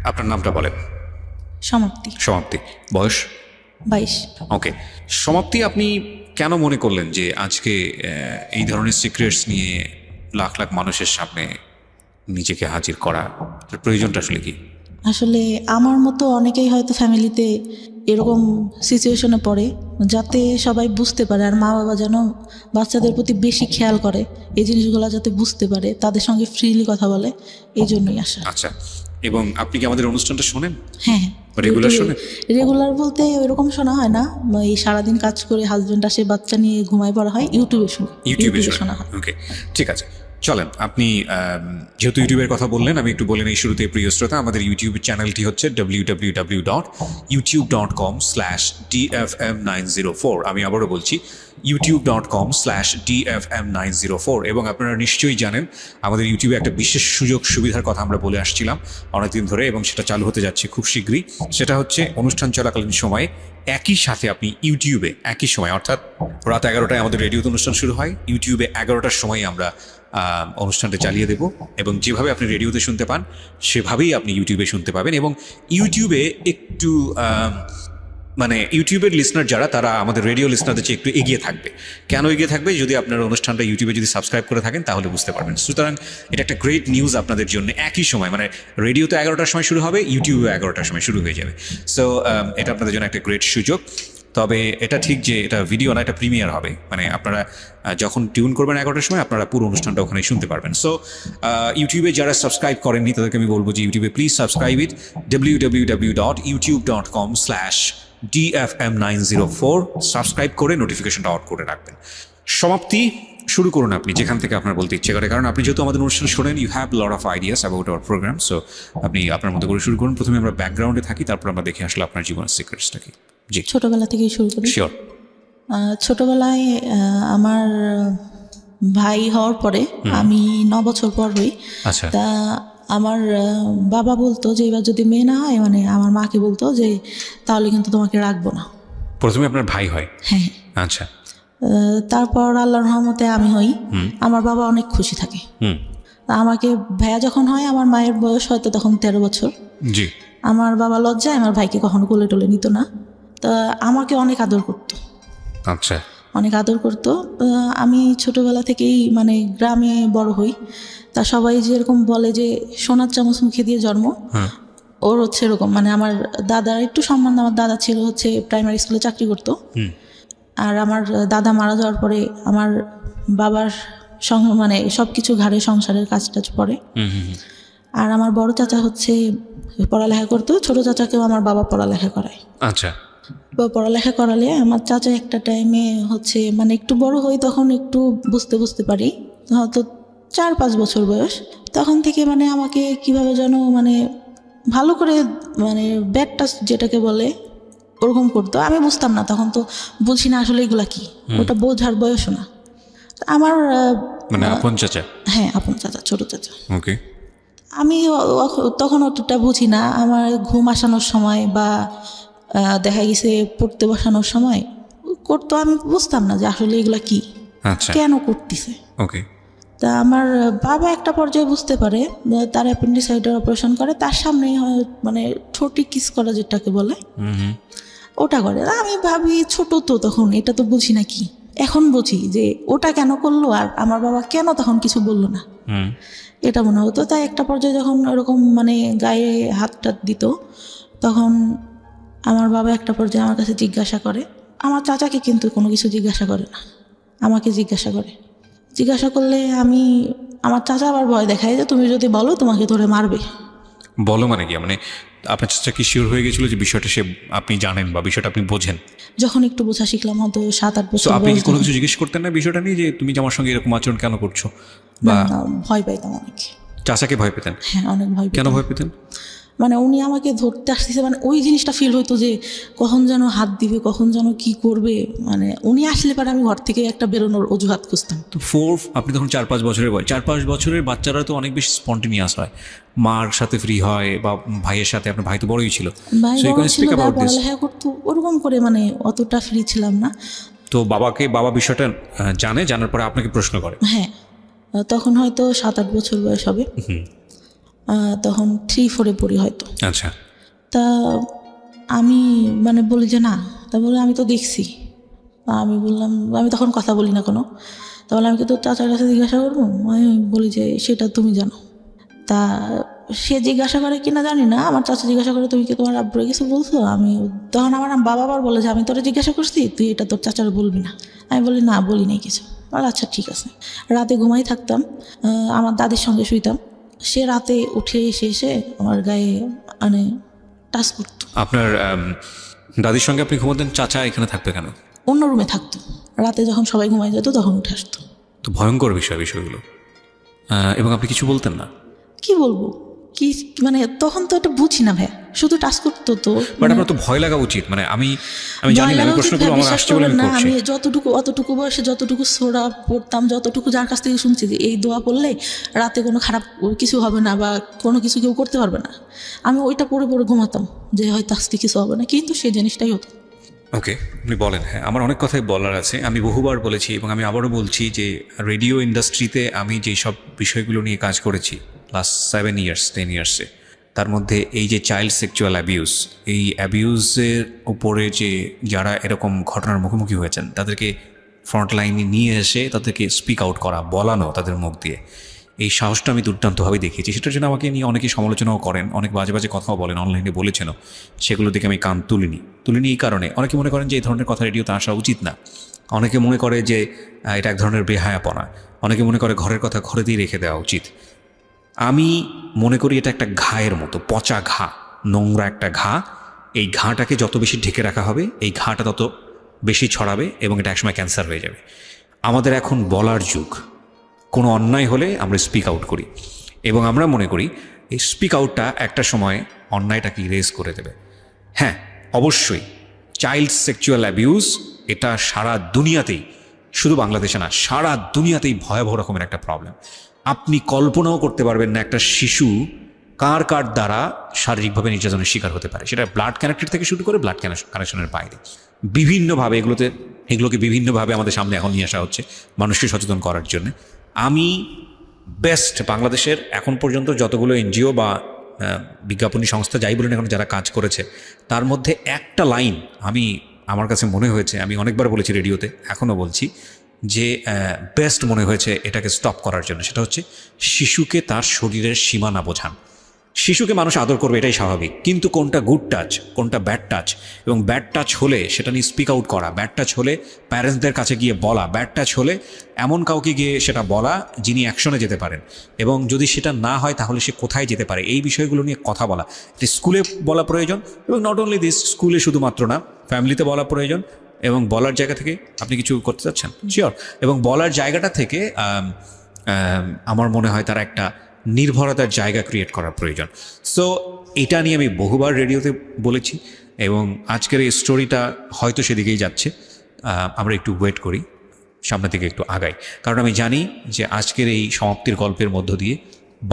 আপনার নামটা বলেন। সমাপ্তি। সমাপ্তি। বয়স? 22। ওকে, সমাপ্তি, আপনি কেন মনে করলেন যে আজকে এই ধরনের সিক্রেটস নিয়ে লাখ লাখ মানুষের সামনে নিজেকে হাজির করা, এর প্রয়োজনটা আসলে কি? আসলে আমার মতো অনেকেই হয়তো ফ্যামিলিতে এরকম সিচুয়েশনে পড়ে, যাতে সবাই বুঝতে পারে আর মা বাবা যেন বাচ্চাদের প্রতি বেশি খেয়াল করে, এই জিনিসগুলো যাতে বুঝতে পারে, তাদের সঙ্গে ফ্রিলি কথা বলে, এই জন্যই আসা। আচ্ছা, এবং আপনি কি আমাদের অনুষ্ঠানটা শোনেন? হ্যাঁ, রেগুলার শোনেন? রেগুলার বলতে ওইরকম শোনা হয় না, এই সারাদিন কাজ করে হাজবেন্ড আসে, বাচ্চা নিয়ে ঘুমায় পড়া হয়, ইউটিউবে শোনা হয়। ওকে, ঠিক আছে, চলেন। আপনি যেহেতু ইউটিউবের কথা বললেন, আমি একটু বলে নেই শুরুতে, প্রিয় শ্রোতা, আমাদের ইউটিউব চ্যানেলটি হচ্ছে www.youtube.com/dfm904। আমি আবারও বলছি, youtube.com/dfm904। এবং আপনারা নিশ্চয়ই জানেন আমাদের ইউটিউবে একটা বিশেষ সুযোগ সুবিধার কথা আমরা বলে আসছিলাম অনেকদিন ধরে, এবং সেটা চালু হতে যাচ্ছে খুব শীঘ্রই। সেটা হচ্ছে অনুষ্ঠান চলাকালীন সময়ে একই সাথে আপনি ইউটিউবে একই সময়, অর্থাৎ রাত 11টায় আমাদের রেডিওতে অনুষ্ঠান শুরু হয়, ইউটিউবে 11টার সময় আমরা অনুষ্ঠানটা চালিয়ে দেব, এবং যেভাবে আপনি রেডিওতে শুনতে পান সেভাবেই আপনি ইউটিউবে শুনতে পাবেন। এবং ইউটিউবে একটু মানে ইউটিউবের লিসনার যারা, তারা আমাদের রেডিও লিসনারদের চেয়ে একটু এগিয়ে থাকবে। কেন এগিয়ে থাকবে? যদি আপনার অনুষ্ঠানটা ইউটিউবে যদি সাবস্ক্রাইব করে থাকেন তাহলে বুঝতে পারবেন। সুতরাং এটা একটা গ্রেট নিউজ আপনাদের জন্য। একই সময়, মানে রেডিওতে 11টার সময় শুরু হবে, ইউটিউবে 11টার সময় শুরু হয়ে যাবে। সো এটা আপনাদের জন্য একটা গ্রেট সুযোগ। তবে এটা ঠিক যে এটা ভিডিও না, এটা প্রিমিয়ার হবে, মানে আপনারা যখন টিউন করবেন 11টার সময় আপনারা পুরো অনুষ্ঠানটা ওখানে শুনতে পারবেন। সো ইউটিউবে যারা সাবস্ক্রাইব করেননি তাদেরকে আমি বলবো যে ইউটিউবে please subscribe it, www.youtube.com/dfm904। Subscribe করে নোটিফিকেশনটা অন করে রাখবেন। সমাপ্তি, শুরু করুন আপনি যেখান থেকে আপনার বলতে ইচ্ছে করে, কারণ আপনি যেহেতু আমাদের অনুষ্ঠান শোনেন, you have lot of ideas about our program. So আপনি আপনার মতো করে শুরু করুন। প্রথমে আমরা ব্যাকগ্রাউন্ডে থাকি, তারপর আমরা দেখে আসলে আপনার জীবনের সিক্রেটসটা কি। জি, ছোটবেলা থেকেই শুরু করি। শিওর। ছোটবেলায় আমার ভাই হওয়ার পরে আমি 9 বছর পর হই। আচ্ছা। তা আমার বাবা বলতো যে এবার যদি মেয়ে না হয়, মানে আমার মাকে বলতো যে তাহলে কিন্তু তোমাকে রাখবো না। প্রথমে আপনার ভাই হয়? হ্যাঁ। আচ্ছা। তারপর আল্লাহর রহমতে আমি হই। আমার বাবা অনেক খুশি থাকে। আমাকে ভাইয়া যখন হয়, আমার মায়ের বয়স হয়তো তখন 13 বছর। জি। আমার বাবা লজ্জায় আমার ভাইকে কখনো কোলে টোলে নিত না, তা আমাকে অনেক আদর করতো। আচ্ছা। অনেক আদর করতো। আমি ছোটবেলা থেকেই মানে গ্রামে বড় হই, তা সবাই যেরকম বলে যে সোনার চামচ মুখে দিয়ে জন্ম, ওর হচ্ছে এরকম। মানে আমার দাদার একটু সম্মান, আমার দাদা ছিল হচ্ছে প্রাইমারি স্কুলে চাকরি করতো, আর আমার দাদা মারা যাওয়ার পরে আমার বাবার মানে সব কিছু ঘাড়ে সংসারের কাজ টাজ পড়ে। আর আমার বড় চাচা হচ্ছে পড়ালেখা করতো, ছোট চাচাকেও আমার বাবা পড়ালেখা করায়। আচ্ছা। পড়ালেখা করালে আমার চাচা একটা টাইমে হচ্ছে মানে একটু বড় হই, তখন একটু বুঝতে পারি, হয়তো 4-5 বছর বয়স, তখন থেকে মানে আমাকে কিভাবে যেন মানে ভালো করে মানে ব্যাড টাচ যেটাকে বলে ওরকম করতো। আমি বুঝতাম না, তখন তো বুঝি না আসলে এগুলা কি, ওটা বোঝার বয়সও না। আমার মানে আপন চাচা? হ্যাঁ, আপন চাচা, ছোট চাচা। ওকে। আমি তখন অতটা বুঝি না। আমার ঘুম আসানোর সময় বা দেখা গেছে পড়তে বসানোর সময় করতো, আমি বুঝতাম না যে আসলে এগুলা কি, কেন করতেছে। ওকে। তা আমার বাবা একটা পর্যায়ে বুঝতে পারে, তার অ্যাপেন্ডিসাইডের অপারেশন করে, তার সামনেই হয় মানে ঠোঁটে কিস করা যেটাকে বলে, ওটা করে। আমি ভাবি ছোট তো তখন, এটা তো বুঝি না কি। এখন বুঝি যে ওটা কেন করলো আর আমার বাবা কেন তখন কিছু বললো না, এটা মনে হতো। তাই একটা পর্যায়ে যখন এরকম মানে গায়ে হাত টাত দিত, তখন আমার বাবা একটা পর্যায়ে আমার কাছে জিজ্ঞাসা করে, আমার চাচাকে কিন্তু কোনো কিছু জিজ্ঞাসা করে না, আমাকে জিজ্ঞাসা করে। জিজ্ঞাসা করলে আমার চাচা আবার ভয় দেখায় যে তুমি যদি বলো তোমাকে ধরে মারবে। বলো মানে কি? মানে আপনার চাচা কি শিওর হয়ে গেছিল যে বিষয়টা আপনি জানেন বা বিষয়টা আপনি বোঝেন? যখন একটু বোঝা শিখলাম, হয়তো 7-8 বছর। আপনি কি কোনো কিছু জিজ্ঞেস করতেন না বিষয়টা নিয়ে, যে তুমি আমার সঙ্গে এরকম আচরণ কেন করছো? বা ভয় পাইতাম অনেক। চাচাকে ভয় পেতেন? হ্যাঁ, অনেক ভয় পেতাম। কেন ভয় পেতেন? মানে উনি আমাকে ধরতে আসতেছে, মানে ওই জিনিসটা ফিল হইতো যে কখন যেন হাত দিবে, কখন যেন কি করবে। মানে উনি আসলে পরে আমি ঘর থেকে একটা বেরোনোর অজুহাত খুঁজতাম। তো আপনি তখন 4-5 বছরের বয়স। 4-5 বছরের বাচ্চারা তো অনেক বেশি স্পন্টেনিয়াস হয়, মার সাথে ফ্রি হয় বা ভাইয়ের সাথে। আপনার ভাই তো বড়ই ছিল, পড়ালেখা করতো, ওরকম করে মানে অতটা ফ্রি ছিলাম না। তো বাবা বিষয়টা জানার পরে আপনাকে প্রশ্ন করে? হ্যাঁ, তখন হয়তো 7-8 বছর বয়স হবে। তখন 3-4 পড়ি হয়তো। আচ্ছা, তা আমি মানে বলি যে না, তা বলে আমি তো দেখছি। আমি বললাম, আমি তখন কথা বলি না কোনো। তাহলে আমি কি তোর চাচার কাছে জিজ্ঞাসা করবো? আমি বলি যে সেটা তুমি জানো। তা সে জিজ্ঞাসা করে কিনা জানি না, আমার চাচা জিজ্ঞাসা করে তুমি কি তোমার আব্বুরে কিছু বলছো? আমি তখন আমার বাবা আবার বলে যে আমি তোরা জিজ্ঞাসা করছি, তুই এটা তোর চাচার বলবি না। আমি বলি না, বলি নাই কিছু। আর আচ্ছা ঠিক আছে। রাতে ঘুমাই থাকতাম, আমার দাদির সঙ্গে শুইতাম। সে রাতে উঠে এসে আমার গায়ে মানে টাচ করতো। আপনার দাদির সঙ্গে আপনি ঘুমোতেন, চাচা এখানে থাকবে কেন? অন্য রুমে থাকতো, রাতে যখন সবাই ঘুমাই যেত তখন উঠে আসতো। তো ভয়ঙ্কর বিষয়গুলো। এবং আপনি কিছু বলতেন না? কি বলবো, কি মানে তখন তো এটা বুঝি না ভাই, শুধু টাচ করতো তো। বাট আপনার তো ভয় লাগা উচিত। মানে আমি জানি না, আমি প্রশ্নগুলো আমার আসছে বলে আমি করছি। আমি অতটুকু বয়সে যতটুকু সোরা পড়তাম, যতটুকু যার কাছ থেকে শুনছি যে এই দোয়া পড়লে রাতে কোনো খারাপ কিছু হবে না বা কোনো কিছু কেউ করতে পারবে না, আমি ওইটা পড়ে ঘুমাতাম যে হয়তো আজকে কিছু হবে না, কিন্তু সেই জিনিসটাই হতো। ওকে, আপনি বলেন। হ্যাঁ, আমার অনেক কথাই বলার আছে। আমি বহুবার বলেছি এবং আমি আবারও বলছি যে রেডিও ইন্ডাস্ট্রিতে আমি যেই সব বিষয়গুলো নিয়ে কাজ করেছি লাস্ট 10 ইয়ার্সে, তার মধ্যে এই যে চাইল্ড সেক্সুয়াল অ্যাবিউজ, এই অ্যাবিউজের উপরে যে যারা এরকম ঘটনার মুখোমুখি হয়েছেন তাদেরকে ফ্রন্টলাইনে নিয়ে এসে তাদেরকে স্পিক আউট করা, বলানো তাদের মুখ দিয়ে, এই সাহসটা আমি দুর্দান্তভাবে দেখিয়েছি। সেটার জন্য আমাকে নিয়ে অনেকেই সমালোচনাও করেন, অনেক বাজে বাজে কথাও বলেন, অনলাইনে বলেছেনও। সেগুলো দেখে আমি কান তুলিনি এই কারণে অনেকে মনে করেন যে এই ধরনের কথা রেডিওতে আসা উচিত না। অনেকে মনে করে যে এটা এক ধরনের বেহায়াপনা। অনেকে মনে করে ঘরের কথা ঘরেতেই রেখে দেওয়া উচিত। আমি মনে করি এটা একটা ঘায়ের মতো, পচা ঘা, নোংরা একটা ঘা। এই ঘাটাকে যত বেশি ঢেকে রাখা হবে, এই ঘাটা তত বেশি ছড়াবে এবং এটা একসময় ক্যান্সার হয়ে যাবে। আমাদের এখন বলার যুগ। কোনো অন্যায় হলে আমরা স্পিক আউট করি এবং আমরা মনে করি এই স্পিক আউটটা একটা সময় অন্যায়টাকে ইরেজ করে দেবে। হ্যাঁ, অবশ্যই চাইল্ড সেক্সুয়াল অ্যাবিউজ এটা সারা দুনিয়াতেই, শুধু বাংলাদেশে না, সারা দুনিয়াতেই ভয়াবহ রকমের একটা প্রবলেম। আপনি কল্পনাও করতে পারবেন না একটা শিশু কার দ্বারা শারীরিকভাবে নির্যাতনের শিকার হতে পারে। সেটা ব্লাড কানেক্টেড থেকে শুরু করে ব্লাড কানেকশনের বাইরে বিভিন্নভাবে এগুলোকে বিভিন্নভাবে আমাদের সামনে এখন নিয়ে আসা হচ্ছে মানুষকে সচেতন করার জন্য। আমি বেস্ট বাংলাদেশের এখন পর্যন্ত যতগুলো এনজিও বা বিজ্ঞাপনী সংস্থা যাই বলুন এখন যারা কাজ করেছে, তার মধ্যে একটা লাইন আমার কাছে মনে হয়েছে, আমি অনেকবার বলেছি রেডিওতে, এখনও বলছি, যে বেস্ট মনে হয়েছে এটাকে স্টপ করার জন্য। সেটা হচ্ছে শিশুকে তার শরীরের সীমানা বোঝান। শিশুকে মানুষ আদর করবে, এটাই স্বাভাবিক, কিন্তু কোনটা গুড টাচ, কোনটা ব্যাড টাচ, এবং ব্যাড টাচ হলে সেটা নিয়ে স্পিক আউট করা, ব্যাড টাচ হলে প্যারেন্টসদের কাছে গিয়ে বলা, ব্যাড টাচ হলে এমন কাউকে গিয়ে সেটা বলা যিনি অ্যাকশনে যেতে পারেন, এবং যদি সেটা না হয় তাহলে সে কোথায় যেতে পারে, এই বিষয়গুলো নিয়ে কথা বলা। এটি স্কুলে বলা প্রয়োজন, এবং নট অনলি দিস, স্কুলে শুধুমাত্র না, ফ্যামিলিতে বলা প্রয়োজন। এবং বলার জায়গা থেকে আপনি কিছু করতে চাচ্ছেন, শিওর, এবং বলার জায়গাটা থেকে আমার মনে হয় তারা একটা নির্ভরতার জায়গা ক্রিয়েট করার প্রয়োজন। সো এটা নিয়ে আমি বহুবার রেডিওতে বলেছি এবং আজকের এই স্টোরিটা হয়তো সেদিকেই যাচ্ছে। আমরা একটু ওয়েট করি, সামনের দিকে একটু আগাই, কারণ আমি জানি যে আজকের এই সমাপ্তির গল্পের মধ্য দিয়ে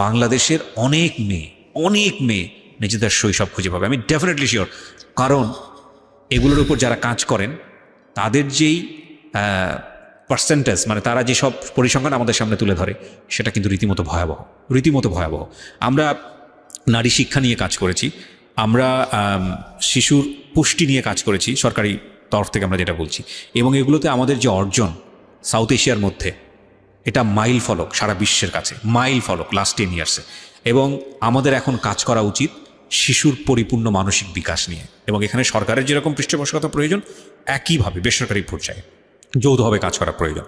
বাংলাদেশের অনেক মেয়ে নিজেদের শৈশব খুঁজে পাবে। আমি ডেফিনেটলি শিওর, কারণ এগুলোর উপর যারা কাজ করেন তাদের যেই পার্সেন্টেজ, মানে তারা যেসব পরিসংখ্যান আমাদের সামনে তুলে ধরে, সেটা কিন্তু রীতিমতো ভয়াবহ। আমরা নারী শিক্ষা নিয়ে কাজ করেছি, আমরা শিশুর পুষ্টি নিয়ে কাজ করেছি সরকারি তরফ থেকে, আমরা যেটা বলছি, এবং এগুলোতে আমাদের যে অর্জন সাউথ এশিয়ার মধ্যে, এটা মাইল ফলক সারা বিশ্বের কাছে, মাইল ফলক লাস্ট 10 ইয়ার্সে। এবং আমাদের এখন কাজ করা উচিত শিশুর পরিপূর্ণ মানসিক বিকাশ নিয়ে, এবং এখানে সরকারের যেরকম পৃষ্ঠপোষকতা প্রয়োজন, একইভাবে বেসরকারি পর্যায়ে যৌথভাবে কাজ করা প্রয়োজন।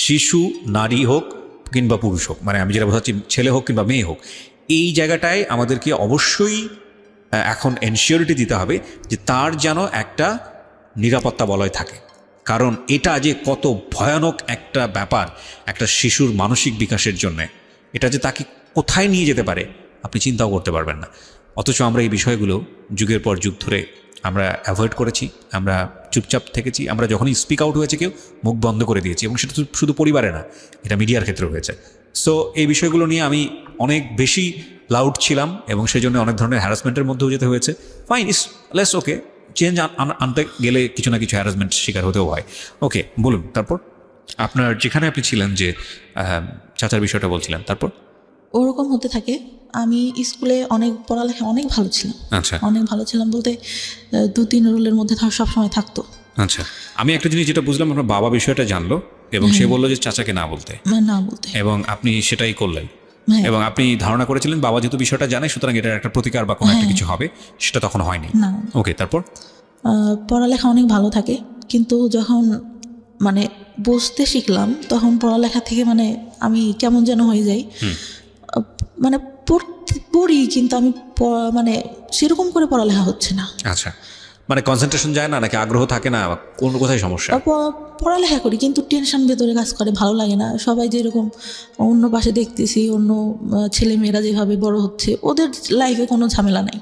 শিশু নারী হোক কিংবা পুরুষ হোক, মানে আমি যেটা বোঝাচ্ছি, ছেলে হোক কিংবা মেয়ে হোক, এই জায়গাটায় আমাদেরকে অবশ্যই এখন এনশিওরিটি দিতে হবে যে তার যেন একটা নিরাপত্তা বলয় থাকে। কারণ এটা যে কত ভয়ানক একটা ব্যাপার একটা শিশুর মানসিক বিকাশের জন্যে, এটা যে তাকে কোথায় নিয়ে যেতে পারে আপনি চিন্তাও করতে পারবেন না। অথচ আমরা এই বিষয়গুলো যুগের পর যুগ ধরে আমরা অ্যাভয়েড করেছি, আমরা চুপচাপ থেকেছি। আমরা যখনই স্পিক আউট হয়েছে কেউ মুখ বন্ধ করে দিয়েছি, এবং সেটা শুধু পরিবারে না, এটা মিডিয়ার ক্ষেত্রেও হয়েছে। সো এই বিষয়গুলো নিয়ে আমি অনেক বেশি লাউড ছিলাম এবং সেই জন্য অনেক ধরনের হ্যারাসমেন্টের মধ্যেও যেতে হয়েছে। ফাইন, ইস লেস ওকে, চেঞ্জ আনতে গেলে কিছু না কিছু হ্যারাসমেন্ট শিকার হতেও হয়। ওকে, বলুন তারপর যেখানে আপনি ছিলেন, যে চাচার বিষয়টা বলছিলেন, তারপর ওরকম হতে থাকে। আমি স্কুলে অনেক পড়ালেখা অনেক ভালো ছিলাম, আচ্ছা অনেক ভালো ছিলাম বলতে 2-3 রোলের মধ্যে সবসময় থাকতো। আচ্ছা, আমি একটা জিনিস যেটা বুঝলাম, আপনার বাবা বিষয়টা জানলো এবং সে বললো যে চাচাকে না বলতে, না বলতে, এবং আপনি সেটাই করলেন। হ্যাঁ। এবং আপনি ধারণা করেছিলেন বাবা যেহেতু বিষয়টা জানে সুতরাং এটার একটা প্রতিকার বা কোনো একটা কিছু হবে, সেটা তখন হয়নি। না, ওকে, তারপর? পড়ালেখা অনেক ভালো থাকে, কিন্তু যখন মানে বুঝতে শিখলাম তখন পড়ালেখা থেকে মানে আমি কেমন যেন হয়ে যাই। মানে পড়ি কিন্তু আমি মানে সেরকম করে পড়ালেখা হচ্ছে না। আচ্ছা, মানে কনসেন্ট্রেশন যায় না, নাকি আগ্রহ থাকে না, কোন কোথায় সমস্যা? পড়ালেখা করি কিন্তু টেনশন ভেতরে কাজ করে, ভালো লাগে না। সবাই যেরকম অন্য পাশে দেখতেছি, অন্য ছেলে মেয়েরা যেভাবে বড় হচ্ছে, ওদের লাইফে কোনো ঝামেলা নেই,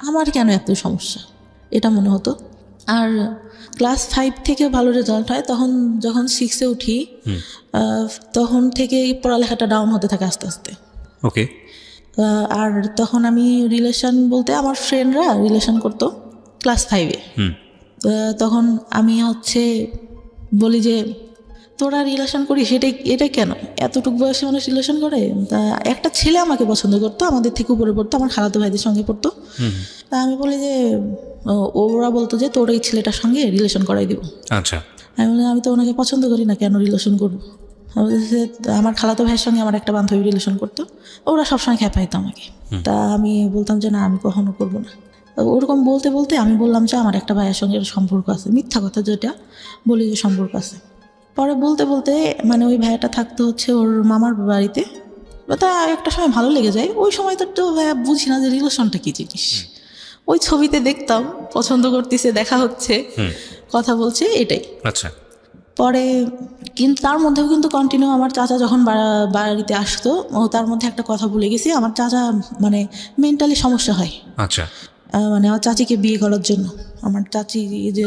আমার কেন এত সমস্যা, এটা মনে হতো। আর ক্লাস 5 থেকে ভালো রেজাল্ট হয়, তখন যখন 6-এ উঠি তখন থেকে পড়ালেখাটা ডাউন হতে থাকে আস্তে আস্তে। ওকে। আর তখন আমি রিলেশন বলতে আমার ফ্রেন্ডরা রিলেশন করতো ক্লাস 5-এ। তখন আমি বলি যে তোরা রিলেশন করিস, এটা কেন, এতটুকু বয়সে মানুষ রিলেশন করে? তা একটা ছেলে আমাকে পছন্দ করতো, আমাদের থেকে উপরে পড়তো, আমার খালাতো ভাইদের সঙ্গে পড়তো। তা আমি বলি যে ওরা বলতো যে তোর এই ছেলেটার সঙ্গে রিলেশন করাই দিব। আচ্ছা, আমি বলি আমি তো ওনাকে পছন্দ করি না, কেন রিলেশন করবো? আমার খালাতো ভাইয়ের সঙ্গে আমার একটা বান্ধবী রিলেশন করতো, ওরা সবসময় খেপাইতো আমাকে। তা আমি বলতাম যে না, আমি কখনো করবো না। ওরকম বলতে বলতে আমি বললাম যে আমার একটা ভাইয়ের সঙ্গে সম্পর্ক আছে, মিথ্যা কথা যেটা বলি যে সম্পর্ক আছে। পরে বলতে বলতে মানে ওই ভাইয়াটা থাকতো ওর মামার বাড়িতে। তা একটা সময় ভালো লেগে যায়, ওই সময় তো ভাইয়া বুঝি না যে রিলেশনটা কী জিনিস। ওই ছবিতে দেখতাম পছন্দ করতেছে, দেখা হচ্ছে, কথা বলছে, এটাই। আচ্ছা। পরে কিন্তু তার মধ্যেও কিন্তু কন্টিনিউ আমার চাচা যখন বাড়িতে আসতো, তার মধ্যে একটা কথা ভুলে গেছি, আমার চাচা মানে মেন্টালি সমস্যা হয়। আচ্ছা। মানে আমার চাচিকে বিয়ে করার জন্য, আমার চাচি যে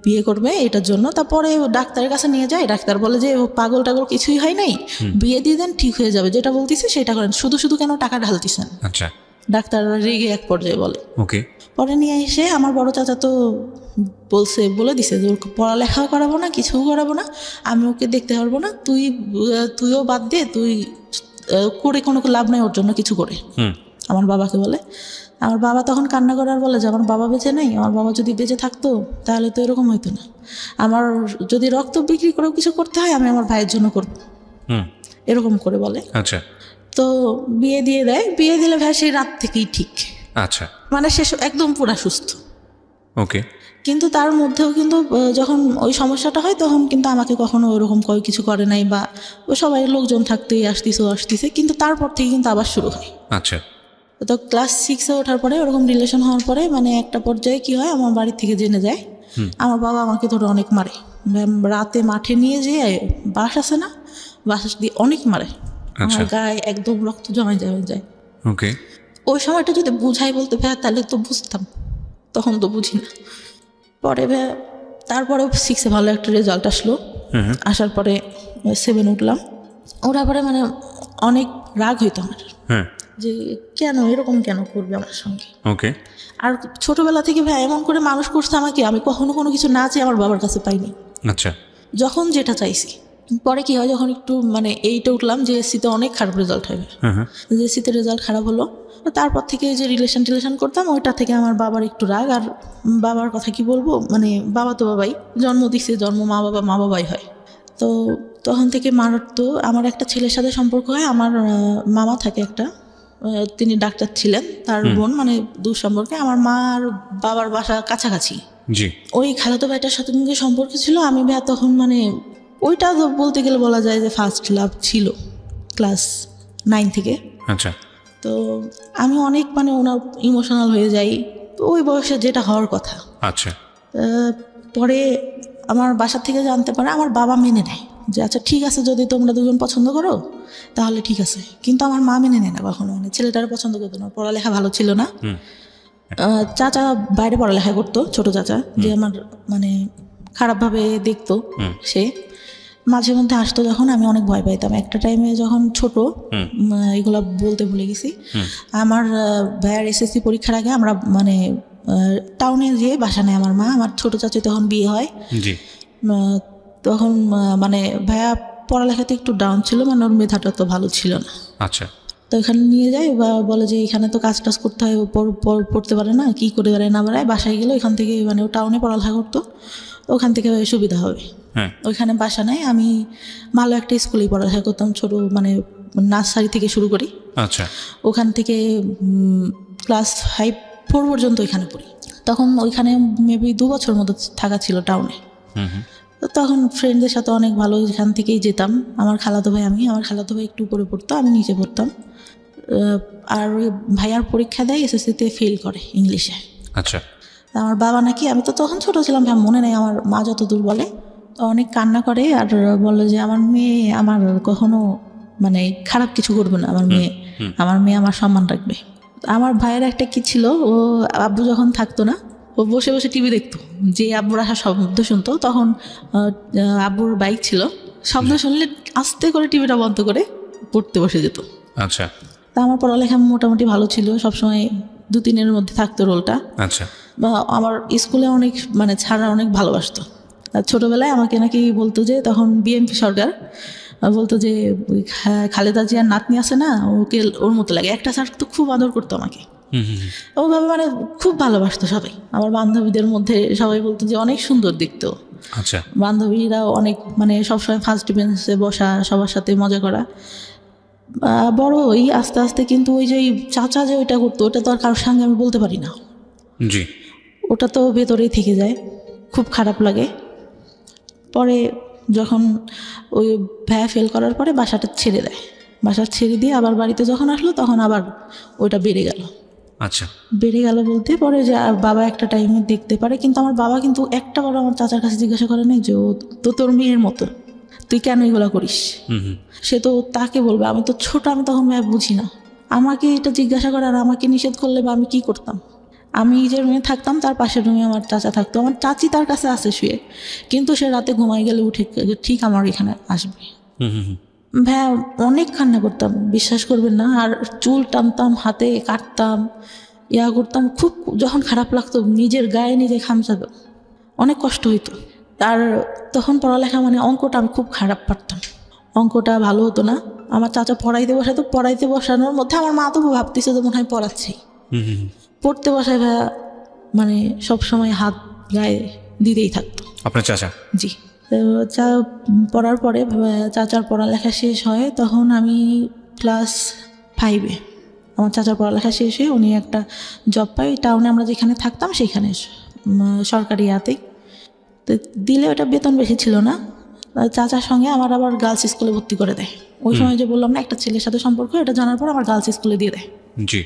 বিয়ে করবে এটার জন্য। তারপরে ডাক্তারের কাছে নিয়ে যায়, ডাক্তার বলে যে পাগল টাগল কিছুই হয় নাই, বিয়ে দিয়ে দেন, ঠিক হয়ে যাবে, যেটা বলতেছে সেটা করেন, শুধু শুধু কেন টাকা ঢালতেছেন। আচ্ছা। ডাক্তার রেগে এক পর্যায়ে বলে। ওকে। পরে নিয়ে এসে আমার বড় চাচা তো বলে দিছে যে ওর পড়ালেখাও করাবো না, কিছুও করাবো না, আমি ওকে দেখতে পারবো না, তুইও বাদ দে, তুই করে কোনো লাভ নাই ওর জন্য কিছু করে। আমার বাবাকে বলে। আমার বাবা তখন কান্না করে আর বলে যে আমার বাবা বেঁচে নেই, আমার বাবা যদি বেঁচে থাকতো তাহলে তো এরকম হইতো না, আমার যদি রক্ত বিক্রি করেও কিছু করতে হয় আমি আমার ভাইয়ের জন্য করবো, এরকম করে বলে। আচ্ছা। তো বিয়ে দিয়ে দেয়, বিয়ে দিলে ভাই সেই রাত থেকেই ঠিক। আচ্ছা। মানে সে একদম পুরা সুস্থ। ওকে। কিন্তু তার মধ্যেও কিন্তু যখন ওই সমস্যাটা হয় তখন কিন্তু আমাকে কখনো ওরকম কিছু করে নাই, বা ও সবাই লোকজন থাকতেই আসতেছে, কিন্তু তারপর থেকে কিন্তু আবার শুরু হয়। আচ্ছা। তো ক্লাস 6-এ ওঠার পরে ওরকম রিলেশন হওয়ার পরে মানে একটা পর্যায়ে কি হয়, আমার বাড়ি থেকে জেনে যায়, আমার বাবা আমাকে ধরে অনেক মারে, রাতে মাঠে নিয়ে যেয়ে বাস আছে না, বাস দিয়ে অনেক মারে, আমার গায়ে একদম রক্ত জমে যায়। ওকে। ওই সময়টা যদি বুঝাই বলতে ভাই তাহলে তো বুঝতাম, তখন তো বুঝি না। পরে তারপরে 6-এ ভালো একটা রেজাল্ট আসলো, আসার পরে 7 উঠলাম, ওরা পরে মানে অনেক রাগ হইতো আমার যে কেন এরকম কেন করবে আমার সঙ্গে। ওকে। আর ছোটবেলা থেকে ভাই এমন করে মানুষ করছে আমাকে, আমি কখনো কোনো কিছু না চেয়ে আমার বাবার কাছে পাইনি। আচ্ছা। যখন যেটা চাইছি। পরে কি হয়, যখন একটু মানে 8-এ উঠলাম, JSC-তে অনেক খারাপ রেজাল্ট হবে, JSC-তে রেজাল্ট খারাপ হলো, তারপর থেকে যে রিলেশন করতাম ওইটা থেকে আমার বাবার একটু রাগ। আর বাবার কথা কি বলবো, মানে বাবা তো বাবাই, জন্ম দিছে, মা বাবাই হয়। তো তখন থেকে তো আমার একটা ছেলের সাথে সম্পর্ক হয়, আমার মামা থাকে একটা, তিনি ডাক্তার ছিলেন, তার বোন, মানে দূর সম্পর্কে। আমার মা আর বাবার বাসা কাছাকাছি, জি। ওই খালাতো ভাইটার সাথে সম্পর্ক ছিল। আমি তখন মানে ওইটা বলতে গেলে বলা যায় যে ফার্স্ট লাভ ছিল ক্লাস 9 থেকে। আচ্ছা। তো আমি অনেক মানে ওনার ইমোশনাল হয়ে যাই, ওই বয়সে যেটা হওয়ার কথা। আচ্ছা। পরে আমার বাসা থেকে জানতে পারে, আমার বাবা মেনে নেয় যে আচ্ছা ঠিক আছে, যদি তোমরা দুজন পছন্দ করো তাহলে ঠিক আছে, কিন্তু আমার মা মেনে নেয় না কখনো, মানে ছেলেটার পছন্দ করতো না, পড়ালেখা ভালো ছিল না। চাচা বাইরে পড়ালেখা করতো, ছোট চাচা, যে আমার মানে খারাপভাবে দেখতো, সে মাঝে মধ্যে আসতো যখন, আমি অনেক ভয় পাইতাম। একটা টাইমে যখন ছোট, এগুলা বলতে ভুলে গেছি, আমার ভাইয়ের SSC পরীক্ষার আগে আমরা মানে টাউনে যেয়ে বাসা নেয় আমার মা, আমার ছোট চাচি তখন বিয়ে হয়। তখন মানে ভাইয়া পড়ালেখাতে একটু ডাউন ছিল, মানে ওর মেধাটা তো ভালো ছিল না। আচ্ছা। তো এখানে নিয়ে যায় বা বলে যে এখানে তো কাজ টাজ করতে হয়, পড়তে পারে না, কি করে পারে না পারে, বাসায় গেলে ওইখান থেকে মানে ও টাউনে পড়ালেখা করতো, তো ওখান থেকে সুবিধা হবে। হ্যাঁ ওইখানে বাসা নেই, আমি ভালো একটা স্কুলেই পড়ালেখা করতাম, ছোটো মানে নার্সারি থেকে শুরু করি। আচ্ছা ওখান থেকে ক্লাস 5-4 পর্যন্ত ওইখানে পড়ি। তখন ওইখানে মেবি 2 বছর মতো থাকা ছিল টাউনে। তো তখন ফ্রেন্ডদের সাথে অনেক ভালো, এখান থেকেই যেতাম। আমার খালাতো ভাই একটু উপরে পড়তো, আমি নিচে পড়তাম। আর ওই ভাইয়ার পরীক্ষা দেয়, এসএসসিতে ফেল করে ইংলিশে। আচ্ছা আমার বাবা নাকি, আমি তো তখন ছোটো ছিলাম, মনে নেই, আমার মা যতদূর বলে, তো অনেক কান্না করে আর বলে যে আমার মেয়ে আমার কখনো মানে খারাপ কিছু করবে না, আমার মেয়ে আমার সম্মান রাখবে। আমার ভাইয়ের একটা কি ছিল, ও আব্বু যখন থাকতো না, ও বসে বসে টিভি দেখতো, যে আব্বুর আসা শব্দ শুনতো, তখন আব্বুর বাইক ছিল, শব্দ শুনলে আস্তে করে টিভিটা বন্ধ করে পড়তে বসে যেত। আচ্ছা তা আমার পড়ালেখা মোটামুটি ভালো ছিল, সবসময় 2-3-এর মধ্যে থাকতো রোলটা। আচ্ছা বা আমার স্কুলে অনেক মানে ছাড়া অনেক ভালোবাসতো। আর ছোটোবেলায় আমাকে নাকি বলতো যে, তখন বিএনপি সরকার, বলতো যে খালেদা জিয়ার নাতনি আছে না, ওকে ওর মতো লাগে। একটা স্যার তো খুব আদর করতো আমাকে, ওভাবে মানে খুব ভালোবাসতো সবাই। আমার বান্ধবীদের মধ্যে সবাই বলতো যে অনেক সুন্দর দেখতো। আচ্ছা বান্ধবীরাও অনেক মানে সবসময় ফার্স্ট বেঞ্চে বসা, সবার সাথে মজা করা। বড় ওই আস্তে আস্তে কিন্তু ওই যে চাচা যে ওইটা করতো, ওটা তো আর কারোর সঙ্গে আমি বলতে পারি না। জি ওটা তো ভেতরেই থেকে যায়, খুব খারাপ লাগে। পরে যখন ওই ভাইয়া ফেল করার পরে বাসা ছেড়ে দিয়ে আবার বাড়িতে যখন আসলো, তখন আবার ওইটা বেড়ে গেল। আচ্ছা বলতে পরে যে বাবা একটা টাইমে দেখতে পারে, কিন্তু আমার বাবা কিন্তু একটা বার আমার চাচার কাছে জিজ্ঞাসা করে নাই যে ও তো তোর মেয়ের মতো, তুই কেন এগুলো করিস। সে তো তাকে বলবে, আমি তো ছোট, আমি তখন ভাই বুঝি না। আমাকে এটা জিজ্ঞাসা করে আর আমাকে নিষেধ করলে বা আমি কি করতাম। আমি যে রুমে থাকতাম, তার পাশের রুমে আমার চাচা থাকতো, আমার চাচি তার কাছে আসে শুয়ে, কিন্তু সে রাতে ঘুমাই গেলে উঠে ঠিক আমার এখানে আসবে। ভাইয়া অনেক কান্না করতাম, বিশ্বাস করবেন না। আর চুল টানতাম, হাতে কাটতাম, করতাম। খুব যখন খারাপ লাগতো, নিজের গায়ে নিজে খামচাতো, অনেক কষ্ট হইতো। আর তখন পড়ালেখা মানে অঙ্কটা আমি খুব খারাপ পারতাম, অঙ্কটা ভালো হতো না। আমার চাচা পড়াইতে বসানোর মধ্যে আমার মা তো ভাবতেছে যে মনে হয় পড়াচ্ছি। পড়তে বসায় ভাইয়া মানে সবসময় হাত গায়ে দিতেই থাকতো। আপনার চাচা? জি। পড়ার পরে চাচার পড়ালেখা শেষ হয়, তখন আমি ক্লাস 5-এ। আমার চাচার পড়ালেখা শেষ হয়ে উনি একটা জব পাই টাউনে, আমরা যেখানে থাকতাম সেখানে, সরকারি ইয়াতেই। তো দিলে ওটা বেতন বেশি ছিল না। চাচার সঙ্গে আমার আবার গার্লস স্কুলে ভর্তি করে দেয়। ওই সময় যে বললাম না একটা ছেলের সাথে সম্পর্ক, এটা জানার পর আমার গার্লস স্কুলে দিয়ে দেয়। জি।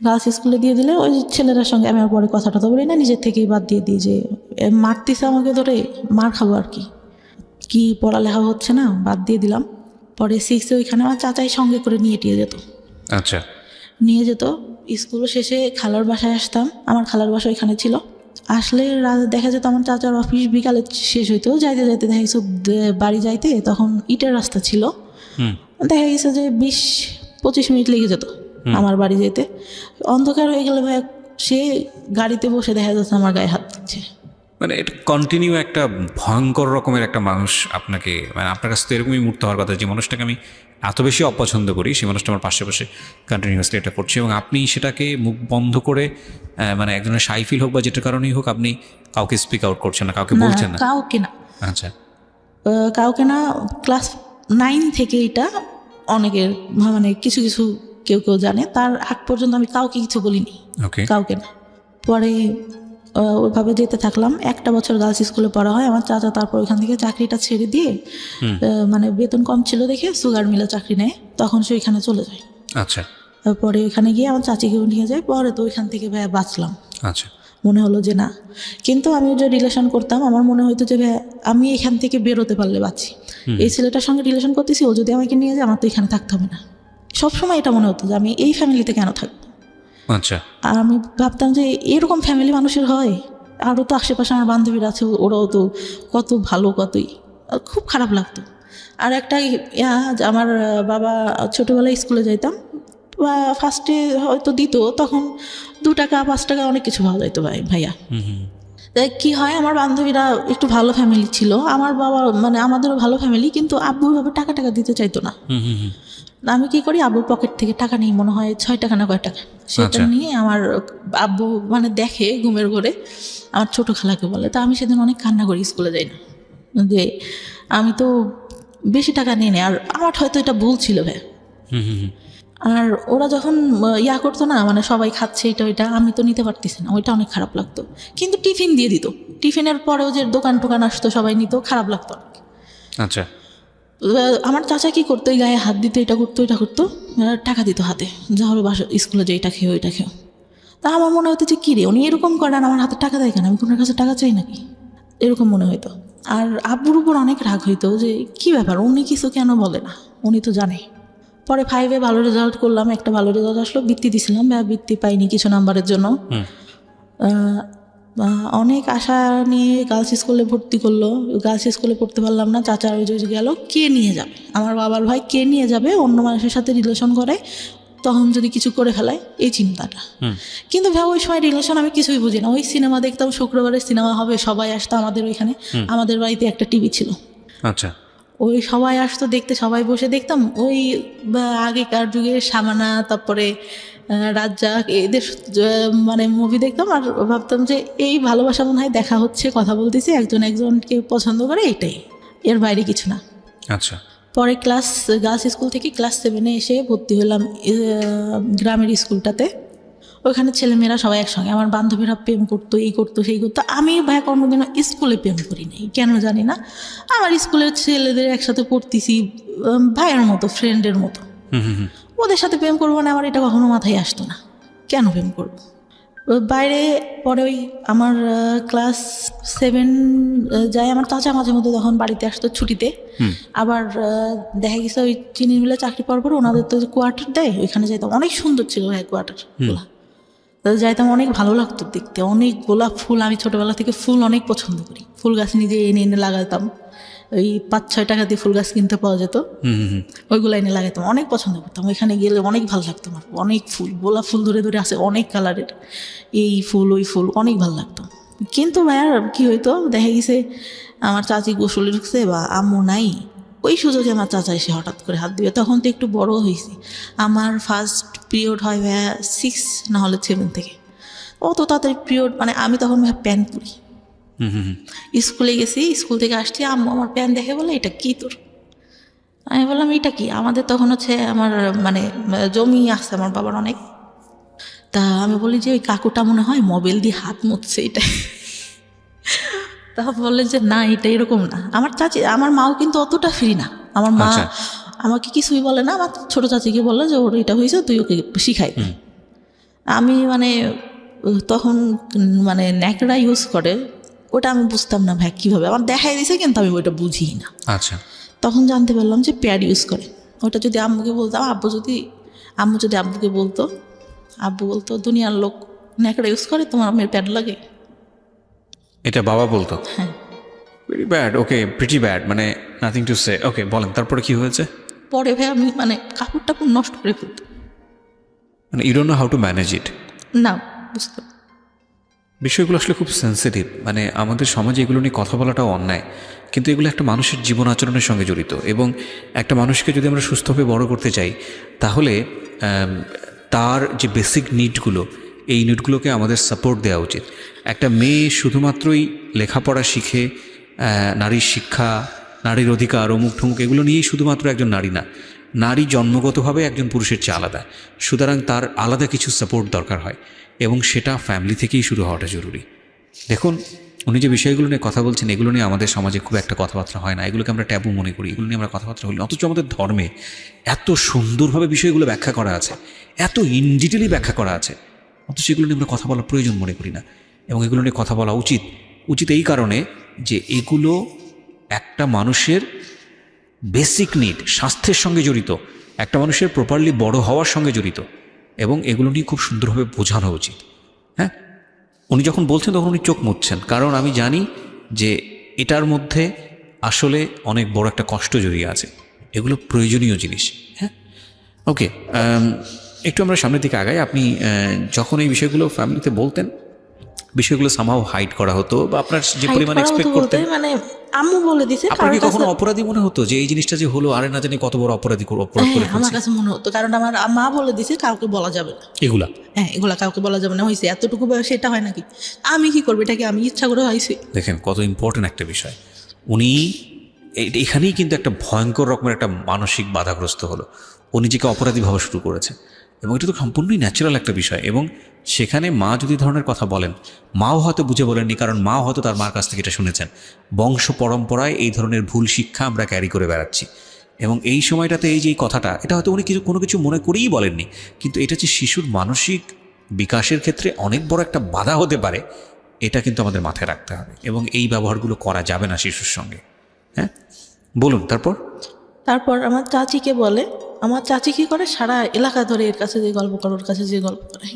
গার্লস স্কুলে দিয়ে দিলে ওই ছেলেটার সঙ্গে আমি আর পরে কথাটা তো বলি না, নিজের থেকেই বাদ দিয়ে দিই যে মারতেছে আমাকে ধরে, মার খাবো আর কি পড়ালেখা হচ্ছে না, বাদ দিয়ে দিলাম। পরে 6-এ ওইখানে আমার চাচাই সঙ্গে করে নিয়ে যেত। আচ্ছা। নিয়ে যেত। স্কুল শেষে খালার বাসায় আসতাম, আমার খালার বাসা ওইখানে ছিল। আসলে দেখা যেত আমার চাচার অফিস বিকালে শেষ হইতো, যাইতে দেখা গেছে বাড়ি যাইতে তখন ইটের রাস্তা ছিল, দেখা গেছে যে 20-25 মিনিট লেগে যেত আমার বাড়ি যেতে। অন্ধকার হয়ে গেলে ভাই সে গাড়িতে বসে দেখা যাচ্ছে আমার গায়ে হাত দিচ্ছে। মানে এটা কন্টিনিউ একটা ভয়ঙ্কর রকমের একটা মানুষ আপনাকে, মানে আপনার কাছে তো এরকমই মুহূর্ত হওয়ার কথা, যে মানুষটাকে আমি এত বেশি অপছন্দ করি, সেই মানুষটা আমার পাশে কন্টিনিউয়াসলি এটা করছে, এবং আপনি সেটাকে মুখ বন্ধ করে মানে একজনের শাই ফিল হোক বা যেটার কারণেই হোক, আপনি কাউকে স্পিক আউট করছেন না, কাউকে বলছেন না? কাউকে না। আচ্ছা। কাউকে না। ক্লাস 9 থেকে এটা অনেকের মানে কিছু কেউ জানে, তার আগ পর্যন্ত আমি কাউকে কিছু বলিনি, কাউকে না। পরে ওইভাবে যেতে থাকলাম, একটা বছর গার্লস স্কুলে পড়া হয় আমার চাচা। তারপর ওইখান থেকে চাকরিটা ছেড়ে দিয়ে, মানে বেতন কম ছিল দেখে সুগার মিলে চাকরি নেয়, তখন সে ওইখানে চলে যায়। আচ্ছা। পরে ওইখানে গিয়ে আমার চাচিকেও নিয়ে যায়। পরে তো ওইখান থেকে ভাইয়া বাঁচলাম। আচ্ছা। মনে হলো যে না, কিন্তু আমি যে রিলেশন করতাম, আমার মনে হইতো যে ভাইয়া আমি এখান থেকে বেরোতে পারলে বাঁচি। এই ছেলেটার সঙ্গে রিলেশন করতেছি, ও যদি আমাকে নিয়ে যায় আমার তো এখানে থাকতে হবে না। সবসময় এটা মনে হতো যে আমি এই ফ্যামিলিতে কেন থাকবো। আচ্ছা। আর আমি ভাবতাম যে এরকম ফ্যামিলি মানুষের হয়। আরও তো আশেপাশে আমার বান্ধবীরা আছে, ওরাও তো কত ভালো, কতই। খুব খারাপ লাগতো। আর একটা আমার বাবা ছোটোবেলায় স্কুলে যাইতাম, ফার্স্টে হয়তো দিত, তখন 2 টাকা 5 টাকা অনেক কিছু পাওয়া যাইতো ভাইয়া। তাই কি হয়, আমার বান্ধবীরা একটু ভালো ফ্যামিলি ছিল, আমার বাবা মানে আমাদেরও ভালো ফ্যামিলি, কিন্তু আব্বু ওইভাবে টাকা টাকা দিতে চাইতো না। আমি কি করি, আব্বুর পকেট থেকে টাকা নিই, মনে হয় 6 টাকা না কয় টাকা, সেটা নিয়ে আমার আব্বু মানে দেখে ঘুমের ঘরে, আমার ছোট খালাকে বলে। তা আমি সেদিন অনেক কান্না করি, স্কুলে যাই না, যে আমি তো বেশি টাকা নিয়ে নেই, আর আমার হয়তো এটা ভুল ছিল ভাই। আর ওরা যখন ইয়া করতো না, মানে সবাই খাচ্ছে এটা ওইটা, আমি তো নিতে পারতেছি না, ওইটা অনেক খারাপ লাগতো। কিন্তু টিফিন দিয়ে দিত, টিফিনের পরেও যে দোকান টোকান আসতো সবাই নিত, খারাপ লাগতো অনেক। আচ্ছা, আমার চাচা কি করতো, এই গায়ে হাত দিত, এটা করতো এটা করতো, টাকা দিত হাতে, যা হবে বাসা স্কুলে যে এটা খেয়েও এটা খেয়েও। তা আমার মনে হতো যে কী রে, উনি এরকম করেন, আমার হাতে টাকা দেয় কেন, আমি তোমার কাছে টাকা চাই নাকি, এরকম মনে হইতো। আর আব্বুর উপর অনেক রাগ হইতো যে কী ব্যাপার, উনি কিছু কেন বলে না, উনি তো জানে। পরে 5-এ ভালো রেজাল্ট করলাম, একটা ভালো রেজাল্ট আসলো, বৃত্তি দিছিলাম, বৃত্তি পাইনি কিছু নাম্বারের জন্য। অনেক আশা নিয়ে গার্লস স্কুলে ভর্তি করলো, গার্লস স্কুলে পড়তে পারলাম না। চাচা ওই যে গেল, কে নিয়ে যাবে, আমার বাবার ভাই কে নিয়ে যাবে, অন্য মানুষের সাথে রিলেশন করে, তখন যদি কিছু করে ফেলায়, এই চিন্তাটা। কিন্তু ভাই ওই সময় রিলেশন আমি কিছুই বুঝি না, ওই সিনেমা দেখতাম, শুক্রবারে সিনেমা হবে, সবাই আসতো আমাদের ওইখানে, আমাদের বাড়িতে একটা টিভি ছিল। আচ্ছা, ওই সবাই আসতো দেখতে, সবাই বসে দেখতাম। ওই আগেকার যুগে শামানা, তারপরে রাজ্জাক, এদের মানে মুভি দেখতাম, আর ভাবতাম যে এই ভালোবাসা মনে হয় দেখা হচ্ছে, কথা বলতেছি, একজন একজনকে পছন্দ করে, এটাই, এর বাইরে কিছু না। আচ্ছা। পরে গার্লস স্কুল থেকে ক্লাস 7-এ এসে ভর্তি হলাম গ্রামের স্কুলটাতে। ওইখানে ছেলেমেয়েরা সবাই একসঙ্গে, আমার বান্ধবীরা প্রেম করতো, এই করতো সেই করতো। আমি ভাই কোনোদিনও স্কুলে প্রেম করি নাই, কেন জানি না। আমার স্কুলের ছেলেদের একসাথে পড়তেছি, ভাইয়ের মতো, ফ্রেন্ডের মতো, ওদের সাথে প্রেম করবো না, আমার এটা কখনো মাথায় আসতো না, কেন প্রেম করবো বাইরে। পরে ওই আমার ক্লাস 7 যায়, আমার চাচা মাঝে মধ্যে তখন বাড়িতে আসতো ছুটিতে। আবার দেখা গেছে ওই চিনির মিলে চাকরি পাওয়ার পর ওনাদের তো কোয়ার্টার দেয়, ওইখানে যাইতাম, অনেক সুন্দর ছিল ভাই কোয়ার্টার গুলা, যাইতাম, অনেক ভালো লাগতো দেখতে, অনেক গোলাপ ফুল, আমি ছোটবেলা থেকে ফুল অনেক পছন্দ করি, ফুল গাছ নিজে এনে এনে লাগাতাম, ওই 5-6 টাকা দিয়ে ফুল গাছ কিনতে পাওয়া যেত, ওইগুলো এনে লাগাতাম, অনেক পছন্দ করতাম। ওইখানে গেলে অনেক ভালো লাগতো আমার, অনেক ফুল, গোলাপ ফুল ধরে ধরে আছে অনেক কালারের, এই ফুল ওই ফুল, অনেক ভালো লাগতো। কিন্তু ভাইয়ার কী হইতো, দেখা গেছে আমার চাচি গোসলে ঢুকছে বা আম্মু নাই, ওই সুযোগে আমার চাচা এসে হঠাৎ করে হাত দিবে। তখন তো একটু বড় হয়েছি, আমার ফার্স্ট পিরিয়ড হয় ভাইয়া 6 না হলে 7 থেকে, অত তাড়াতাড়ি পিরিয়ড, মানে আমি তখন ভাই প্যান্ট পরি, স্কুলে গেছি, স্কুল থেকে আসছি, আম্মু আমার প্যান্ট দেখে বলে এটা কি তোর, আমি বললাম এটা কি, আমাদের তখন হচ্ছে আমার মানে জমি আছে আমার বাবার অনেক, তা আমি বলি যে ওই কাকুটা মনে হয় মোবাইল দিয়ে হাত মুছছে এটা। তা বললে যে না, এটা এরকম না। আমার চাচি, আমার মাও কিন্তু অতটা ফ্রি না, আমার মা আমাকে কিছুই বলে না, আমার ছোট চাচিকে বললো যে ওর এটা হয়েছে, তুই ওকে শিখাই। আমি মানে তখন মানে ন্যাকড়া ইউজ করে, ওটা আমি বুঝতাম না ভাই কীভাবে, আমার দেখাই দিয়েছে কিন্তু আমি ওইটা বুঝি না। আচ্ছা, তখন জানতে পারলাম যে প্যাড ইউজ করে। ওটা যদি আম্মুকে বলতাম, আম্মু যদি আব্বুকে বলতো, আব্বু বলতো দুনিয়ার লোক ন্যাকড়া ইউজ করে, তোমার মেয়ের প্যাড লাগে, এটা বাবা বলতো। হ্যাঁ, ভেরি ব্যাড, ওকে, প্রিটি ব্যাড, মানে নাথিং টু সে। ওকে, বলেন তারপরে কি হয়েছে। পরে ভাই আমি মানে কাপড় টাপড় নষ্ট করে ফেলতো, মানে you don't know how to manage it. না বুঝতে, বিষয়গুলো আসলে খুব সেন্সিটিভ, মানে আমাদের সমাজে এগুলো নিয়ে কথা বলাটাও অন্যায়, কিন্তু এগুলো একটা মানুষের জীবন আচরণের সঙ্গে জড়িত, এবং একটা মানুষকে যদি আমরা সুস্থভাবে বড় করতে চাই, তাহলে তার যে বেসিক নিডগুলো, এই নিডগুলোকে আমাদের সাপোর্ট দেওয়া উচিত। একটা মেয়ে শুধুমাত্রই লেখাপড়া শিখে, নারীর শিক্ষা, নারীর অধিকার, অমুক ঠমুক এগুলো নিয়েই শুধুমাত্র একজন নারী না, নারী জন্মগতভাবে একজন পুরুষের চেয়ে আলাদা, সুতরাং তার আলাদা কিছু সাপোর্ট দরকার হয়, এবং সেটা ফ্যামিলি থেকেই শুরু হওয়াটা জরুরি। দেখুন, উনি যে বিষয়গুলো নিয়ে কথা বলছেন, এগুলো নিয়ে আমাদের সমাজে খুব একটা কথাবার্তা হয় না, এগুলোকে আমরা ট্যাবু মনে করি, এগুলো নিয়ে আমরা কথাবার্তা বলি। অথচ আমাদের ধর্মে এত সুন্দরভাবে বিষয়গুলো ব্যাখ্যা করা আছে, এত ইন ডিটেলি ব্যাখ্যা করা আছে, অথচ এগুলো নিয়ে আমরা কথা বলার প্রয়োজন মনে করি না। এবং এগুলো নিয়ে কথা বলা উচিত এই কারণে যে এগুলো একটা মানুষের বেসিক নিড, স্বাস্থ্যের সঙ্গে জড়িত, একটা মানুষের প্রপারলি বড় হওয়ার সঙ্গে জড়িত, এবং এগুলো নিয়ে খুব সুন্দরভাবে বোঝানো উচিত। হ্যাঁ, উনি যখন বলছেন তখন উনি চোখ মুছছেন, কারণ আমি জানি যে এটার মধ্যে আসলে অনেক বড় একটা কষ্ট জড়িয়ে আছে, এগুলো প্রয়োজনীয় জিনিস। হ্যাঁ, ওকে, একটু আমরা সামনের দিকে আগাই। আপনি যখন এই বিষয়গুলো ফ্যামিলিতে বলতেন, বিষয়গুলো সামহাও হাইড করা হতো বা আপনার যে Hide পরিমাণ করা এক্সপেক্ট হতো বলতে করতেন? মানে আম্মু বলে দিছে আপনার কি কারোর কখনো কাছে। অপরাধী মনে হতো যে এই জিনিসটা যে হলো, আরে না জানি কত বড় অপরাধ হ্যাঁ করে আমার ফেলছি? কাছে মনে হতো, কারণ আমার মা বলে দিছে কাউকে বলা যাবে না। এগুলা হ্যাঁ এগুলা কাউকে বলা যাবে না, হয়েছে এতটুকু বয়সে এটা হয় নাকি, আমি কি করবো, এটা কি আমি ইচ্ছা করে হয়েছি? দেখেন কত ইম্পর্টেন্ট একটা বিষয়। উনি এখানেই কিন্তু একটা ভয়ঙ্কর রকমের একটা মানসিক বাধাগ্রস্ত হলো। ও নিজেকে অপরাধী ভাবা শুরু করেছে এবং এটা তো সম্পূর্ণই ন্যাচারাল একটা বিষয়। এবং সেখানে মা যদি ধরনের কথা বলেন, মাও হয়তো বুঝে বলেননি, কারণ মাও হয়তো তার মার কাছ থেকে এটা শুনেছেন। বংশ পরম্পরায় এই ধরনের ভুল শিক্ষা আমরা ক্যারি করে বেড়াচ্ছি। এবং এই সময়টাতে এই যে এই কথাটা, এটা হয়তো উনি কোনো কিছু মনে করেই বলেননি, কিন্তু এটা যে শিশুর মানসিক বিকাশের ক্ষেত্রে অনেক বড় একটা বাধা হতে পারে, এটা কিন্তু আমাদের মাথায় রাখতে হবে। এবং এই ব্যবহারগুলো করা যাবে না শিশুর সঙ্গে। হ্যাঁ, বলুন তারপর। তারপর আমার চাচিকে বলে, আমার চাচি কি করে সারা এলাকা ধরে এর কাছে যে গল্প করে, ওর কাছে যে গল্প করে,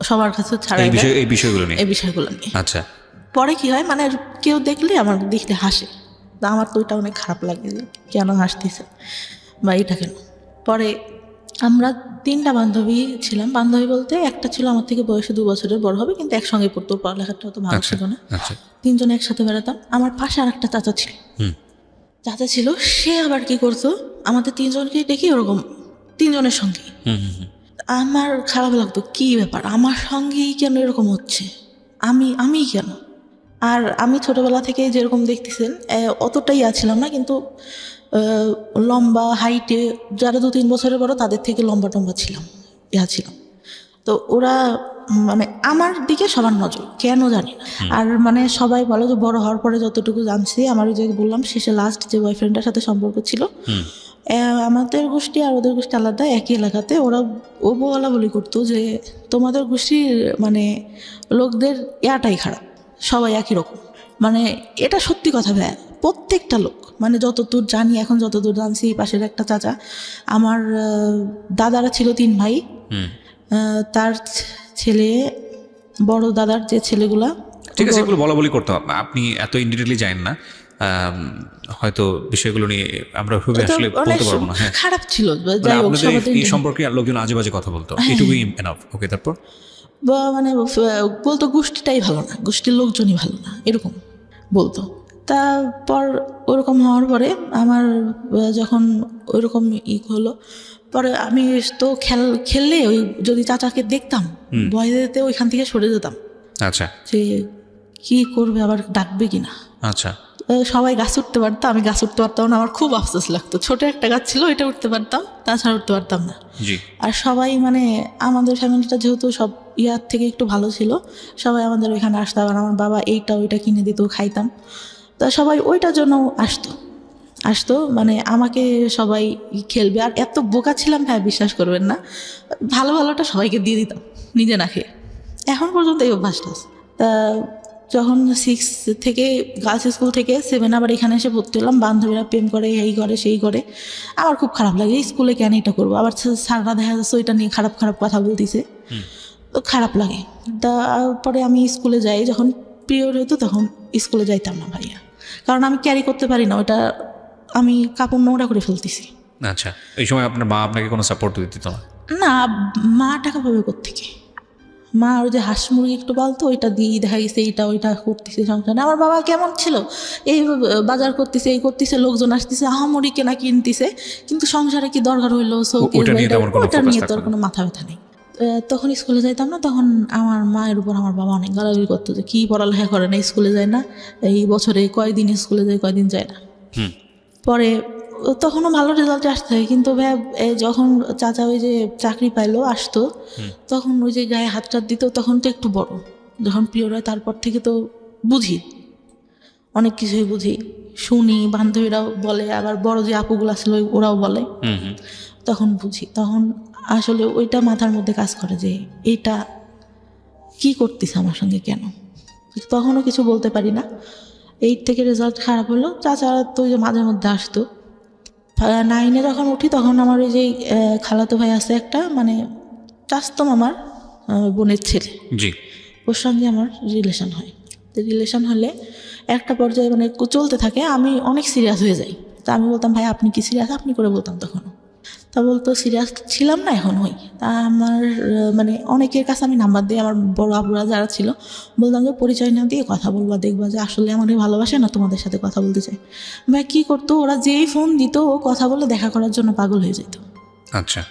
সবার কাছে ছাড়াই দেয় এই বিষয়গুলো নিয়ে। এই বিষয়গুলো নিয়ে। আচ্ছা, পরে কি হয়, মানে কেউ দেখলে আমার দেখতে হাসে, তা আমার তো ওইটা অনেক খারাপ লাগে যে কেন হাসতেছে বা এটা কেন। পরে আমরা 3টা বান্ধবী ছিলাম, বান্ধবী বলতে একটা ছিল আমার থেকে বয়সে 2 বছরের বড় হবে, কিন্তু একসঙ্গে পড়তো, পড়ালেখাটা অত ভালো আচ্ছা, ছিল না। আচ্ছা। 3 জন একসাথে বেড়াতাম। আমার পাশে আর একটা চাচা ছিল, চাচা ছিল, সে আবার কি করতো, আমাদের 3 জনকে দেখি ওরকম 3 জনের সঙ্গে। আমার খারাপ লাগতো, কি ব্যাপার আমার সঙ্গেই কেন এরকম হচ্ছে, আমি কেন। আর আমি ছোটবেলা থেকে যেরকম দেখতেছেন অতটাই আছিলাম না, কিন্তু লম্বা হাইটে যারা 2-3 বছরের বড় তাদের থেকে লম্বা টম্বা ছিলাম, ছিলাম। তো ওরা মানে আমার দিকে সবার নজর, কেন জানি না। আর মানে সবাই বলে যে বড় হওয়ার পরে যতটুকু জানছি, আমার ওই যে বললাম শেষে লাস্ট যে বয়ফ্রেন্ডের সাথে সম্পর্ক ছিল, আমাদের গোষ্ঠী আর ওদের গোষ্ঠী আলাদা, একই এলাকাতে। ওরা বলা বলি করতো যে তোমাদের গোষ্ঠীর মানে লোকদের ইয়াটাই খারাপ, সবাই একই রকম। মানে এটা সত্যি কথা ভাই, প্রত্যেকটা লোক মানে যতদূর জানি, এখন যতদূর জানছি, পাশের একটা চাচা, আমার দাদারা ছিল 3 ভাই, তার ছেলে, বড় দাদার যে ছেলেগুলা, ঠিক আছে, এগুলো বলা বলি করতে হবে, আপনি এত ইনডিটেইলি জানেন না, হয়তো বিষয়গুলো নিয়ে আমরা খুবই আসলে বলতে পারবো না। হ্যাঁ, খারাপ ছিল, মানে যাই হোক আপনাদের সবাই এই সম্পর্কে আর লোকজন আজে বাজে কথা বলতো, এটুকুই এনাফ। ওকে, তারপর? মানে বলতো গোষ্ঠীটাই ভালো না, গোষ্ঠীর লোকজনই ভালো না, এরকম বলতো। তারপর ওরকম হওয়ার পরে আমার যখন ওইরকম হলো, পরে আমি তো খেললে ওই যদি চাচাকে দেখতাম, ভয় দিতে ওইখান থেকে সরে যেতাম। আচ্ছা, যে কি করবে, আবার ডাকবে কিনা। আচ্ছা। সবাই গাছ উঠতে পারতো, আমি গাছ উঠতে পারতাম না, আমার খুব আফসোস লাগতো। ছোট একটা গাছ ছিল, এটা উঠতে পারতাম, তাছাড়া উঠতে পারতাম না। জি। আর সবাই মানে আমাদের ফ্যামিলিটা যেহেতু সব ইয়ার থেকে একটু ভালো ছিল, সবাই আমাদের ওইখানে আসতো, আর আমার বাবা এইটা ওইটা কিনে দিত, খাইতাম। তা সবাই ওইটার জন্য আসতো মানে আমাকে সবাই খেলবে। আর এত বোকা ছিলাম ভাই, বিশ্বাস করবেন না, ভালো ভালোটা সবাইকে দিয়ে দিতাম, নিজে না খেয়ে। এখন পর্যন্ত এই অভ্যাসটা আছে। তা যখন 6 থেকে গার্লস স্কুল থেকে 7 আবার এখানে এসে ভর্তি হলাম, বান্ধবীরা প্রেম করে, এই করে সেই করে, আমার খুব খারাপ লাগে, স্কুলে কেন এটা করবো, আবার স্যাররা দেখা যাচ্ছে ওইটা নিয়ে খারাপ খারাপ কথা বলতেছে, তো খারাপ লাগে। তারপরে আমি স্কুলে যাই, যখন পিরিয়ড হতো তখন স্কুলে যাইতাম না ভাইয়া, কারণ আমি ক্যারি করতে পারি না ওটা, আমি কাপড় নোংরা করে ফেলতেছি। আচ্ছা, এই সময় আপনার মা আপনাকে কোনো সাপোর্ট দিত না? না, মা টাকা পাবে কোত্থেকে, মা ওই যে হাঁস মুরগি একটু পালতো, ওইটা দিয়ে দেখা গেছে এইটা ওইটা করতেছে সংসারে। আমার বাবা কেমন ছিল, এই বাজার করতেছে, এই করতেছে, লোকজন আসতেছে, আহামরি কেনা কিনতেছে, কিন্তু সংসারে কি দরকার হইলো, ওটা নিয়ে তোর কোনো মাথা ব্যথা নেই। তখন স্কুলে যাইতাম না, তখন আমার মায়ের উপর আমার বাবা অনেক গালাগালি করতো যে কি পড়ালেখা করে না, স্কুলে যায় না, এই বছরে কয়দিন স্কুলে যায়, কয়দিন যায় না। পরে তখনও ভালো রেজাল্টে আসতে হয়, কিন্তু যখন চাচা ওই যে চাকরি পাইলো আসতো, তখন ওই যে গায়ে হাত টাত দিত, তখন তো একটু বড়, যখন পিরিয়ড হয় তারপর থেকে তো বুঝি, অনেক কিছুই বুঝি, শুনি, বান্ধবীরাও বলে, আবার বড় যে আপুগুলা ছিল ওরাও বলে, তখন বুঝি। তখন আসলে ওইটা মাথার মধ্যে কাজ করে যে এইটা কি করতেছে আমার সঙ্গে কেন, তখনও কিছু বলতে পারি না। 8 থেকে রেজাল্ট খারাপ হলো, চাচা তো ওই যে মাঝে মধ্যে আসতো। 9-এ যখন উঠি তখন আমার ওই যে খালাতো ভাই আছে একটা, মানে চাস্তম আমার বোনের ছেলে, জি, ওর সঙ্গে আমার রিলেশন হয়। রিলেশন হলে একটা পর্যায়ে মানে চলতে থাকে, আমি অনেক সিরিয়াস হয়ে যাই। তা আমি বলতাম ভাই আপনি কি সিরিয়াস, আপনি করে বলতাম তখন। তা বলতো সিরিয়াস ছিলাম না, এখন হই। তা আমার মানে অনেকের কাছে আমি নাম্বার দিয়ে, আমার বড় আপুরা যারা ছিল বলতাম যে পরিচয় না দিয়ে কথা বলবা, দেখবা যে আসলে আমাদের ভালোবাসে না তোমাদের সাথে কথা বলতে চাই। ভাই কী করতো, ওরা যেই ফোন দিত ও কথা বলে দেখা করার জন্য পাগল হয়ে যেত, আচ্ছা,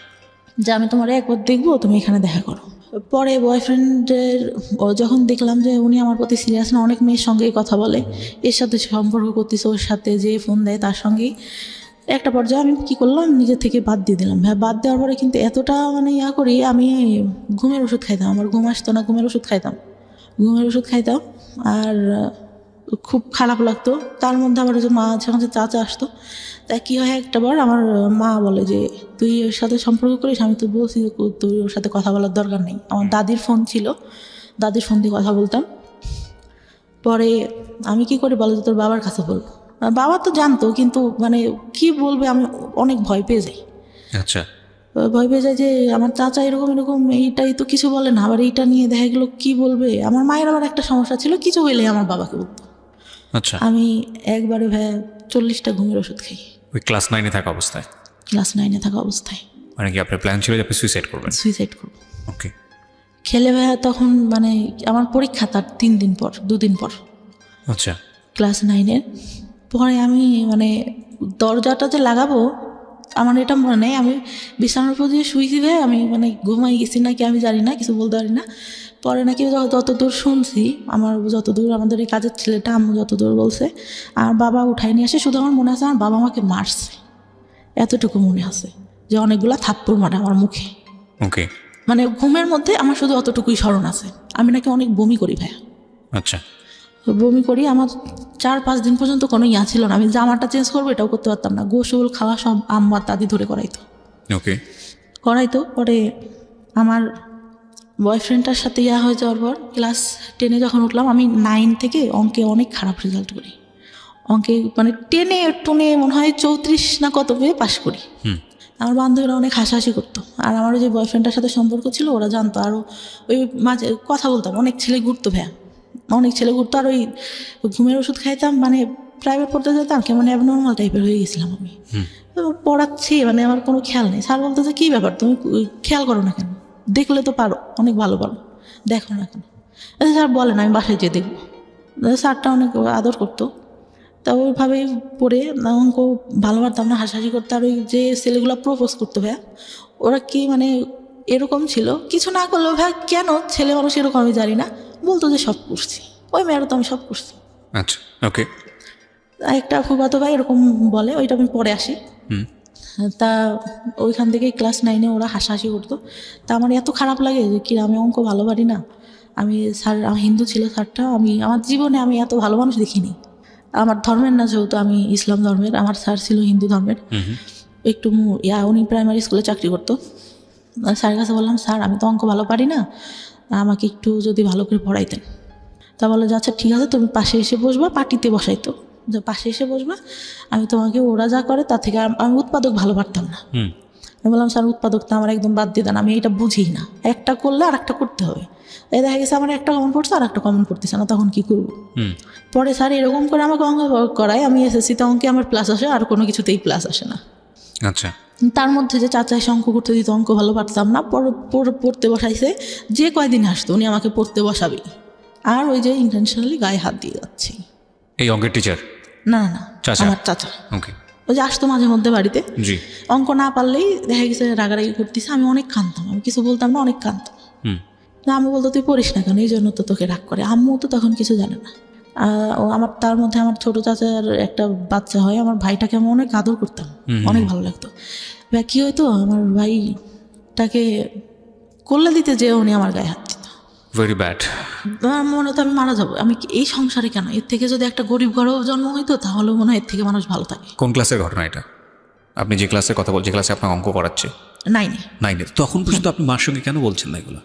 যে আমি তোমার একবার দেখবো, তুমি এখানে দেখা করো। পরে বয়ফ্রেন্ডের যখন দেখলাম যে উনি আমার প্রতি সিরিয়াস না, অনেক মেয়ের সঙ্গেই কথা বলে, এর সাথে সম্পর্ক করতেছে, ওর সাথে যে ফোন দেয় তার সঙ্গেই, একটা পর্যায়ে আমি কী করলাম, নিজের থেকে বাদ দিয়ে দিলাম। হ্যাঁ, বাদ দেওয়ার পরে কিন্তু এতটা মানে করি, আমি ঘুমের ওষুধ খাইতাম, আমার ঘুম আসতো না, ঘুমের ওষুধ খাইতাম আর খুব খারাপ লাগতো। তার মধ্যে আমার যে মা আছে, আমাদের চাচা আসতো, তা কী হয়, একটা বার আমার মা বলে যে তুই ওর সাথে সম্পর্ক করিস, আমি তো বলছি যে তুই ওর সাথে কথা বলার দরকার নেই। আমার দাদির ফোন ছিল, দাদির ফোন দিয়ে কথা বলতাম। পরে আমি কি করি বলো, যে তোর বাবার কাছে বলবো। বাবা তো জানতো, কিন্তু মানে কি বলবে, আমি অনেক ভয় পেয়ে যাই। আচ্ছা, ভয় পেয়ে যায় যে আমার চাচা এরকম এইটাই তো কিছু বলে না, আবার এইটা নিয়ে দেখা গেলো কি বলবে। আমার মায়ের আবার একটা সমস্যা ছিল, কিছু হইলে আমার বাবাকে বলতো। আচ্ছা। আমি একবারে 40টা ঘুমের ওষুধ খাই ওই ক্লাস 9-এ থাকা অবস্থায়? ক্লাস 9-এ থাকা অবস্থায়। মানে কি আপনার প্ল্যান ছিল যে আপনি সুইসাইড করবেন? সুইসাইড করবো। ওকে। খেলে তখন মানে আমার পরীক্ষা তার 3 দিন পর, 2 দিন পর, আচ্ছা, ক্লাস 9-এর। পরে আমি মানে দরজাটা যে লাগাবো, আমার এটা মনে নেই, আমি বিছানার উপর দিয়ে শুয়েছি, আমি মানে ঘুমাই গেছি নাকি আমি জানি না, কিছু বলতে পারি না। পরে নাকি যতদূর শুনছি, আমার যতদূর, আমাদের এই কাজের ছেলেটা আম্মু যতদূর বলছে, আর বাবা উঠাই নিয়ে আসে। শুধু আমার মনে আছে আমার বাবা আমাকে মারছে, এতটুকু মনে আছে, যে অনেকগুলা থাপ্পড় মারে আমার মুখে। ওকে। মানে ঘুমের মধ্যে আমার শুধু অতটুকুই স্মরণ আছে। আমি নাকি অনেক বমি করি ভাইয়া, আচ্ছা, বমি করি। আমার 4-5 দিন পর্যন্ত কোনো ছিল না, আমি জামাটা চেঞ্জ করবো এটাও করতে পারতাম না। গোসল খাওয়া সব আম্মা দাদি ধরে করাইতো। পরে আমার বয়ফ্রেন্ডটার সাথে হয়ে যাওয়ার পর ক্লাস 10-এ যখন উঠলাম, আমি 9 থেকে অঙ্কে অনেক খারাপ রেজাল্ট করি। অঙ্কে মানে টেনে মনে হয় 34 না কত পেয়ে পাশ করি। আমার বান্ধবীরা অনেক হাসাহাসি করতো, আর আমার যে বয়ফ্রেন্ডটার সাথে সম্পর্ক ছিল ওরা জানতো। আরও ওই মাঝে কথা বলতাম, অনেক ছেলে ঘুরতো ভাইয়া, আর ওই ঘুমের ওষুধ খাইতাম, মানে প্রাইভেট পড়তে যেতাম, কেমন অ্যাবনর্মাল টাইপের হয়ে গেছিলাম আমি। পড়াচ্ছি মানে আমার কোনো খেয়াল নেই। স্যার বলতো যে কী ব্যাপার, তুমি খেয়াল করো না কেন, দেখলে তো পারো, অনেক ভালো পারো, দেখো না কেন। স্যার বলেন, আমি বাসায় যেয়ে দেখবো। স্যারটা অনেক আদর করতো। তা ওইভাবেই পড়ে অঙ্ক ভালো পারতাম না, হাসাহাসি করতে। আর ওই যে ছেলেগুলো প্রপোজ করতো ভাইয়া, ওরা কি মানে এরকম ছিল, কিছু না করলেও ভাইয়া কেন ছেলে মানুষ এরকম আমি জানি না, বলতো যে সব করছি, ওই মেয়েরা তো আমি সব করছি। আচ্ছা, ওকে। একটা ফুফাতো ভাই এরকম বলে, ওইটা আমি পরে আসি। তা ওইখান থেকে ক্লাস 9-এ ওরা হাসাহাসি করতো। তা আমার এত খারাপ লাগে যে কি আমি অঙ্ক ভালো পারি না। আমি স্যার, হিন্দু ছিল স্যারটা, আমার জীবনে আমি এত ভালো মানুষ দেখিনি। আমার ধর্মের না, যেহেতু আমি ইসলাম ধর্মের, আমার স্যার ছিল হিন্দু ধর্মের। একটু উনি প্রাইমারি স্কুলে চাকরি করতো। স্যারের কাছে বললাম, স্যার আমি তো অঙ্ক ভালো পারি না, আমাকে একটু যদি ভালো করে পড়াইতেন। তা বলে যে আচ্ছা ঠিক আছে, তুমি পাশে এসে বসবা, পার্টিতে বসাইতো, যে পাশে এসে বসবা, আমি তোমাকে, ওরা যা করে তার থেকে আমি উৎপাদক ভালো পারতাম না। আমি বললাম, স্যার উৎপাদকটা আমার একদম বাদ দিয়ে দেন, আমি এটা বুঝি না, একটা করলে আর একটা করতে হবে। এই দেখা গেছে আমার একটা কমন পড়ছে আর একটা কমন পড়তেছে না, তখন কি করবো? পরে স্যার এরকম করে আমাকে অঙ্ক করায়, আমি এসএসসিতে অঙ্কে আমার প্লাস আসে, আর কোনো কিছুতেই প্লাস আসে না। আচ্ছা। তার মধ্যে যে চাচা এসে অঙ্ক করতে দিত, অঙ্ক ভালো পারতাম না, পড়তে বসাইছে, যে কয়দিন আসতো উনি আমাকে পড়তে বসাবে, আর ওই যে ইন্টেনশনালি গায়ে হাত দিয়ে যাচ্ছে। এই অঙ্কের টিচার? না, আমার চাচা। ওকে। ওই যে আসতো মাঝে মধ্যে বাড়িতে, জি। অঙ্ক না পারলেই দেখা গেছে রাগারাগি করতেছে, আমি অনেক কাঁদতাম, আমি কিছু বলতাম না, অনেক কাঁদতাম। না, আমি বলতো তুই পড়িস না কেন, এই জন্য তো তোকে রাগ করে। আম্মু তো তখন কিছু জানে না। আমার তার মধ্যে আমার ছোট চাচার একটা বাচ্চা হয়, আমার ভাইটাকে আমি অনেক আদর করতাম, অনেক ভালো লাগতো। কী হয়তো, আমার ভাইটাকে করলে দিতে যে উনি আমার গায়ে হাত দিত। Very bad. আমার মনে হতো আমি মারা যাবো, আমি এই সংসারে কেন, এর থেকে যদি একটা গরিব ঘরেও জন্ম হইতো তাহলে মনে হয় এর থেকে মানুষ ভালো থাকে। কোন ক্লাসের ঘটনা এটা? আপনি যে ক্লাসের কথা বলছেন, যে ক্লাসে আপনার অঙ্ক করাচ্ছে? 9-এ। তখন পর্যন্ত আপনি মার সঙ্গে কেন বলছেন না এগুলো?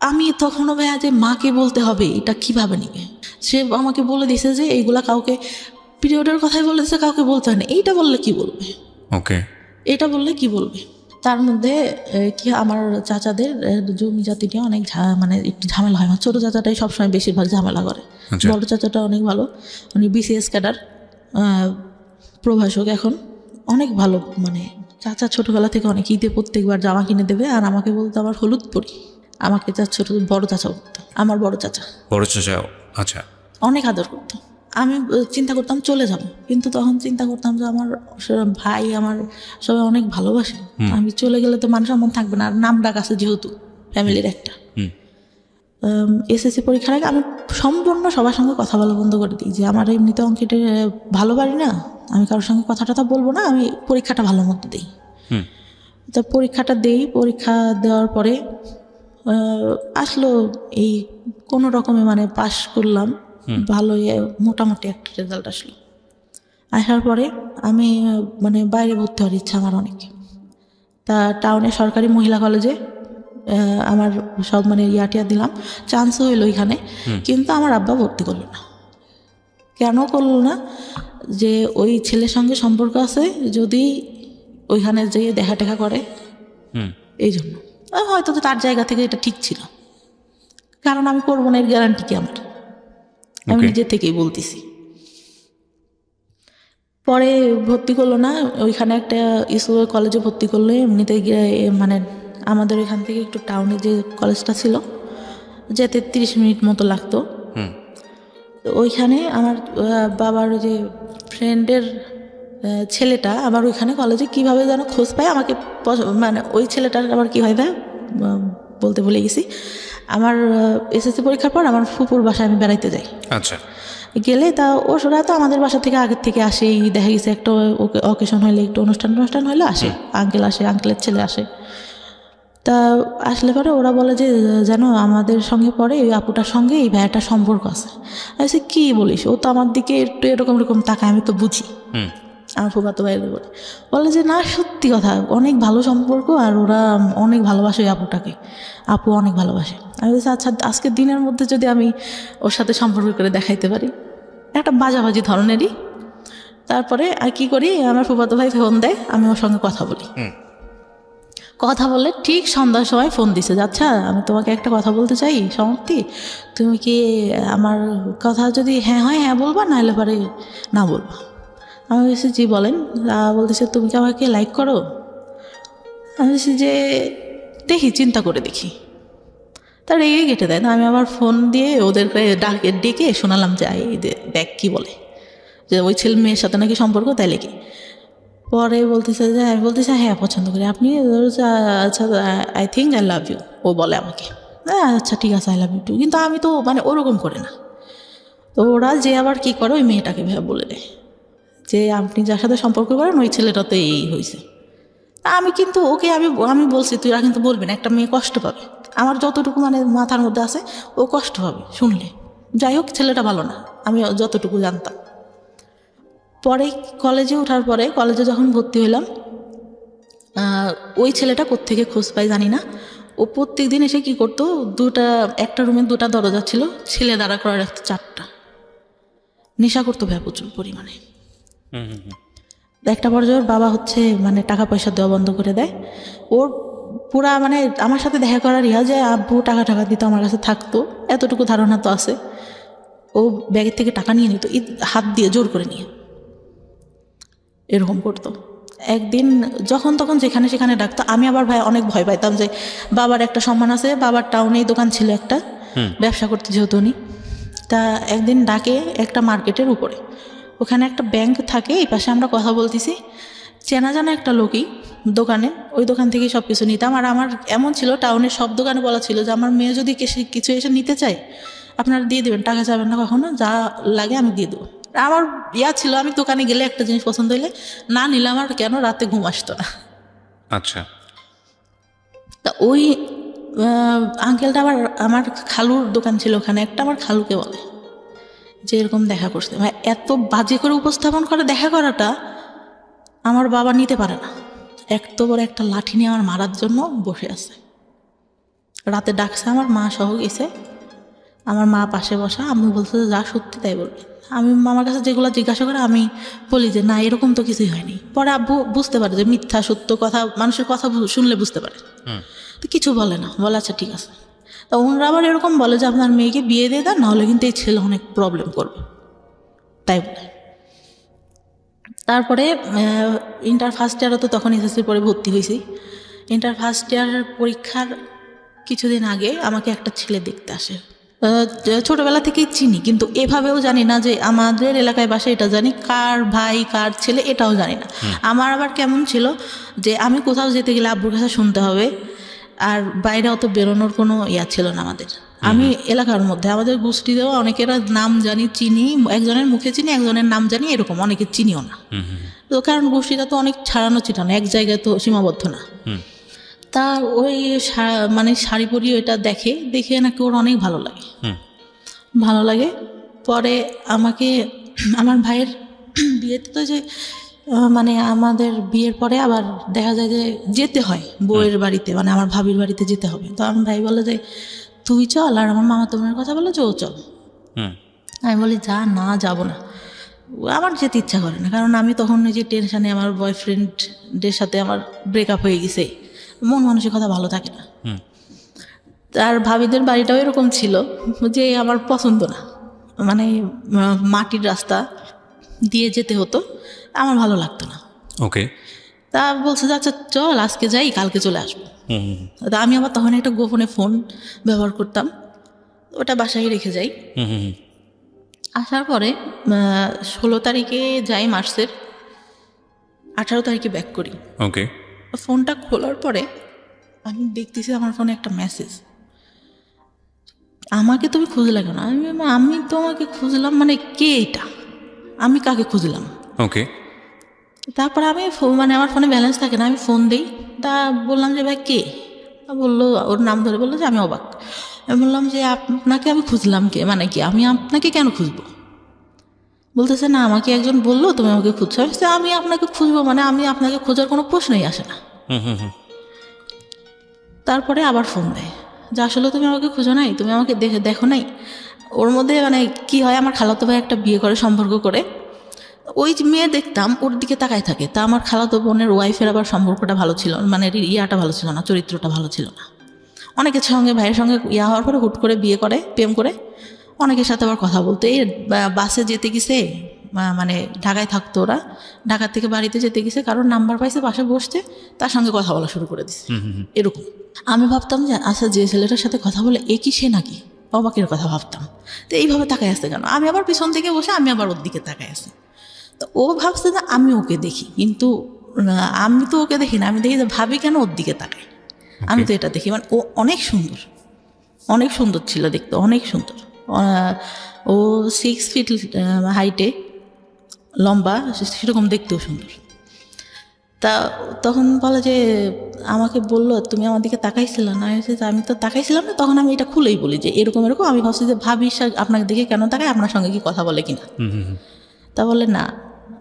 আমি তখনও ভাইয়া যে মাকে বলতে হবে এটা কিভাবে নিবে, সে আমাকে বলে দিছে যে এইগুলা কাউকে, পিরিয়ডের কথাই বলে দিছে, কাউকে বলতে হয় না। এইটা বললে কি বলবে? ওকে। এটা বললে কি বলবে? তার মধ্যে কি আমার চাচাদের জমি জাতি নিয়ে অনেক মানে একটু ঝামেলা হয়। আমার ছোটো চাচাটাই সবসময় বেশিরভাগ ঝামেলা করে। বড় চাচাটা অনেক ভালো, উনি BCS ক্যাডার, প্রভাষক, এখন অনেক ভালো মানে চাচা ছোটোবেলা থেকে অনেক ঈদে প্রত্যেকবার জামা কিনে দেবে, আর আমাকে বলতো আমার হলুদ পরি। আমাকে ছোটো বড় চাচা বলতো, আমার বড় চাচা। বড় চাচা, আচ্ছা। অনেক আদর করতো। আমি চিন্তা করতাম চলে যাব, কিন্তু তখন চিন্তা করতাম যে আমার ভাই, আমার সবাই অনেক ভালোবাসে, আমি চলে গেলে তো মানুষের মন থাকবে না। আর নাম ডাক আছে যেহেতু ফ্যামিলির একটা। এসএসসি পরীক্ষার আগে আমি সম্পূর্ণ সবার সঙ্গে কথা বলা বন্ধ করে দিই, যে আমার এমনিতে অঙ্কেটে ভালো পারি না, আমি কারোর সঙ্গে কথা টথা বলবো না, আমি পরীক্ষাটা ভালো মতো দিই। তো পরীক্ষাটা দিই, পরীক্ষা দেওয়ার পরে আসলো এই কোনো রকমে মানে পাশ করলাম, ভালোই মোটামুটি একটা রেজাল্ট আসলো। আসার পরে আমি মানে বাইরে ভর্তি হওয়ার ইচ্ছা আমার অনেক। তা টাউনে সরকারি মহিলা কলেজে আমার সব মানে ইয়াটিয়া দিলাম, চান্স হইলো ওইখানে, কিন্তু আমার আব্বা ভর্তি করলো না। কেন করলো না? যে ওই ছেলের সঙ্গে সম্পর্ক আছে, যদি ওইখানে যেয়ে দেখা টেকা করে, এই জন্য। হয়তো তো তার জায়গা থেকে এটা ঠিক ছিল, কারণ আমি করবো না এর গ্যারান্টি কি আমার, আমি নিজের থেকেই বলতেছি। পরে ভর্তি করলো না, ওইখানে একটা স্কুল কলেজে ভর্তি করলো। এমনিতে মানে আমাদের ওইখান থেকে একটু টাউনে যে কলেজটা ছিল, যেতে 30 মিনিট মতো লাগতো। ওইখানে আমার বাবার যে ফ্রেন্ডের ছেলেটা আবার ওইখানে কলেজে কীভাবে যেন খোঁজ পায় আমাকে, মানে ওই ছেলেটার আবার কী হয় বলতে ভুলে গেছি। আমার এসএসসি পরীক্ষার পর আমার ফুপুর বাসায় আমি বেড়াইতে যাই। আচ্ছা। গেলে তা ওরা তো আমাদের বাসা থেকে আগের থেকে আসেই, দেখা গেছে একটা অকেশন হলে, একটু অনুষ্ঠান হলে আসে, আঙ্কেল আসে, আঙ্কেলের ছেলে আসে। তা আসলে পরে ওরা বলে যে জানো আমাদের সঙ্গে পরে ওই আপুটার সঙ্গে এই ভাইয়াটার সম্পর্ক আছে। আমি কী বলিস? ও তো আমার দিকে একটু এরকম তাকায়, আমি তো বুঝি। আমার ফুফাতো ভাইদের বলে যে না, সত্যি কথা, অনেক ভালো সম্পর্ক, আর ওরা অনেক ভালোবাসে ওই আপুটাকে, আপু অনেক ভালোবাসে। আমি বলছি আচ্ছা, আজকের দিনের মধ্যে যদি আমি ওর সাথে সম্পর্ক করে দেখাইতে পারি, একটা বাজাবাজি ধরনেরই। তারপরে আর কি করি, আমার ফুফাতো ভাই ফোন দেয়, আমি ওর সঙ্গে কথা বলি। কথা বললে ঠিক সন্ধ্যার সময় ফোন দিছে, আচ্ছা আমি তোমাকে একটা কথা বলতে চাই সমাপ্তি, তুমি কি আমার কথা যদি হ্যাঁ হয় হ্যাঁ বলবা, নাহলে পরে না বলবা। আমি বলছি জি বলেন। বলতেছে তুমি কি আমাকে লাইক করো? আমি বলছি যে দেখি, চিন্তা করে দেখি। তার রেগে কেটে দেয়। আমি আবার ফোন দিয়ে ওদেরকে ডেকে শোনালাম যে দেখ কী বলে, যে ওই ছেলে মেয়ের সাথে নাকি সম্পর্ক, তাইলে কি। পরে বলতেছে যে, আমি বলতেছি হ্যাঁ পছন্দ করি। আপনি? আচ্ছা I think I love you, ও বলে আমাকে। আচ্ছা ঠিক আছে, আই লাভ ইউ টু। কিন্তু আমি তো মানে ওরকম করে না। তো ওরা যে আবার কি করে, ওই মেয়েটাকে বলে দেয় যে আপনি যার সাথে সম্পর্ক করেন ওই ছেলেটাতে এই হয়েছে। আমি কিন্তু ওকে আমি বলছি তুই কিন্তু বলবি না, একটা মেয়ে কষ্ট পাবে। আমার যতটুকু মানে মাথার মধ্যে আছে, ও কষ্ট পাবে শুনলে। যাই হোক, ছেলেটা ভালো না, আমি যতটুকু জানতাম। পরে কলেজে ওঠার পরে, কলেজে যখন ভর্তি হইলাম, ওই ছেলেটা কোত্থেকে খোঁজ পাই জানি না, ও প্রত্যেক দিন এসে কী করতো, একটা রুমে 2টা দরজা ছিল, ছেলে দাঁড়া করা রাখতো 4টা। নেশা করতো প্রচুর পরিমাণে। একটা পর্যায়ে ওর বাবা মানে টাকা পয়সা দেওয়া বন্ধ করে দেয়। ওর পুরা মানে আমার সাথে দেখা করার যে আব্বু টাকা দিত, আমার কাছে থাকতো, এতটুকু ধারণা তো আছে। ও ব্যাগের থেকে টাকা নিয়ে নিত, হাত দিয়ে জোর করে নিয়ে এরকম করতো। একদিন যখন তখন যেখানে সেখানে ডাকতো। আমি আবার অনেক ভয় পাইতাম, যে বাবার একটা সম্মান আছে, বাবার টাউনেই দোকান ছিল একটা, ব্যবসা করতে যেহেতু উনি। তা একদিন ডাকে একটা মার্কেটের উপরে, ওখানে একটা ব্যাংক থাকে, এই পাশে আমরা কথা বলতেছি, চেনা জানা একটা লোকই দোকানে, ওই দোকান থেকেই সব কিছু নিতাম। আর আমার এমন ছিল, টাউনের সব দোকানে বলা ছিল যে আমার মেয়ে যদি কিছু এসে নিতে চায় আপনারা দিয়ে দেবেন, টাকা যাবেন না কখনো, যা লাগে আমি দিয়ে দেবো। আমার ছিল, আমি দোকানে গেলে একটা জিনিস পছন্দ হইলে না নিলে আমার কেন রাতে ঘুম আসতো না। আচ্ছা। তা ওই আঙ্কেলটা আমার খালুর দোকান ছিল ওখানে একটা, আমার খালুকে বলে যে এরকম দেখা করছে। এত বাজে করে উপস্থাপন করে দেখা করাটা আমার বাবা নিতে পারে না। এত বড় একটা লাঠি নিয়ে আমার মারার জন্য বসে আছে। রাতে ডাকছে, আমার মা সহ গেছে, আমার মা পাশে বসা। আমি বলছে যা সত্যি তাই বলবে। আমি মামার কাছে যেগুলো জিজ্ঞাসা করে আমি বলি যে না, এরকম তো কিছুই হয়নি। পরে আব্বু বুঝতে পারে যে মিথ্যা সত্য কথা, মানুষের কথা শুনলে বুঝতে পারে, তো কিছু বলে না, বলে আচ্ছা ঠিক আছে। তা ওনারা আবার এরকম বলে যে আপনার মেয়েকে বিয়ে দিয়ে দেন, নাহলে কিন্তু এই ছেলে অনেক প্রবলেম করবে, তাই বলে। তারপরে ইন্টার ফার্স্ট ইয়ারও তো তখন এসএসসি পরে ভর্তি হয়েছি। ইন্টার ফার্স্ট ইয়ার পরীক্ষার কিছুদিন আগে আমাকে একটা ছেলে দেখতে আসে। ছোটবেলা থেকেই চিনি, কিন্তু এভাবেও জানি না যে আমাদের এলাকায় বাসা, এটা জানি কার ভাই কার ছেলে এটাও জানি না। আমার আবার কেমন ছিল যে আমি কোথাও যেতে গেলে আব্বুর কাছে শুনতে হবে, আর বাইরে অত বেরোনোর কোনো ইয়া ছিল না আমাদের। আমি এলাকার মধ্যে আমাদের গোষ্ঠীতেও অনেকের নাম জানি, চিনি, একজনের মুখে চিনি, একজনের নাম জানি, এরকম অনেকে চিনিও না। তো কারণ গোষ্ঠীটা তো অনেক ছাড়ানো ছিটানো, এক জায়গায় তো সীমাবদ্ধ না। তা ওই মানে শাড়ি পরিয়ে ওইটা দেখে নাকি ওর অনেক ভালো লাগে। পরে আমাকে আমার ভাইয়ের বিয়েতে তো যে মানে আমাদের বিয়ের পরে আবার দেখা যায় যে যেতে হয় বউয়ের বাড়িতে, মানে আমার ভাবির বাড়িতে যেতে হবে। তো আমার ভাই বলে যে তুই চল, আর আমার মামা তোমার কথা বলে যে ও চল। আমি বলি না, যাব না, আমার যেতে ইচ্ছা করে না। কারণ আমি তখন ওই যে টেনশানে, আমার বয়ফ্রেন্ডের সাথে আমার ব্রেকআপ হয়ে গেছে, মন মানসিকতা ভালো থাকে না। আর ভাবিদের বাড়িটাও এরকম ছিল যে আমার পছন্দ না, মানে মাটির রাস্তা দিয়ে যেতে হতো, আমার ভালো লাগতো না। ওকে। তা বলছে যে আচ্ছা চল আজকে যাই, কালকে চলে আসবো। তা আমি আবার তখন একটা গোপনে ফোন ব্যবহার করতাম, ওটা বাসায় রেখে যাই। আসার পরে 16 তারিখে যাই মার্চের, 18 তারিখে ব্যাক করি। ওকে। ফোনটা খোলার পরে আমি দেখতেছি আমার ফোনে একটা মেসেজ, আমাকে তুমি খুঁজলে কেন? আমি তোমাকে খুঁজলাম মানে কে এটা, আমি কাকে খুঁজলাম? ওকে। তারপর আমি মানে আমার ফোনে ব্যালেন্স থাকে না, আমি ফোন দিই। তা বললাম যে ভাই কে? বললো, ওর নাম ধরে বললো যে আমি অবাক। আমি বললাম যে আপনাকে আমি খুঁজলাম কে, মানে কি আমি আপনাকে কেন খুঁজবো? বলতেছে না, আমাকে একজন বললো তুমি আমাকে খুঁজছো। আমি আপনাকে খুঁজবো মানে আমি আপনাকে খোঁজার কোনো প্রশ্নই আসে না। তারপরে আবার ফোন দেয় যে আসলে তুমি আমাকে খুঁজো নাই, তুমি আমাকে দেখো নাই। ওর মধ্যে মানে কি হয়, আমার খালাতো ভাই একটা বিয়ে করে, সম্পর্ক করে, ওই মেয়ে দেখতাম ওর দিকে তাকায় থাকে। তা আমার খালাতো বোনের ওয়াইফের আবার সম্পর্কটা ভালো ছিল, মানে ইয়াটা ভালো ছিল না, চরিত্রটা ভালো ছিল না। অনেকের সঙ্গে, ভাইয়ের সঙ্গে ইয়া হওয়ার পরে হুট করে বিয়ে করে, প্রেম করে, অনেকের সাথে আবার কথা বলতে। এই বাসে যেতে গেছে, মানে ঢাকায় থাকতো ওরা, ঢাকা থেকে বাড়িতে যেতে গেছে, কারোর নাম্বার পাইছে, পাশে বসছে, তার সঙ্গে কথা বলা শুরু করে দিছে। এরকম আমি ভাবতাম যে আচ্ছা যে ছেলেটার সাথে কথা বলে এ কি সে নাকি, অবাকের কথা ভাবতাম। তো এইভাবে তাকায় আসতে কেন? আমি আবার পিছন থেকে বসে আমি আবার ওর দিকে তাকায় আসি। তো ও ভাবছে যে আমি ওকে দেখি, কিন্তু আমি তো ওকে দেখি না, আমি দেখি যে ভাবি কেন ওর দিকে তাকায়, আমি তো এটা দেখি। মানে ও অনেক সুন্দর ছিল দেখতে, অনেক সুন্দর। ও 6 ফিট হাইটে, লম্বা, সেরকম দেখতেও সুন্দর। তা তখন বলে যে আমাকে বললো তুমি আমার দিকে তাকাইছিল না। আমি তো তাকাইছিলাম না। তখন আমি এটা খুলেই বলি যে এরকম আমি ভাবছি যে ভাবি আপনাকে দেখে কেন তাকায়, আপনার সঙ্গে কি কথা বলে কিনা। তা বলে না,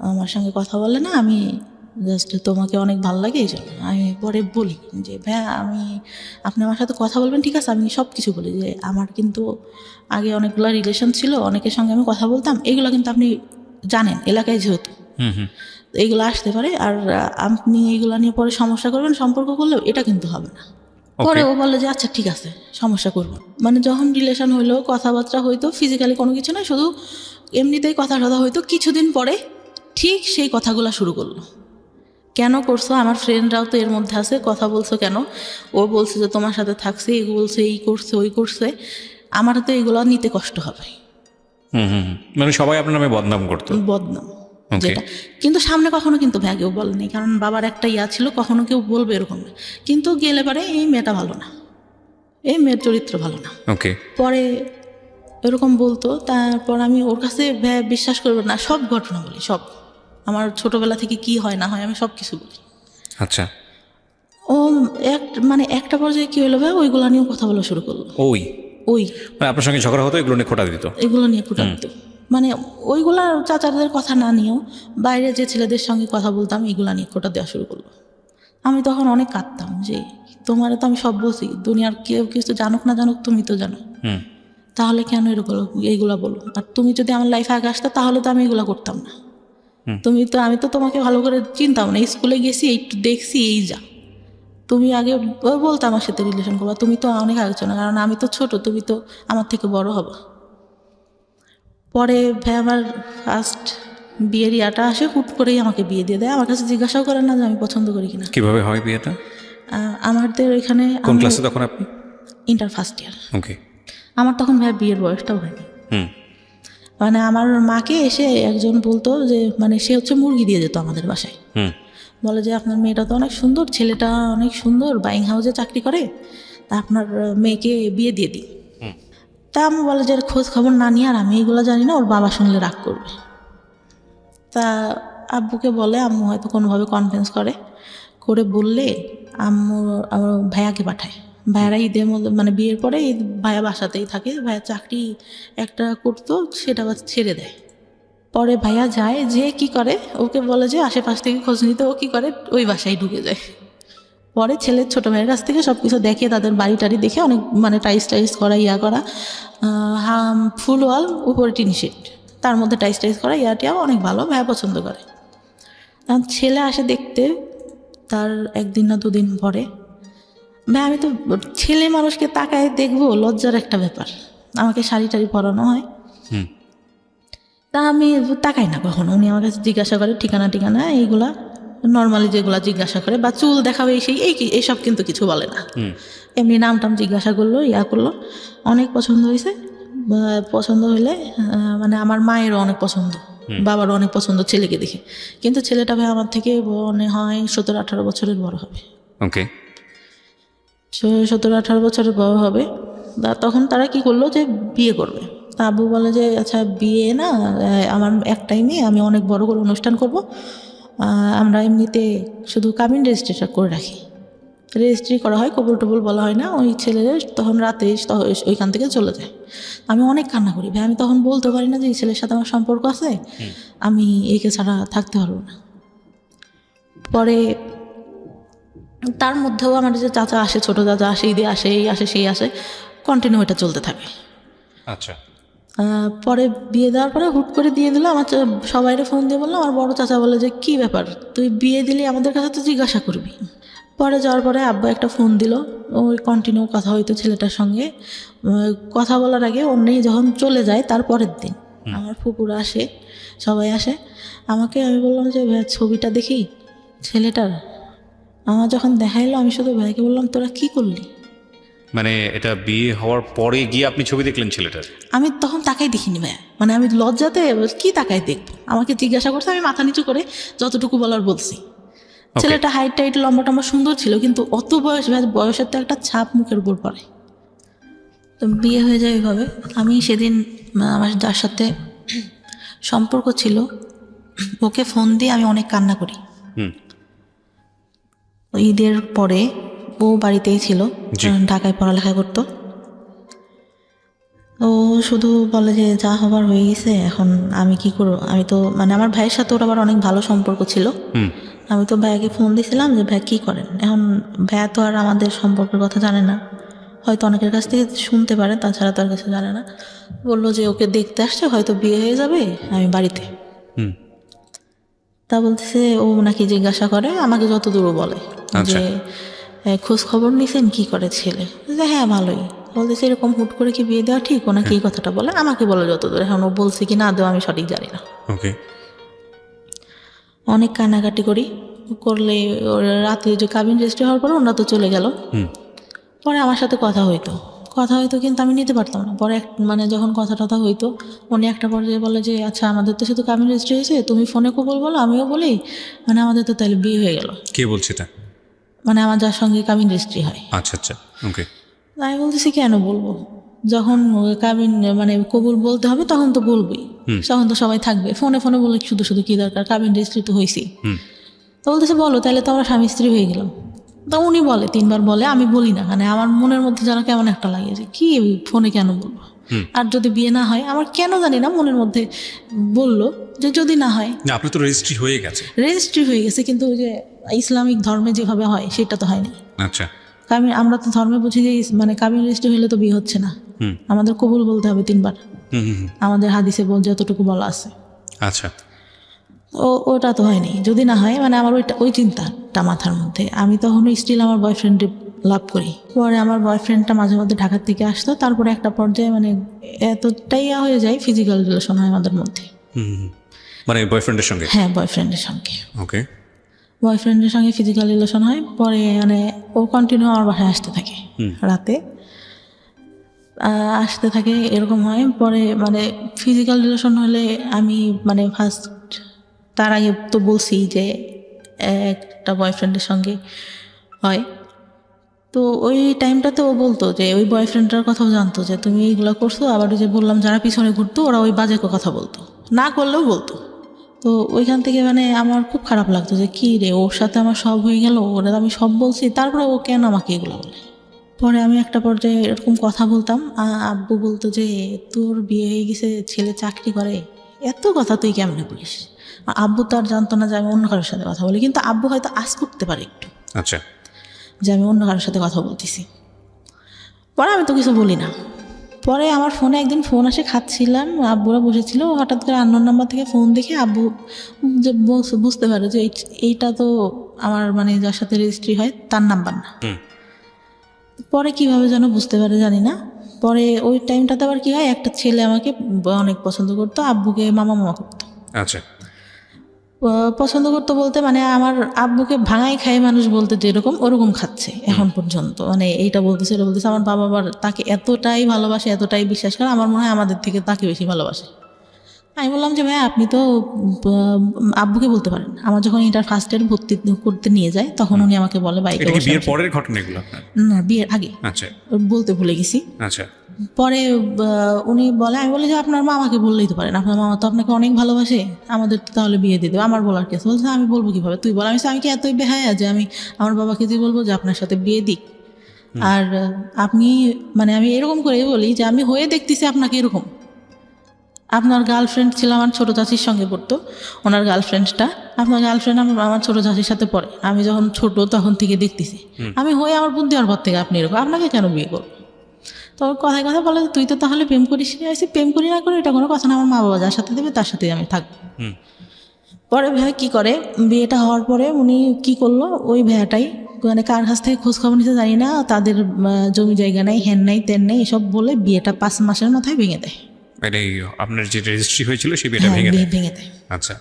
আমার সঙ্গে কথা বলে না, আমি জাস্ট তোমাকে অনেক ভালো লাগে এই জন্য। আমি পরে বলি যে ভাইয়া আপনি আমার সাথে কথা বলবেন, ঠিক আছে, আমি সব কিছু বলি যে আমার কিন্তু আগে অনেকগুলো রিলেশন ছিল, অনেকের সঙ্গে আমি কথা বলতাম, এগুলো কিন্তু আপনি জানেন এলাকায় যেহেতু এইগুলো আসতে পারে, আর আপনি এইগুলো নিয়ে পরে সমস্যা করবেন, সম্পর্ক করলেও এটা কিন্তু হবে না। পরে ও বলে যে আচ্ছা ঠিক আছে, সমস্যা করবো। মানে যখন রিলেশন হইলো, কথাবার্তা হইতো, ফিজিক্যালি কোনো কিছু না, শুধু এমনিতেই কথা হইতো। কিছুদিন পরে ঠিক সেই কথাগুলো শুরু করলো, কেন করছো, আমার ফ্রেন্ডরাও তো এর মধ্যে আছে, কথা বলছো কেন? ও বলছে যে তোমার সাথে থাকছে, এই বলছে, এই করছে, ওই করছে, আমার তো এইগুলো নিতে কষ্ট হবে। মানে সবাই আপনার নামে বদনাম করতো। বদনাম যেটা, কিন্তু সামনে কখনো কিন্তু কেউ বলেনি, কারণ বাবার একটা ইয়া ছিল, কখনো কেউ বলবে এরকম না। কিন্তু গেলে পারে এই মেয়েটা ভালো না, এই মেয়ের চরিত্র ভালো না। ওকে। পরে এরকম বলতো। তারপর আমি ওর কাছে বিশ্বাস করবো না, সব ঘটনা বলি, সব আমার ছোটবেলা থেকে কি হয় না হয় আমি সব কিছু বলি। আচ্ছা। ও মানে একটা পর্যায়ে কি হলো, ওইগুলো নিয়েও কথা বলা শুরু করলো। মানে আপনার সঙ্গে ঝগড়া হতো, এগুলো নিয়ে খোটা দিত, এগুলো নিয়ে খোটা দিত। মানে ওইগুলা চাচাদের কথা না নিয়েও বাইরে যে ছেলেদের সঙ্গে কথা বলতাম, এগুলা নিয়ে খোটা দেওয়া শুরু করলো। আমি তখন অনেক কাঁদতাম যে তোমারে তো আমি সব বলছি, দুনিয়ার কেউ কিছু জানুক না জানুক তুমি তো জানো, তাহলে কেন এইগুলা বলো? আর তুমি যদি আমার লাইফে আগে আসতো তাহলে তো আমি এগুলা করতাম না। আমি তো তোমাকে ভালো করে চিনতাম না, স্কুলে গেছি, একটু দেখছি, এই যা তুমি আগে বলতো আমার সাথে রিলেশন করবা, তুমি তো অনেক আলোচনা, কারণ আমি তো ছোট, তুমি তো আমার থেকে বড় হবা। পরে ভাই আমার ফার্স্ট বিয়ের ইয়াটা আসে, হুট করেই আমাকে বিয়ে দিয়ে দেয়। আমার কাছে জিজ্ঞাসাও করে না যে আমি পছন্দ করি কিনা। কিভাবে হয় বিয়েটা? আমাদের এখানে কোন ক্লাসে তখন আপনি? Inter first year. ওকে। আমার তখন ভাই বিয়ের বয়সটাও হয়নি। হুম। মানে আমার মাকে এসে একজন বলতো যে মানে সে হচ্ছে মুরগি দিয়ে যেত আমাদের বাসায়। হুম। বলে যে আপনার মেয়েটা তো অনেক সুন্দর, ছেলেটা অনেক সুন্দর, বাইং হাউসে চাকরি করে, তা আপনার মেয়েকে বিয়ে দিয়ে দিই। তা আমি বলে যে এর খোঁজ খবর না নিয়ে আর আমি এগুলো জানি না, ওর বাবা শুনলে রাগ করবে। তা আব্বুকে বলে, আম্মু হয়তো কোনোভাবে কনভিন্স করে বললে আম্মু আমার ভাইয়াকে পাঠায়। ভাইয়ারা ঈদের মধ্যে মানে বিয়ের পরে ঈদ ভাইয়া বাসাতেই থাকে, ভাইয়া চাকরি একটা করতো সেটা আবার ছেড়ে দেয়। পরে ভাইয়া যায়, যে কি করে ওকে বলে যে আশেপাশ থেকে খোঁজ নিতে, ও কি করে ওই বাসায় ঢুকে যায়। পরে ছেলের ছোটো ভাইয়ের কাছ থেকে সব কিছু দেখে, তাদের বাড়ি টাড়ি দেখে অনেক মানে টাইস করা ইয়া করা, ফুল ওয়াল উপরে টিন শিট, তার মধ্যে টাইস করা ইয়াটিয়াও অনেক ভালো, ভাইয়া পছন্দ করে। তখন ছেলে আসে দেখতে, তার একদিন না দুদিন পরে। ভাই আমি তো ছেলে মানুষকে তাকায় দেখবো, লজ্জার একটা ব্যাপার। আমাকে শাড়ি টাড়ি পরানো হয়, তা আমি তাকাই না কখনো। উনি আমার কাছে জিজ্ঞাসা করে ঠিকানা এইগুলা নর্মালি যেগুলা জিজ্ঞাসা করে, বা চুল দেখাবে সেই এইসব কিন্তু কিছু বলে না। এমনি নাম টাম জিজ্ঞাসা করলো, ইয়া করলো, অনেক পছন্দ হয়েছে। পছন্দ হইলে মানে আমার মায়েরও অনেক পছন্দ, বাবারও অনেক পছন্দ ছেলেকে দেখে। কিন্তু ছেলেটা ভাই আমার থেকে মনে হয় 17-18 বছরের বড় হবে। ওকে। 17-18 বছরের বড় হবে। তখন তারা কি করলো যে বিয়ে করবে। তা আব্বু বলে যে আচ্ছা বিয়ে না, আমার এক টাইমে আমি অনেক বড় করে অনুষ্ঠান করব, আমরা এমনিতে শুধু কাবিন রেজিস্ট্রেশন করে রাখি। রেজিস্ট্রি করা হয়, কবুল টবুল বলা হয় না। ওই ছেলেদের তখন রাতে ওইখান থেকে চলে যায়। আমি অনেক কান্না করি ভাই, আমি তখন বলতে পারি না যে এই ছেলের সাথে আমার সম্পর্ক আছে, আমি একে ছাড়া থাকতে পারবো না। পরে তার মধ্যেও আমার যে চাচা আসে, ছোটো চাচা আসে, ঈদে আসে, এই আসে সেই আসে, কন্টিনিউ এটা চলতে থাকে। আচ্ছা। পরে বিয়ে দেওয়ার পরে হুট করে দিয়ে দিল। আমার সবাইরে ফোন দিয়ে বললো, আমার বড় চাচা বলে যে কী ব্যাপার, তুই বিয়ে দিলি আমাদের কাছে তো জিজ্ঞাসা করবি। পরে যাওয়ার পরে আব্বা একটা ফোন দিল, ওই কন্টিনিউ কথা হইতো ছেলেটার সঙ্গে। কথা বলার আগে অন্যই যখন চলে যায় তার পরের দিন আমার ফুপুরা আসে, সবাই আসে। আমি বললাম যে ভাই ছবিটা দেখি ছেলেটার। আমার যখন দেখাইলো, আমি শুধু ভাইকে বললাম তোরা কি করলি। মানে এটা বিয়ে হওয়ার পরে গিয়ে আপনি ছবি দেখলেন ছেলেটার? আমি তখন তাকাই দেখিনি ভাইয়া, মানে আমি লজ্জাতে কি তাকাই দেখবো। আমাকে জিজ্ঞাসা করছে, আমি মাথা নিচু করে যতটুকু বলার বলছি। ছেলেটা হাইট টাইট লম্বা টম্বা সুন্দর ছিল, কিন্তু অত বয়সের তো একটা ছাপ মুখের উপর পড়ে। তো বিয়ে হয়ে যায় এইভাবে। আমি সেদিন আমার যার সাথে সম্পর্ক ছিল ওকে ফোন দিয়ে আমি অনেক কান্না করি। ঈদের পরে ও বাড়িতেই ছিল, ঢাকায় পড়ালেখা করতো। ও শুধু বলে যে যা হবার হয়ে গেছে, এখন আমি কি করবো। আমি তো মানে আমার ভাইয়ের সাথে ওর আবার অনেক ভালো সম্পর্ক ছিল। আমি তো ভাইয়াকে ফোন দিয়েছিলাম যে ভাই কী করেন। এখন ভাইয়া তো আর আমাদের সম্পর্কের কথা জানে না, হয়তো অনেকের কাছ থেকে শুনতে পারে, তাছাড়া তার কাছে জানে না। বললো যে ওকে দেখতে আসছে, হয়তো বিয়ে হয়ে যাবে, আমি বাড়িতে। তা বলতেছে ও নাকি জিজ্ঞাসা করে আমাকে, যত দূরও বলে যে খোঁজ খবর নিছেন কি করে ছেলে, যে হ্যাঁ ভালোই। বলতেছে এরকম হুট করে কি বিয়ে দেওয়া ঠিক, ও নাকি এই কথাটা বলে আমাকে বলে যত দূর। এখন ও বলছে কি না দেওয়া আমি সঠিক জানি না। অনেক কান্নাকাটি করলে রাতে যে কাবিন রেজিস্ট্রি হওয়ার পরে ওরা তো চলে গেল। পরে আমার সাথে কথা হইতো, কিন্তু আমি নিতে পারতাম না। পরে মানে যখন কথা টথা হইতো, উনি একটা পর্যায়ে বলে যে আচ্ছা আমাদের তো শুধু কাবিন রেজিস্ট্রি হয়েছে, তুমি ফোনে কবুল বলো, আমিও বলি, মানে আমাদের তো তাহলে বিয়ে হয়ে গেল। কে বলছে এটা? মানে আমার যার সঙ্গে কাবিন রেজিস্ট্রি হয়। আচ্ছা আচ্ছা, ওকে। আমি বলতেছি কেন বলবো, যখন কাবিন মানে কবুল বলতে হবে তখন তো বলবই, তখন তো সবাই থাকবে। ফোনে বলে শুধু কি দরকার, কাবিন রেজিস্ট্রি তো হয়েছি। তো বলতেছে বলো, তাহলে তো আমরা স্বামী স্ত্রী হয়ে গেলাম। তো উনি বলে 3 বার বলে, আমি বলি না। মানে আমার মনের মধ্যে যেন কেমন একটা লাগে যে কি ফোনে কেন বলবো। আর যদি বিয়ে না হয়, আমার কেন জানি না মনের মধ্যে বললো যে যদি না হয়। আপনি তো রেজিস্ট্রি হয়ে গেছে, কিন্তু ওই যে ইসলামিক ধর্মে যেভাবে হয় সেটা তো হয়নি। আচ্ছা। আমরা তো ধর্মে বুঝি যে মানে কাবিন রেজিস্ট্রি হইলে তো বিয়ে হচ্ছে না, আমাদের কবুল বলতে হবে 3 বার। আমাদের হাদিসে যতটুকু বলা আছে। আচ্ছা। ওটা তো হয়নি, যদি না হয়। মানে আমার ওই চিন্তাটা মাথার মধ্যে। আমি তখন স্টিল আমার বয়ফ্রেন্ডে লাভ করি। পরে আমার বয়ফ্রেন্ডটা মাঝে মধ্যে ঢাকার থেকে আসতো। তারপরে একটা পর্যায়ে মানে এতটাই হয়ে যায়, ফিজিক্যাল রিলেশন হয় আমাদের মধ্যে। মানে বয়ফ্রেন্ডের সঙ্গে? হ্যাঁ, বয়ফ্রেন্ডের সঙ্গে। ওকে। বয়ফ্রেন্ডের সঙ্গে ফিজিক্যাল রিলেশন হয়, পরে মানে ও কন্টিনিউ আমার বাসায় আসতে থাকে রাতে, আসতে থাকে, এরকম হয়। পরে মানে ফিজিক্যাল রিলেশন হলে আমি মানে ফার্স্ট, তার আগে তো বলছি যে একটা বয়ফ্রেন্ডের সঙ্গে হয়। তো ওই টাইমটাতে ও বলতো যে ওই বয়ফ্রেন্ডটার কথাও জানতো যে তুমি এইগুলো করছো, আবার ওই যে বললাম যারা পিছনে ঘুরতো ওরা ওই বাজে কথা বলতো, না করলেও বলতো। তো ওইখান থেকে মানে আমার খুব খারাপ লাগতো যে কী রে, ওর সাথে আমার সব হয়ে গেল, ওরা আমি সব বলছি, তারপরে ও কেন আমাকে এগুলো বলে। পরে আমি একটা পর্যায়ে এরকম কথা বলতাম, আব্বু বলতো যে তোর বিয়ে হয়ে গেছে, ছেলে চাকরি করে, এত কথা তুই কেমনে বলিস। আব্বু তো আর জানতো না যে আমি অন্য কারোর সাথে কথা বলি, কিন্তু আব্বু হয়তো আজ করতে পারে একটু, আচ্ছা, যে আমি অন্য কারোর সাথে কথা বলতেছি। পরে আমি তো কিছু বলি না। পরে আমার ফোনে একদিন ফোন আসে, খাচ্ছিলাম, আব্বুরা বসেছিল, হঠাৎ করে আননোন নাম্বার থেকে ফোন দেখে আব্বু যে বুঝতে পারে যে এইটা তো আমার মানে যার সাথে রেজিস্ট্রি হয় তার নাম্বার না। পরে কিভাবে যেন বুঝতে পারে জানি না। পরে ওই টাইমটাতে আবার কি হয়, একটা ছেলে আমাকে অনেক পছন্দ করতো, আব্বুকে মামা মামা করতো। আচ্ছা। পছন্দ করতো বলতে মানে আমার আব্বুকে ভাঙাই খায় মানুষ বলতে যেরকম, ওরকম খাচ্ছে এখন পর্যন্ত। মানে এইটা বলতেছে, এটা বলতেছে। আমার বাবা আবার তাকে এতটাই ভালোবাসে, এতটাই বিশ্বাস করে, আমার মনে হয় আমাদের থেকে তাকে বেশি ভালোবাসে। আমি বললাম যে ভাই আপনি তো আব্বুকে বলতে পারেন। আমার যখন ইন্টার ফার্স্ট ইয়ার ভর্তি করতে নিয়ে যায় তখন উনি আমাকে বলে বাইকে। এটা কি বিয়ের পরের ঘটনা এগুলো আপনার? না, বিয়ের আগে। আচ্ছা, বলতে ভুলে গেছি। আচ্ছা। পরে উনি বলে, আমি বলি যে আপনার মামাকে বললেই তো পারেন, আপনার মামা তো আপনাকে অনেক ভালোবাসে, আমাদের তো তাহলে বিয়ে দিয়ে দেবে, আমার বলার কেস। বলছে আমি বলবো কীভাবে, তুই বল। আমি কি এতই বেহায়া যে আমি আমার বাবাকে যে বলবো যে আপনার সাথে বিয়ে দিক? আর আপনি মানে আমি এরকম করে বলি যে আমি হয়ে দেখতেছি আপনাকে এরকম। আপনার গার্লফ্রেন্ড ছিল, আমার ছোটো চাচির সঙ্গে পড়তো, ওনার গার্লফ্রেন্ডটা, আপনার গার্লফ্রেন্ড আমার ছোটো চাচির সাথে পড়ে। আমি যখন ছোট তখন থেকে দেখতেছি, আমি হয়ে আমার বুদ্ধি হওয়ার পর থেকে আপনি এরকম, আপনাকে কেন বিয়ে করবো? তো কথায় কথা বলে তুই তো তাহলে প্রেম করিস নি। আসি প্রেম করি না করে এটা কোনো কথা না, আমার মা বাবা যার সাথে দেবে তার সাথেই আমি থাকবো। পরে ভাই কী করে, বিয়েটা হওয়ার পরে উনি কী করলো, ওই ভাইয়াটাই মানে কার কাছ থেকে খোঁজ খবর নিতে জানি না, তাদের জমি জায়গা নাই, হ্যান নাই, তেন নেই, এসব বলে বিয়েটা 5 মাসের মাথায় ভেঙে দেয়। মানে আপনার যে রেজিস্ট্রি হয়েছিল সেই বিয়েটা ভেঙে দেয়। আচ্ছা।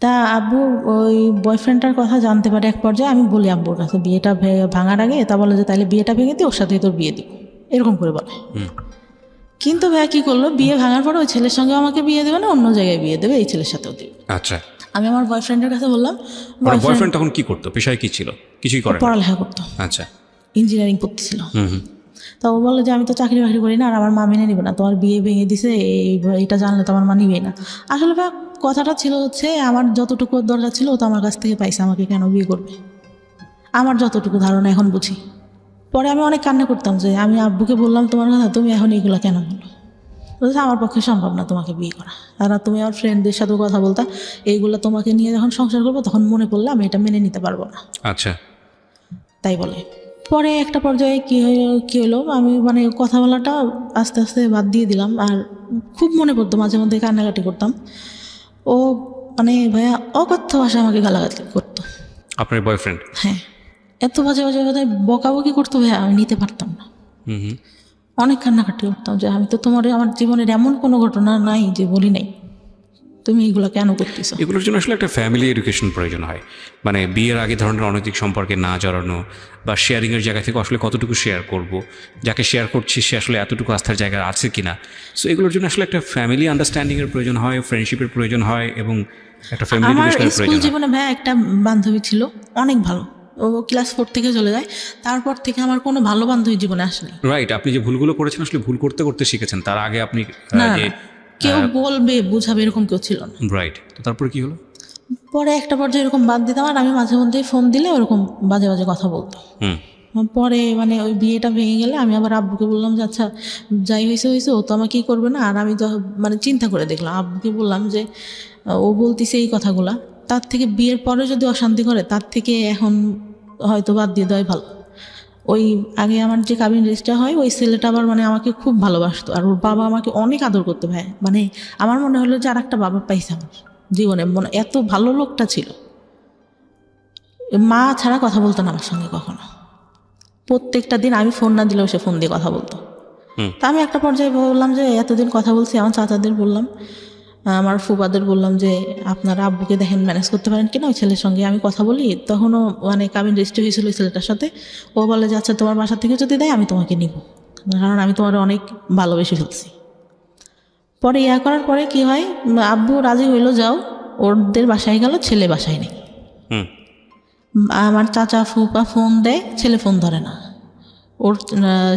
তা আব্বু ওই বয়ফ্রেন্ডটার কথা জানতে পারে এক পর্যায়ে। আমি বলি আব্বুর কাছে বিয়েটা ভাঙার আগে, তা বলে যে তাহলে বিয়েটা ভেঙে দিই, ওর সাথে তোর বিয়ে দিব, এরকম করে বলে। কিন্তু ভাইয়া কী করলো, বিয়ে ভাঙার পরে ওই ছেলের সঙ্গে আমাকে বিয়ে দেবে না, অন্য জায়গায় বিয়ে দেবে, এই ছেলের সাথেও দেবে। আচ্ছা। আমি আমার বয়ফ্রেন্ডের কাছে বললাম। বয়ফ্রেন্ড তখন কি করতো, পেশায় কি ছিল? কিছুই করে না? পড়ালেখা করতো। আচ্ছা। ইঞ্জিনিয়ারিং পড়তেছিল। তো ও বললো যে আমি তো চাকরি বাকরি করি না, আর আমার মা মেনে নেবে না, তোমার বিয়ে ভেঙে দিছে, এইটা জানলে তো আমার মা নিবেই না। আসলে ভাই কথাটা ছিল হচ্ছে আমার যতটুকু দরকার ছিল ও তো আমার কাছ থেকে পাইছে, আমাকে কেন বিয়ে করবে, আমার যতটুকু ধারণা এখন বুঝি। পরে আমি অনেক কান্না করতাম যে আমি আব্বুকে বললাম তোমার কথা, তুমি এখন এইগুলো কেন বলো? বলছে আমার পক্ষে সম্ভব না তোমাকে বিয়ে করা, আর তুমি আমার ফ্রেন্ডদের সাথেও কথা বলতা, এইগুলো তোমাকে নিয়ে যখন সংসার করবো তখন মনে পড়লে আমি এটা মেনে নিতে পারবো না। আচ্ছা। তাই বলে। পরে একটা পর্যায়ে কী হলো, আমি মানে কথা বলাটা আস্তে আস্তে বাদ দিয়ে দিলাম, আর খুব মনে পড়তো, মাঝে মধ্যে কান্নাকাটি করতাম। ও মানে ভাইয়া অকথ্য ভাষায় আমাকে গালাগালি করতো। আপনার বয়ফ্রেন্ড? হ্যাঁ, এত বাজে বাজে কথা বকাবকি করতো ভাইয়া, আমি নিতে পারতাম না। অনেক কান্নাকাটি করতাম যে আমি তো তোমার আমার জীবনের এমন কোনো ঘটনা নাই যে বলি নাই, তুমি এগুলো কেন করতেছো? এগুলোর জন্য আসলে একটা ফ্যামিলি এডুকেশন প্রয়োজন হয়। মানে বিয়ের আগে ধরনের অনৈতিক সম্পর্কে না জড়ানো, বা শেয়ারিংয়ের জায়গা থেকে আসলে কতটুকু শেয়ার করব, যাকে শেয়ার করছি সে আসলে এতটুকু আস্থার জায়গা আছে কিনা। সো এগুলোর জন্য আসলে একটা ফ্যামিলি আন্ডারস্ট্যান্ডিংয়ের প্রয়োজন হয়, ফ্রেন্ডশিপের প্রয়োজন হয়, এবং একটা ফ্যামিলি এডুকেশনের আমার স্কুল প্রয়োজন হয়। জীবনে ভাইয়া একটা বান্ধবী ছিল অনেক ভালো, ও ক্লাস 4 থেকে চলে যায়, তারপর থেকে আমার কোনো ভালো বান্ধবী জীবনে আসেনি। রাইট। আপনি যে ভুলগুলো করেছেন আসলে ভুল করতে করতে শিখেছেন, তার আগে আপনি না, যে কেউ বলবে বুঝাবে এরকম কেউ ছিল না। রাইট। তো তারপরে কি হলো? পরে একটা পর্যায়ে এরকম বাদ দিতাম, আর আমি মাঝে মধ্যেই ফোন দিলে ওরকম বাজে বাজে কথা বলতো। পরে মানে ওই বিয়েটা ভেঙে গেলে আমি আবার আব্বুকে বললাম যে আচ্ছা যাই হয়েছে হয়েছে, ও তো আমাকে কী করবে না। আর আমি তো মানে চিন্তা করে দেখলাম, আব্বুকে বললাম যে ও বলতেছে এই কথাগুলা, তার থেকে বিয়ের পরে যদি অশান্তি করে তার থেকে এখন হয়তো বাদ দিয়ে দেওয়াই ভালো। ওই আগে আমার যে কাবিন রেজিস্টার হয় ওই ছেলেটা আবার মানে আমাকে খুব ভালোবাসতো, আর ওর বাবা আমাকে অনেক আদর করতো ভাই। মানে আমার মনে হলো যে আর একটা বাবা পাইছে আমার জীবনে, মানে এত ভালো লোকটা ছিল। মা ছাড়া কথা বলতো না আমার সঙ্গে কখনো, প্রত্যেকটা দিন আমি ফোন না দিলেও সে ফোন দিয়ে কথা বলতো। তা আমি একটা পর্যায়ে বললাম যে এতদিন কথা বলছি, আমার চাচাদের বললাম, আমার ফুফাদের বললাম যে আপনারা আব্বুকে দেখেন ম্যানেজ করতে পারেন কিনা, ওই ছেলের সঙ্গে আমি কথা বলি। তখনও মানে কাবিন রেজিস্ট্রি হয়েছিল ওই ছেলেটার সাথে। ও বলে যে আচ্ছা তোমার বাসা থেকে যদি দেয় আমি তোমাকে নিব, কারণ আমি তোমার অনেক ভালোবেসে ফেলছি। পরে ইয়া করার পরে কি হয়, আব্বু রাজি হইলো, যাও। ওদের বাসায় গেল, ছেলে বাসায় নেই। আমার চাচা ফুপা ফোন দেয়, ছেলে ফোন ধরে না। ওর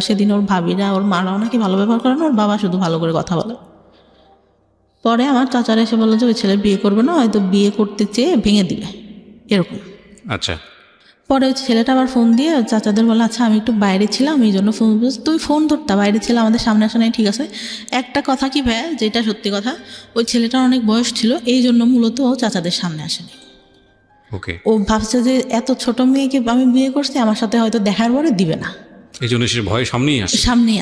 সেদিন ওর ভাবিরা ওর মারাও নাকি ভালো ব্যবহার করে না, ওর বাবা শুধু ভালো করে কথা বলে। পরে আমার চাচারা এসে বললো যে ওই ছেলে বিয়ে করবে না, হয়তো বিয়ে করতে চেয়ে ভেঙে দিবে, এরকম। আচ্ছা। পরে ওই ছেলেটা আবার ফোন দিয়ে চাচাদের বলে আচ্ছা আমি একটু বাইরে ছিলাম এই জন্য ফোন, তুই ফোন ধরতা, বাইরে ছিলাম, আমাদের সামনে আসা নাই, ঠিক আছে। একটা কথা কি ভাই, যেটা সত্যি কথা, ওই ছেলেটার অনেক বয়স ছিল, এই জন্য মূলত ও চাচাদের সামনে আসেনি। ওকে। ও ভাবছে যে এত ছোট মেয়েকে আমি বিয়ে করছি, আমার সাথে হয়তো দেখার পরে দিবে না, এই জন্য সে ভয় সামনেই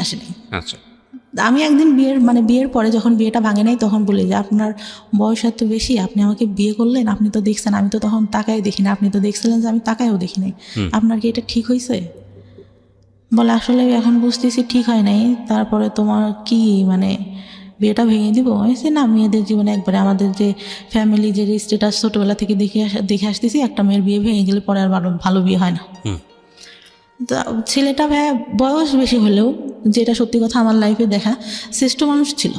আসেনি। আচ্ছা। আমি একদিন বিয়ের পরে যখন বিয়েটা ভাঙে নাই তখন বলি যে আপনার বয়স এত বেশি, আপনি আমাকে বিয়ে করলেন, আপনি তো দেখছেন আমি তো তখন তাকাই দেখি না, আপনি তো দেখছিলেন যে আমি তাকাইও দেখি নাই, আপনার কি এটা ঠিক হয়েছে? বলে আসলে এখন বুঝতেছি ঠিক হয় নাই, তারপরে তোমার কি মানে বিয়েটা ভেঙে দিব? হয়েছে না, মেয়েদের জীবনে একবারে আমাদের যে ফ্যামিলি যে স্ট্যাটাস ছোটোবেলা থেকে দেখে আসতেছি, একটা মেয়ের বিয়ে ভেঙে গেলে পরে আর ভালো বিয়ে হয় না। ছেলেটা ভাই বয়স বেশি হলেও, যেটা সত্যি কথা আমার লাইফে দেখা, শ্রেষ্ঠ মানুষ ছিল,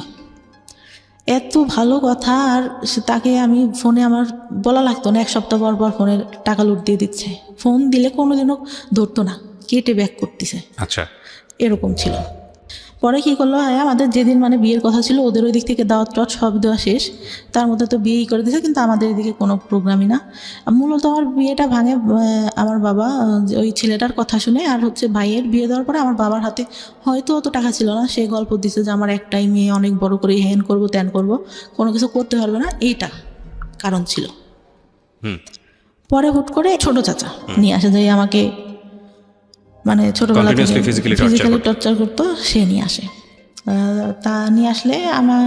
এত ভালো কথা। আর তাকে আমি ফোনে আমার বলা লাগতো না, এক সপ্তাহ পর পর ফোনের টাকা লুট দিয়ে দিচ্ছে, ফোন দিলে কোনোদিনও ধরতো না, কেটে ব্যাক করতেছে। আচ্ছা। এরকম ছিল। পরে কী করলো, আমাদের যেদিন মানে বিয়ের কথা ছিল, ওদের ওই দিক থেকে দাওয়াত টাওয়াত সব দেওয়া শেষ, তার মধ্যে তো বিয়েই করে দিয়েছে, কিন্তু আমাদের এদিকে কোনো প্রোগ্রামই না। মূলত আমার বিয়েটা ভাঙে আমার বাবা ওই ছেলেটার কথা শুনে, আর হচ্ছে ভাইয়ের বিয়ে দেওয়ার পরে আমার বাবার হাতে হয়তো অত টাকা ছিল না, সে গল্প দিছে যে আমার একটাই মেয়ে, অনেক বড় করে হ্যান করবো ত্যান করবো, কোনো কিছু করতে পারবে না, এইটা কারণ ছিল। পরে হুট করে ছোট চাচা নিয়ে আসে, যে আমাকে মানে ছোটবেলা থেকে ফিজিক্যালি টর্চার করতো, সে নিয়ে আসে। তা নিয়ে আসলে আমার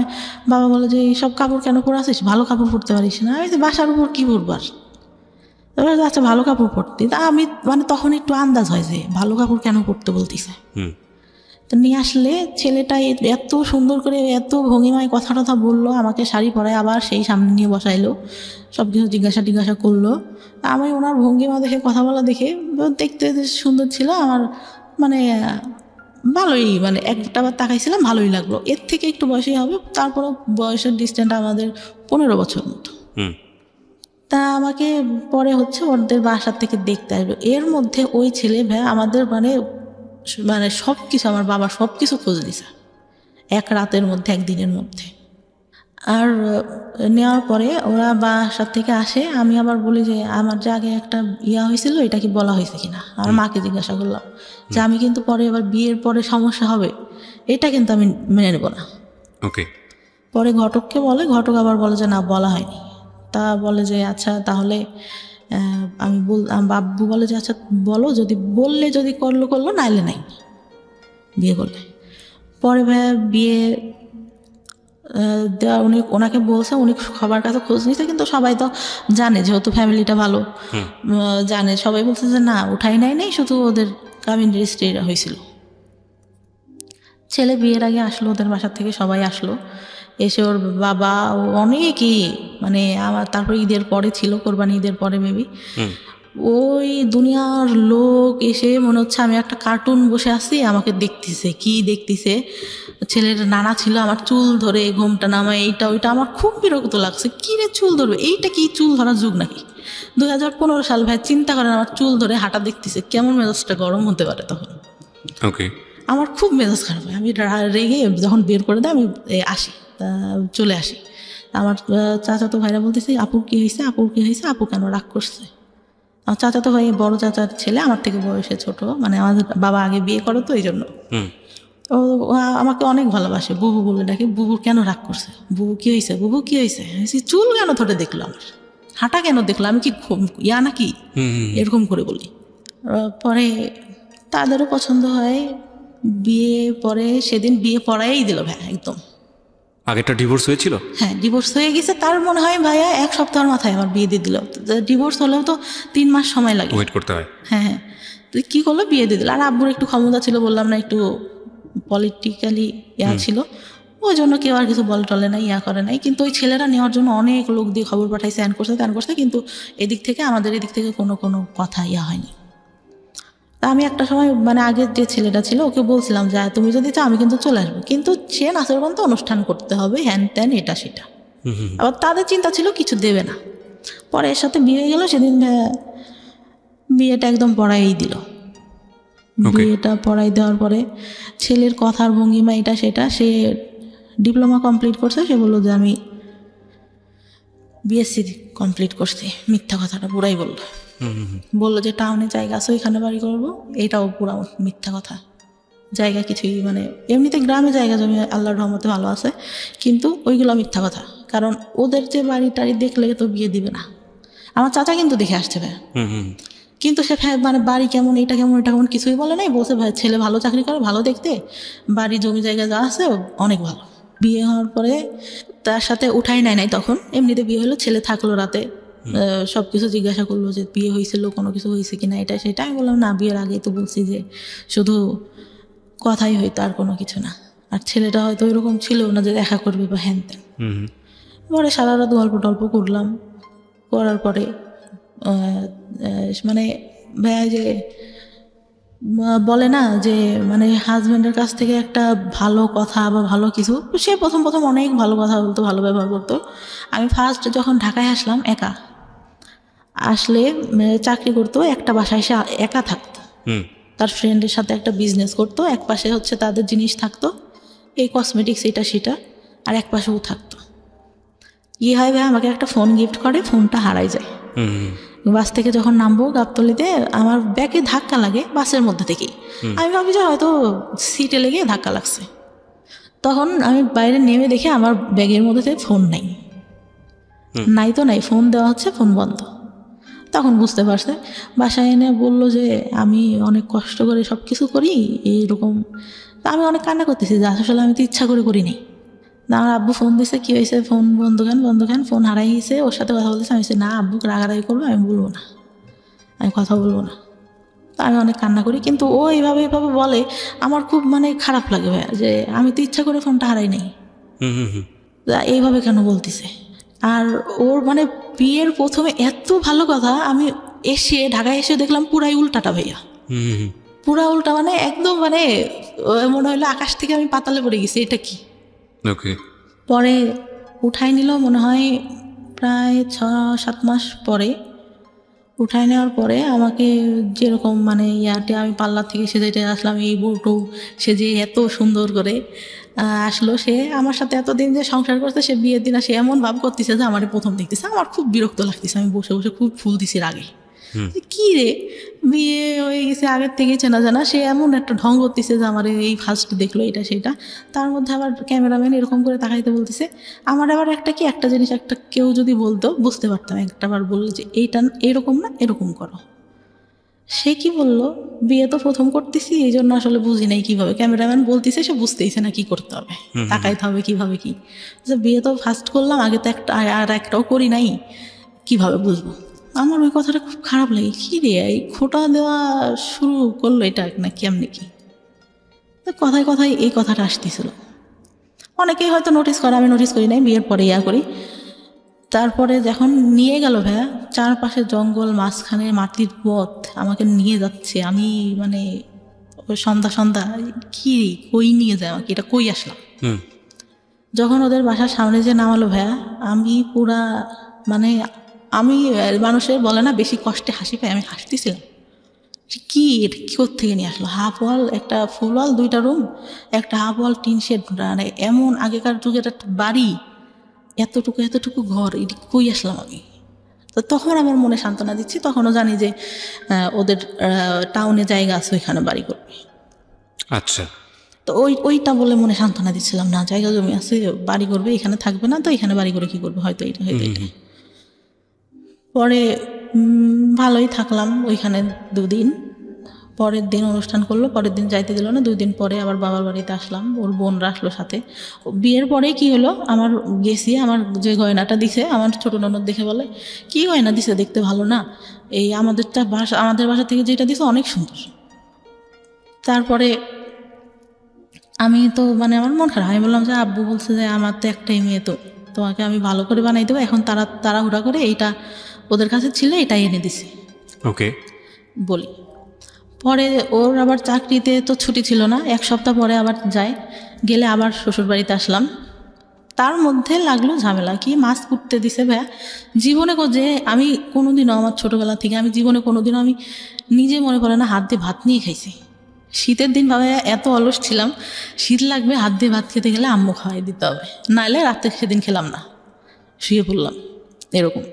বাবা বলে যে সব কাপড় কেন পরে আসিস, ভালো কাপড় পরতে পারিস না? আমি তো বাসার উপর কী পরবার, এবার আচ্ছা ভালো কাপড় পরতে। তা আমি মানে তখন একটু আন্দাজ হয় যে ভালো কাপড় কেন পরতে বলতেছে। তো নিয়ে আসলে ছেলেটা এত সুন্দর করে এত ভঙ্গিমায় কথা টথা বললো, আমাকে শাড়ি পরায় আবার সেই সামনে নিয়ে বসাইলো, সব কিছু জিজ্ঞাসা করলো। আমি ওনার ভঙ্গিমা দেখে, কথা বলা দেখে, দেখতে সুন্দর ছিল আমার, মানে ভালোই, মানে একটাবার তাকাইছিলাম, ভালোই লাগলো। এর থেকে একটু বয়সই হবে, তারপরও বয়সের ডিস্টেন্স আমাদের 15 বছর মতো। তা আমাকে পরে হচ্ছে ওদের বাসার থেকে দেখতে আসবে, এর মধ্যে ওই ছেলে ভাই আমাদের মানে সব কিছু, আমার বাবা সব কিছু খোঁজ দিছে এক রাতের মধ্যে, একদিনের মধ্যে। আর নেওয়ার পরে ওরা বাসার থেকে আসে, আমি আবার বলি যে আমার যে আগে একটা ইয়া হয়েছিল, এটা কি বলা হয়েছে কিনা। আর মাকে জিজ্ঞাসা করলাম যে আমি কিন্তু পরে এবার বিয়ের পরে সমস্যা হবে, এটা কিন্তু আমি মেনে নেব না। ওকে। পরে ঘটককে বলে, ঘটক আবার বলে যে না, বলা হয়নি। তা বলে যে আচ্ছা তাহলে বাব্বু বলে যে আচ্ছা বলো, যদি বললে যদি করলো, নাইলে নাই, বিয়ে করলে। পরে ভাইয়া বিয়ে দেওয়া ওনাকে বলছে, উনি সবার কাছে খোঁজ নিতে, কিন্তু সবাই তো জানে, যেহেতু ফ্যামিলিটা ভালো জানে, সবাই বলছে যে না উঠাই নাই, শুধু ওদের কাবিন রেজিস্ট্রি হয়েছিল। ছেলে বিয়ের আগে আসলো, ওদের বাসার থেকে সবাই আসলো, এসে ওর বাবা অনেকই মানে আমার, তারপর ঈদের পরে ছিল, কোরবানি ঈদের পরে মেবি, ওই দুনিয়ার লোক এসে মনে হচ্ছে আমি একটা কার্টুন বসে আছি, আমাকে দেখতেছে। কি দেখতেছে, ছেলের নানা ছিল, আমার চুল ধরে ঘোমটা নামায়, এইটা ওইটা, আমার খুব বিরক্ত লাগছে। কী রে চুল ধরবে, এইটা কি চুল ধরার যুগ নাকি? 2015 সাল ভাই, চিন্তা করেন, আমার চুল ধরে হাঁটা দেখতেছে, কেমন মেজাজটা গরম হতে পারে তখন। ওকে। আমার খুব মেজাজ খারাপ হয়, আমি রেগে যখন বের করে দেয় আমি আসি, চলে আসি। আমার চাচাতো ভাইরা বলতেছে আপুর কী হয়েছে, আপু কেন রাগ করছে? আমার চাচাতো ভাই বড় চাচার ছেলে, আমার থেকে বয়সে ছোট, মানে আমাদের বাবা আগে বিয়ে করে তো এই জন্য। ও আমাকে অনেক ভালোবাসে, বুবু বলে ডাকে। বুবু কেন রাগ করছে, বুবু কী হয়েছে? চুল কেন ধরে দেখলো, আমার হাঁটা কেন দেখলো, আমি কি ইয়া নাকি, এরকম করে বলি। পরে তাদেরও পছন্দ হয়, বিয়ে পরে সেদিন বিয়ে পড়াই দিল ভাই একদম। আগেরটা ডিভোর্স হয়েছিল? হ্যাঁ, ডিভোর্স হয়ে গেছে, তার মনে হয় ভাইয়া 1 সপ্তাহের মাথায় আমার বিয়ে দিয়ে দিল। ডিভোর্স হলেও তো 3 মাস সময় লাগে, ওয়েট করতে হয়। হ্যাঁ, তুই কী করলো, বিয়ে দিয়ে দিল। আর আব্বুর একটু ক্ষমতা ছিল, বললাম না, একটু পলিটিক্যালি ইয়া ছিল, ওই জন্য কেউ আর কিছু বল টলে নাই, ইয়া করে নাই। কিন্তু ওই ছেলেরা নেওয়ার জন্য অনেক লোক দিয়ে খবর পাঠাইছে, ত্যান করছে, কিন্তু এদিক থেকে আমাদের এদিক থেকে কোনো কথা ইয়া হয়নি। তা আমি একটা সময় মানে আগের যে ছেলেটা ছিল ওকে বলছিলাম যে তুমি যদি চাও আমি কিন্তু চলে আসবো, কিন্তু সে নাচরবান্ধব অনুষ্ঠান করতে হবে, হ্যান ত্যান এটা সেটা। আবার তাদের চিন্তা ছিল কিছু দেবে না। পরে এর সাথে বিয়ে হয়ে গেল, সেদিন বিয়েটা একদম পড়াই দিল। বিয়েটা পড়াই দেওয়ার পরে ছেলের কথার ভঙ্গিমা এটা সেটা, সে ডিপ্লোমা কমপ্লিট করছে, সে বললো যে আমি বিএসসি কমপ্লিট করছি। মিথ্যা কথাটা পুরাই বললো যে টাউনে জায়গা আছে ওইখানে বাড়ি করবো, এইটাও পুরা মিথ্যা কথা। জায়গা কিছুই মানে এমনিতে গ্রামে জায়গা জমি আল্লাহর রহমতে ভালো আছে, কিন্তু ওইগুলো মিথ্যা কথা। কারণ ওদের যে বাড়ি টাড়ি দেখলে তো বিয়ে দিবে না। আমার চাচা কিন্তু দেখে আসছে ভাই, কিন্তু সে মানে বাড়ি কেমন, এটা কেমন, এটা কেমন কিছুই বলে নাই। বলছে ভাই ছেলে ভালো চাকরি করে, ভালো দেখতে, বাড়ি জমি জায়গা যা আছে অনেক ভালো। বিয়ে হওয়ার পরে তার সাথে উঠাই নাই তখন, এমনিতে বিয়ে হলো, ছেলে থাকলো রাতে, সব কিছু জিজ্ঞাসা করলো যে বিয়ে হয়েছিল, কোনো কিছু হয়েছে কিনা, এটা সেটা। আমি বললাম না, বিয়ের আগেই তো বলছি যে শুধু কথাই হইতো, আর কোনো কিছু না। আর ছেলেটা হয়তো ওইরকম ছিল না যে দেখা করবে বা হ্যান ত্যান। পরে সারা রাত গল্প টল্প করলাম, করার পরে মানে ভাইয়া যে বলে না যে মানে হাজব্যান্ডের কাছ থেকে একটা ভালো কথা বা ভালো কিছু, সে প্রথম অনেক ভালো কথা বলতো, ভালো ব্যবহার করতো। আমি ফার্স্ট যখন ঢাকায় আসলাম, একা আসলে চাকরি করতো, একটা বাসায় এসে একা থাকতো, তার ফ্রেন্ডের সাথে একটা বিজনেস করতো, এক পাশে হচ্ছে তাদের জিনিস থাকতো, এই কসমেটিক্স এটা সেটা, আর এক পাশেও থাকতো। কি হয় ভাই, আমাকে একটা ফোন গিফট করে, ফোনটা হারাই যায়। বাস থেকে যখন নামবো গাবতলিতে, আমার ব্যাগে ধাক্কা লাগে বাসের মধ্যে থেকেই। আমি ভাবি যে হয়তো সিটে লেগে ধাক্কা লাগছে। তখন আমি বাইরে নেমে দেখি আমার ব্যাগের মধ্যে ফোন নাই, তো নাই, ফোন দেওয়া হচ্ছে, ফোন বন্ধ। তখন বুঝতে পারছে, বাসায় এনে বললো যে আমি অনেক কষ্ট করে সব কিছু করি এইরকম। আমি অনেক কান্না করতেছি যে আসলে আমি তো ইচ্ছা করে করিনি। আমার আব্বু ফোন দিছে, কী হয়েছে, ফোন বন্ধ কেন, ফোন হারাই গেছে, ওর সাথে কথা বলতেছে। আমি না, আব্বুকে রাগারাগি করবো, আমি বলবো না, আমি কথা বলবো না। তো আমি অনেক কান্না করি, কিন্তু ও এইভাবে বলে, আমার খুব মানে খারাপ লাগে ভাইয়া, যে আমি তো ইচ্ছা করে ফোনটা হারাই নাই, এইভাবে কেন বলতেছে। আর ওর মানে বিয়ের প্রথমে এত ভালো কথা, আমি এসে ঢাকায় এসে দেখলাম পুরাই উল্টাটা ভাইয়া, পুরা উল্টা, মানে একদম মানে মনে হলো আকাশ থেকে আমি পাতালে পড়ে গেছি, এটা কি। পরে উঠাই নিল মনে হয় প্রায় 6-7 মাস পরে। উঠাই নেওয়ার পরে আমাকে যেরকম মানে ইয়াতে আমি পার্লার থেকে সেজেটে আসলাম, এই বউটু সেজে এত সুন্দর করে আসলো। সে আমার সাথে এতদিন যে সংসার করছে, সে বিয়ের দিন সে এমন ভাব করতেছে যে আমার প্রথম দেখতেছে। আমার খুব বিরক্ত লাগতেছে, আমি বসে বসে খুব ফুল দিছি রাগে, কি রে বিয়ে হয়ে গেছে আগের থেকে চেনা জানা, সে এমন একটা ঢং করতেছে যে আমার এই ফার্স্ট দেখলো এটা সেটা। তার মধ্যে আবার ক্যামেরাম্যান এরকম করে তাকাইতে বলতেছে। আমার আবার একটা জিনিস একটা কেউ যদি বলতো বুঝতে পারতাম, একটাবার বললো যে এইটা এরকম না, এরকম করো। সে কি বললো, বিয়ে তো প্রথম করতেছি এই জন্য আসলে বুঝি নাই কিভাবে, ক্যামেরাম্যান বলতেছে, সে বুঝতেইছে না কি করতে হবে, তাকাইতে হবে কিভাবে, কি বিয়ে তো ফার্স্ট করলাম, আগে তো আর একটাও করি নাই, কিভাবে বুঝবো। আমার ওই কথাটা খুব খারাপ লাগে, কী রে এই খোটা দেওয়া শুরু করলো এটা না কেমনি কি। কথায় এই কথাটা আসতেছিল। অনেকেই হয়তো নোটিস করে, আমি নোটিস করি নাই, বিয়ের পরে ইয়া করি। তারপরে যখন নিয়ে গেল ভাইয়া, চারপাশে জঙ্গল, মাঝখানে মাটির পথ, আমাকে নিয়ে যাচ্ছে, আমি মানে সন্ধ্যা কি কই নিয়ে যায় আমাকে, এটা কই আসলাম। যখন ওদের বাসার সামনে যে নামালো ভাইয়া, আমি পুরা মানে আমি মানুষের বলে না বেশি কষ্টে হাসি পাই, আমি হাসতেছিলাম। কি এটা কি থেকে নিয়ে আসলো, হাফ ওয়াল, একটা ফুল ওয়াল, 2টা রুম, একটা হাফ ওয়াল টিন শেড, মানে এমন আগেকার যুগের একটা বাড়ি, এতটুকু ঘর, এটি কই আসলাম আমি। তো তখন আমার মনে সান্ত্বনা দিচ্ছি, তখনও জানি যে ওদের টাউনে জায়গা আছে, ওইখানে বাড়ি করবে। আচ্ছা, তো ওইটা বলে মনে সান্ত্বনা দিচ্ছিলাম, না জায়গা জমি আছে, বাড়ি করবে, এখানে থাকবে না, তো এখানে বাড়ি করে কি করবে, হয়তো এটা। পরে ভালোই থাকলাম ওইখানে 2 দিন। পরের দিন অনুষ্ঠান করলো, পরের দিন যাইতে দিল না, 2 দিন পরে আবার বাবার বাড়িতে আসলাম, ওর বোনরা আসলো সাথে। বিয়ের পরে কি হলো, আমার গেছি, আমার যে গয়নাটা দিছে, আমার ছোট ননদ দেখে বলে, কি গয়না দিছে, দেখতে ভালো না, এই আমাদের বাসা থেকে যেটা দিছে অনেক সুন্দর। তারপরে আমি তো মানে আমার মন খারাপ, আমি বললাম যে আব্বু বলছে যে আমার তো একটাই মেয়ে, তো তোমাকে আমি ভালো করে বানাই দেবো, এখন তাড়াহুড়া করে এইটা ওদের কাছে ছিল এটাই এনে দিছি ওকে। বলি। পরে ওর আবার চাকরিতে তো ছুটি ছিল না, 1 সপ্তাহ পরে আবার যায়, গেলে আবার শ্বশুরবাড়িতে আসলাম। তার মধ্যে লাগলো ঝামেলা, কি মাছ কুটতে দিছে ভাইয়া। জীবনে যে আমি কোনোদিনও আমার ছোটোবেলা থেকে আমি জীবনে কোনোদিনও আমি নিজে মনে পড়ে না হাত দিয়ে ভাত নিয়ে খাইছি। শীতের দিন ভাবে এত অলস ছিলাম, শীত লাগবে হাত দিয়ে ভাত খেতে গেলে আম্মু খাওয়াই দিতে হবে, নাহলে রাতে সেদিন খেলাম না, শুয়ে পড়লাম এরকম।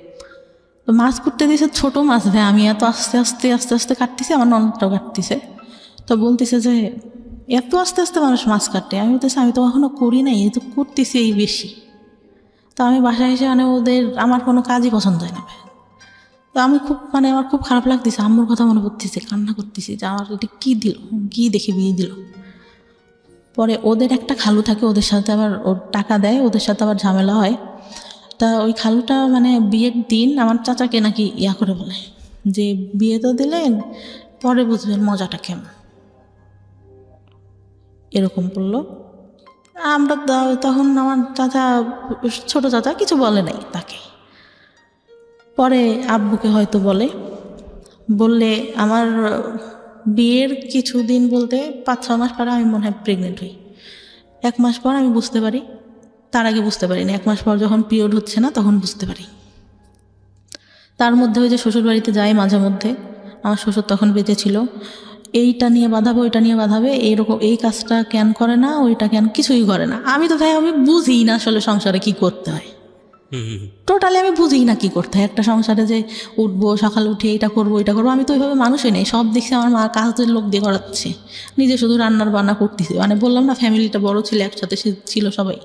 তো মাছ কুটতে দিয়েছে, ছোটো মাছ ভাই, আমি এত আস্তে আস্তে আস্তে আস্তে কাটতেছি, আমার ননদটাও কাটতেছে। তো বলতেছে যে এত আস্তে আস্তে মানুষ মাছ কাটে, আমি বলতেছি আমি তো কখনো করি নাই, এই তো করতেছি এই বেশি। তো আমি বাসায় এসে মানে আমার কোনো কাজই পছন্দ হয় না ভাই। তো আমি খুব মানে আমার খুব খারাপ লাগতেছে, আম্মুর কথা মনে পড়তেছে, কান্না করতেছি যে আমার এটা কী দিল, কী দেখে বিয়ে দিল। পরে ওদের একটা খালু থাকে, ওদের সাথে আবার ওর টাকা দেয়, ওদের সাথে আবার ঝামেলা হয়। তা ওই খালুটা মানে বিয়ের দিন আমার চাচাকে নাকি করে বলে যে বিয়ে তো দিলেন, পরে বুঝবেন মজাটা কেমন, এরকম বললো। আমরা তখন আমার চাচা, ছোট চাচা কিছু বলে নাই তাকে। পরে আব্বুকে হয়তো বললে আমার বিয়ের কিছুদিন বলতে 5-6 মাস পরে আমি মনে হয় প্রেগনেন্ট হই। 1 মাস পর আমি বুঝতে পারি, তার আগে বুঝতে পারি না, 1 মাস পর যখন পিরিয়ড হচ্ছে না তখন বুঝতে পারি। তার মধ্যে ওই যে শ্বশুরবাড়িতে যাই মাঝে মধ্যে, আমার শ্বশুর তখন বেঁচে ছিল, এইটা নিয়ে বাঁধাবে ওইটা নিয়ে বাঁধাবে, এইরকম এই কাজটা কেন করে না, ওইটা কেন কিছুই করে না। আমি তো ভাই আমি বুঝি না আসলে সংসারে কি করতে হয়, টোটালি আমি বুঝি না কি করতে হয় একটা সংসারে, যে উঠবো সকালে উঠে এইটা করবো ওইটা করবো। আমি তো ওইভাবে মানুষই নেই, সব দেখছি আমার মা কাজের লোক দিয়ে করাচ্ছে, নিজে শুধু রান্নার বান্না করতেছে। মানে বললাম না ফ্যামিলিটা বড় ছিল, একসাথে ছিল সবাই,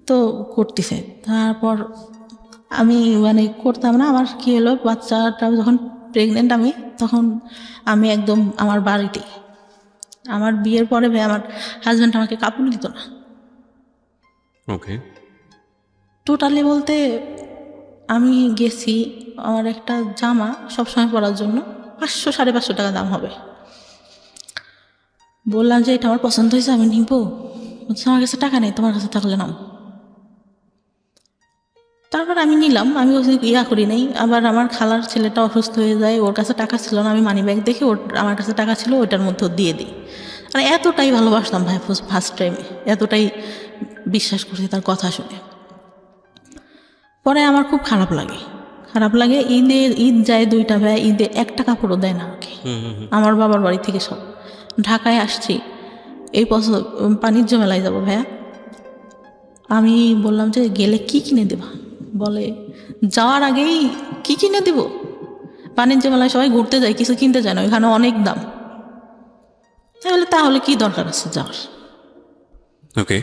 তো করতেছে। তারপর আমি মানে করতাম না, আমার কী হলো বাচ্চাটা যখন প্রেগনেন্ট আমি, তখন আমি একদম আমার বাড়িতে, আমার বিয়ের পরে ভাই আমার হাজব্যান্ড আমাকে কাপড় দিত না ওকে। টোটালি বলতে। আমি গেছি আমার একটা জামা সবসময় পরার জন্য 500-550 টাকা দাম হবে, বললাম যে এটা আমার পছন্দ হয়েছে আমি নিব, বলছে আমার কাছে টাকা নেই, তোমার কাছে থাকলে নাও। তারপর আমি নিলাম, আমি করি নাই। আবার আমার খালার ছেলেটা অসুস্থ হয়ে যায়, ওর কাছে টাকা ছিল না, আমি মানি ব্যাগ দেখে আমার কাছে টাকা ছিল, ওইটার মধ্যে দিয়ে দিই। মানে এতটাই ভালোবাসতাম ভাই ফার্স্ট টাইমে, এতটাই বিশ্বাস করছি তার কথা শুনে। পরে আমার খুব খারাপ লাগে, ঈদ যায় 2টা ভাই, ঈদে একটা কাপড়ও দেয় না আমাকে, আমার বাবার বাড়ি থেকে সব। ঢাকায় আসছি, এই বছর বাণিজ্য মেলায় যাবো ভাইয়া, আমি বললাম যে গেলে কি কিনে দেবা, বলে যাওয়ার আগেই কি কিনে দিব, বাণিজ্য মেলায় সবাই ঘুরতে যায় কিছু কিনতে যায় না, ওইখানে অনেক দাম, তাহলে কি দরকার আছে যাওয়ার। ওকে।